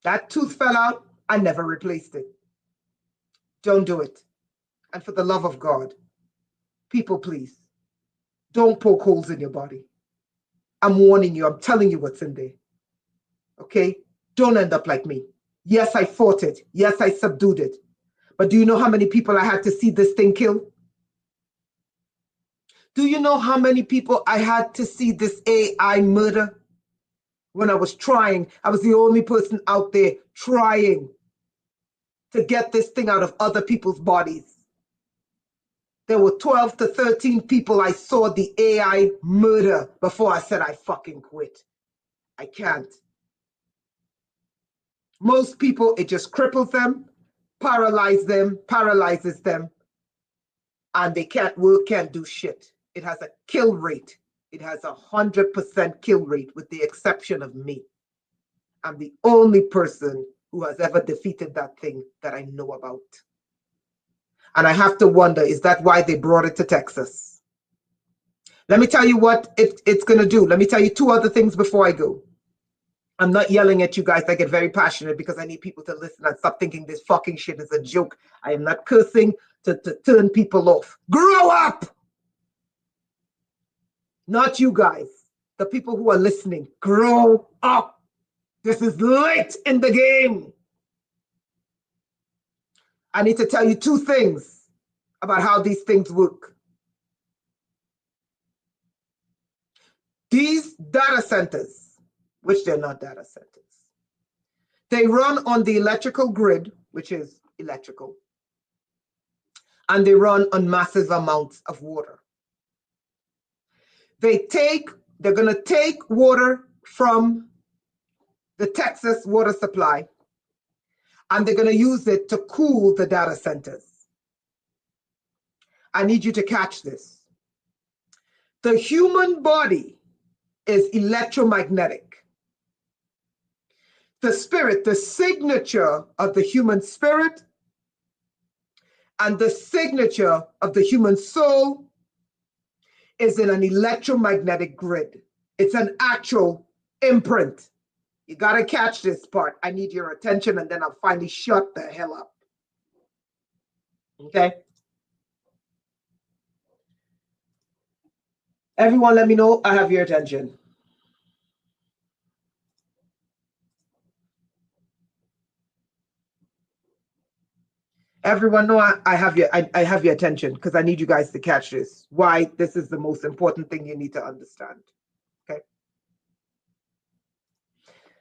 That tooth fell out, I never replaced it. Don't do it. And for the love of God, people, please, don't poke holes in your body. I'm warning you. I'm telling you what's in there. Okay? Don't end up like me. Yes, I fought it. Yes, I subdued it. But do you know how many people I had to see this thing kill? Do you know how many people I had to see this AI murder? When I was trying, I was the only person out there trying to get this thing out of other people's bodies. There were 12 to 13 people I saw the AI murder before I said I fucking quit. I can't. Most people, it just cripples them, paralyzes them, and they can't work, can't do shit. It has a kill rate. It has 100% kill rate, with the exception of me. I'm the only person who has ever defeated that thing that I know about. And I have to wonder, is that why they brought it to Texas? Let me tell you what it's going to do. Let me tell you two other things before I go. I'm not yelling at you guys. I get very passionate because I need people to listen and stop thinking this fucking shit is a joke. I am not cursing to turn people off. Grow up! Not you guys. The people who are listening. Grow up! This is late in the game. I need to tell you two things about how these things work. These data centers, which they're not data centers, they run on the electrical grid, which is electrical, and they run on massive amounts of water. They're going to take water from the Texas water supply, and they're going to use it to cool the data centers. I need you to catch this. The human body is electromagnetic. The spirit, the signature of the human spirit and the signature of the human soul is in an electromagnetic grid. It's an actual imprint. You got to catch this part. I need your attention, and then I'll finally shut the hell up. Okay? Everyone, let me know I have your attention. Everyone know I have your attention, because I need you guys to catch this. Why this is the most important thing you need to understand. Okay?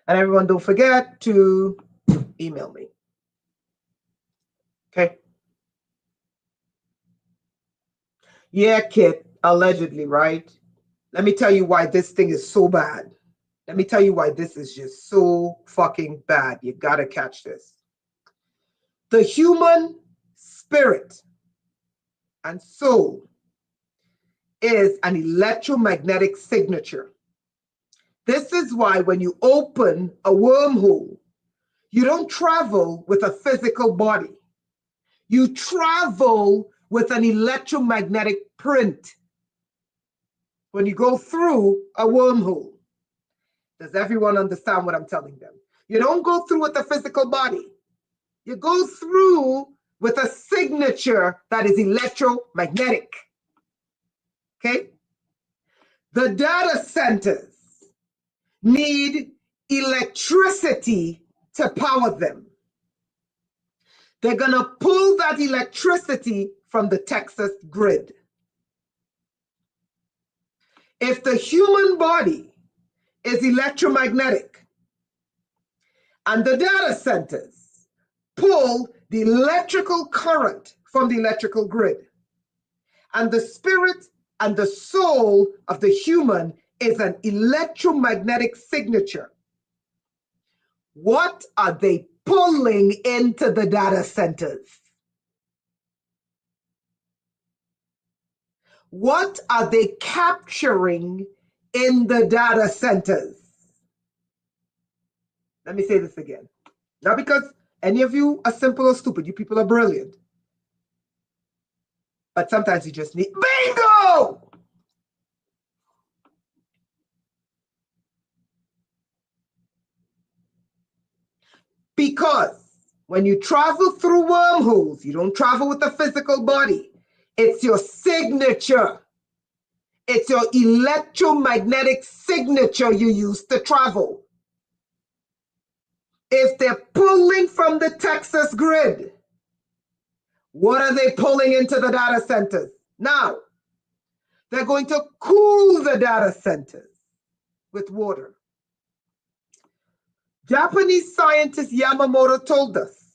And everyone, don't forget to email me. Okay? Yeah, Kit, allegedly, right? Let me tell you why this thing is so bad. Let me tell you why this is just so fucking bad. You gotta catch this. The human spirit and soul is an electromagnetic signature. This is why when you open a wormhole, you don't travel with a physical body. You travel with an electromagnetic print when you go through a wormhole. Does everyone understand what I'm telling them? You don't go through with a physical body. You go through with a signature that is electromagnetic. Okay? The data centers need electricity to power them. They're going to pull that electricity from the Texas grid. If the human body is electromagnetic and the data centers pull the electrical current from the electrical grid, and the spirit and the soul of the human is an electromagnetic signature, what are they pulling into the data centers? What are they capturing in the data centers? Let me say this again. Not because any of you are simple or stupid. You people are brilliant. But sometimes you just need bingo! Because when you travel through wormholes, you don't travel with the physical body. It's your signature. It's your electromagnetic signature you use to travel. If they're pulling from the Texas grid, what are they pulling into the data centers? Now, they're going to cool the data centers with water. Japanese scientist Yamamoto told us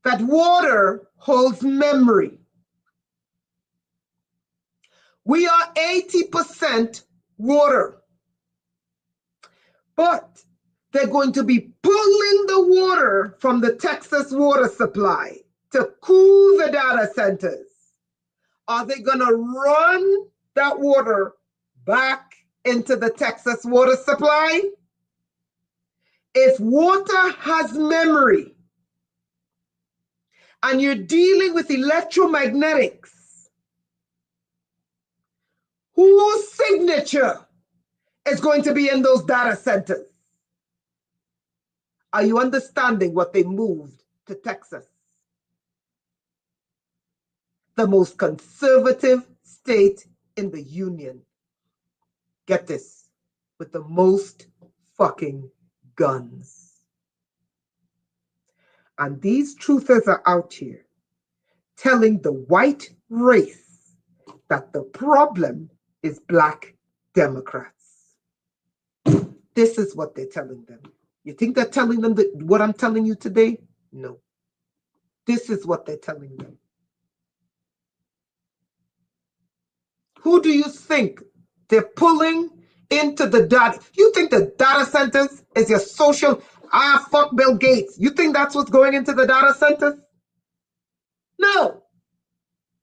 that water holds memory. We are 80% water. But they're going to be pulling the water from the Texas water supply to cool the data centers. Are they going to run that water back into the Texas water supply? If water has memory and you're dealing with electromagnetics, whose signature is going to be in those data centers? Are you understanding what they moved to Texas? The most conservative state in the union. Get this, with the most fucking guns. And these truthers are out here telling the white race that the problem is Black Democrats. This is what they're telling them. You think they're telling them that what I'm telling you today? No. This is what they're telling them. Who do you think they're pulling into the data? You think the data centers is your social, fuck Bill Gates. You think that's what's going into the data centers? No.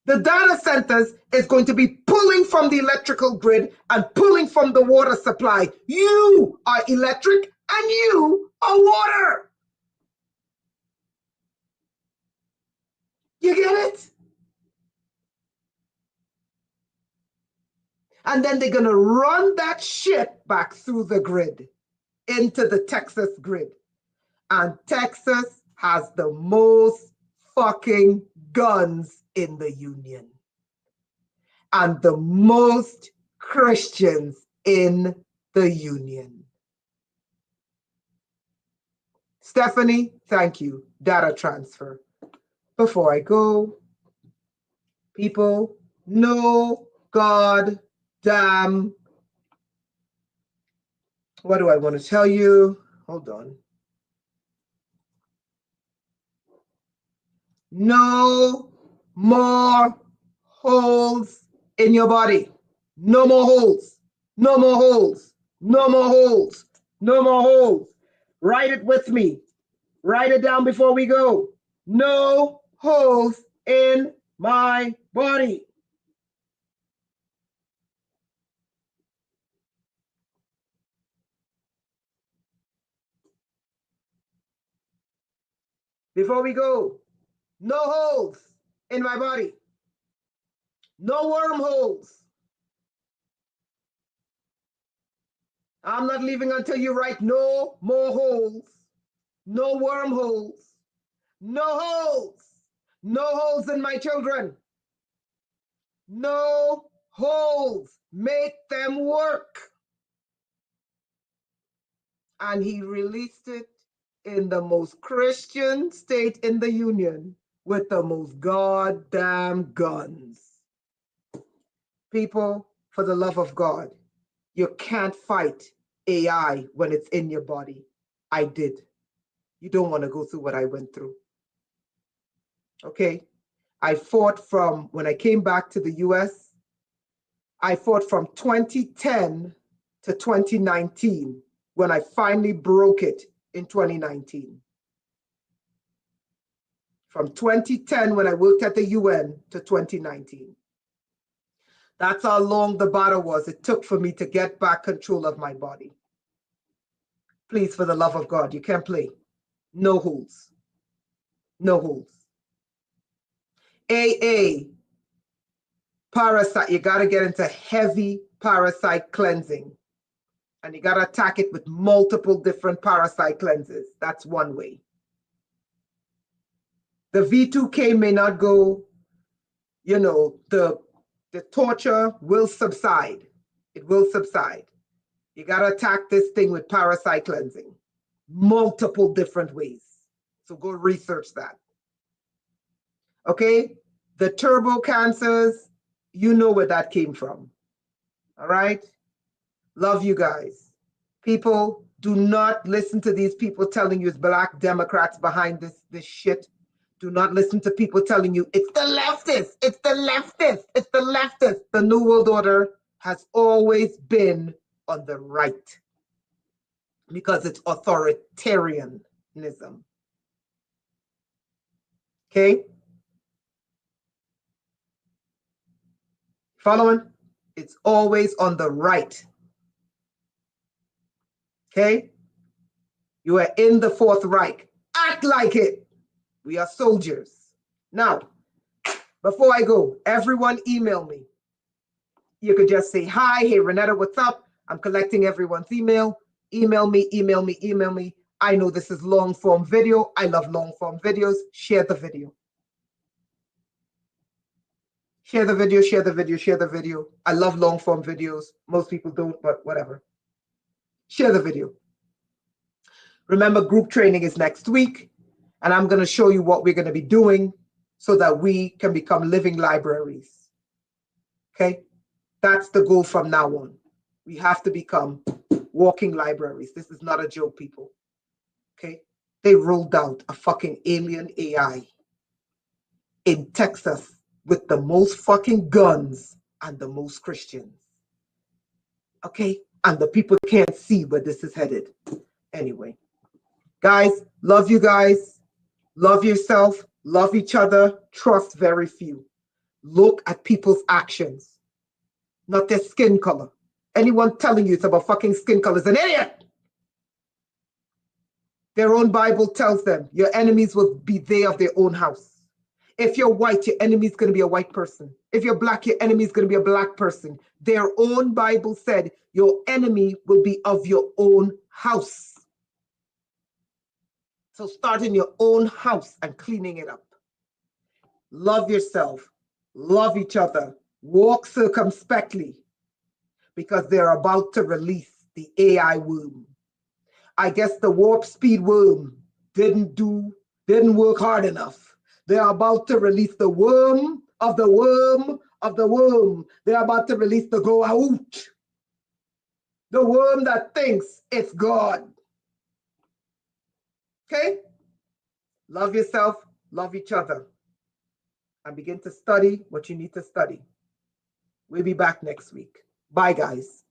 The data centers is going to be pulling from the electrical grid and pulling from the water supply. You are electric and you are water. You get it? And then they're going to run that shit back through the grid into the Texas grid. And Texas has the most fucking guns in the union. And the most Christians in the union. Stephanie, thank you. Data transfer. Before I go, people, no God damn. What do I want to tell you? Hold on. No more holes in your body. No more holes. No more holes. No more holes. No more holes. Write it with me. Write it down before we go. No holes in my body. Before we go, no holes in my body. No wormholes. I'm not leaving until you write no more holes. No wormholes. No holes. No holes in my children. No holes. Make them work. And he released it in the most Christian state in the union with the most goddamn guns. People, for the love of God, you can't fight AI when it's in your body. I did. You don't want to go through what I went through. Okay? I fought from, when I came back to the US, I fought from 2010 to 2019 when I finally broke it in 2019. From 2010 when I worked at the UN to 2019. That's how long the battle was it took for me to get back control of my body. Please, for the love of God, you can't play. No holes. No holes. AA, parasite, you got to get into heavy parasite cleansing. And you got to attack it with multiple different parasite cleanses. That's one way. The V2K may not go, you know, the torture will subside. It will subside. You got to attack this thing with parasite cleansing. Multiple different ways. So go research that. Okay? The turbo cancers, you know where that came from. All right? Love you guys. People, do not listen to these people telling you it's black Democrats behind this shit. Do not listen to people telling you it's the leftists, it's the leftists, it's the leftists. The New World Order has always been on the right because it's authoritarianism. Okay? Following? It's always on the right. Okay? You are in the Fourth Reich. Act like it. We are soldiers. Now, before I go, everyone email me. You could just say, hi, hey, Renetta, what's up? I'm collecting everyone's email. Email me, email me, email me. I know this is long form video. I love long form videos. Share the video. Share the video, share the video, share the video. I love long form videos. Most people don't, but whatever. Share the video. Remember, group training is next week, and I'm going to show you what we're going to be doing so that we can become living libraries. Okay? That's the goal from now on. We have to become walking libraries. This is not a joke, people. Okay? They rolled out a fucking alien AI in Texas with the most fucking guns and the most Christians. Okay? And the people can't see where this is headed. Anyway. Guys, love you guys. Love yourself. Love each other. Trust very few. Look at people's actions, not their skin color. Anyone telling you it's about fucking skin color is an idiot. Their own Bible tells them your enemies will be they of their own house. If you're white, your enemy is going to be a white person. If you're black, your enemy is going to be a black person. Their own Bible said your enemy will be of your own house. So start in your own house and cleaning it up. Love yourself. Love each other. Walk circumspectly because they're about to release the AI womb. I guess the warp speed womb didn't work hard enough. They're about to release the worm of the worm of the worm. They're about to release the go out. The worm that thinks it's God. Okay? Love yourself, love each other, and begin to study what you need to study. We'll be back next week. Bye, guys.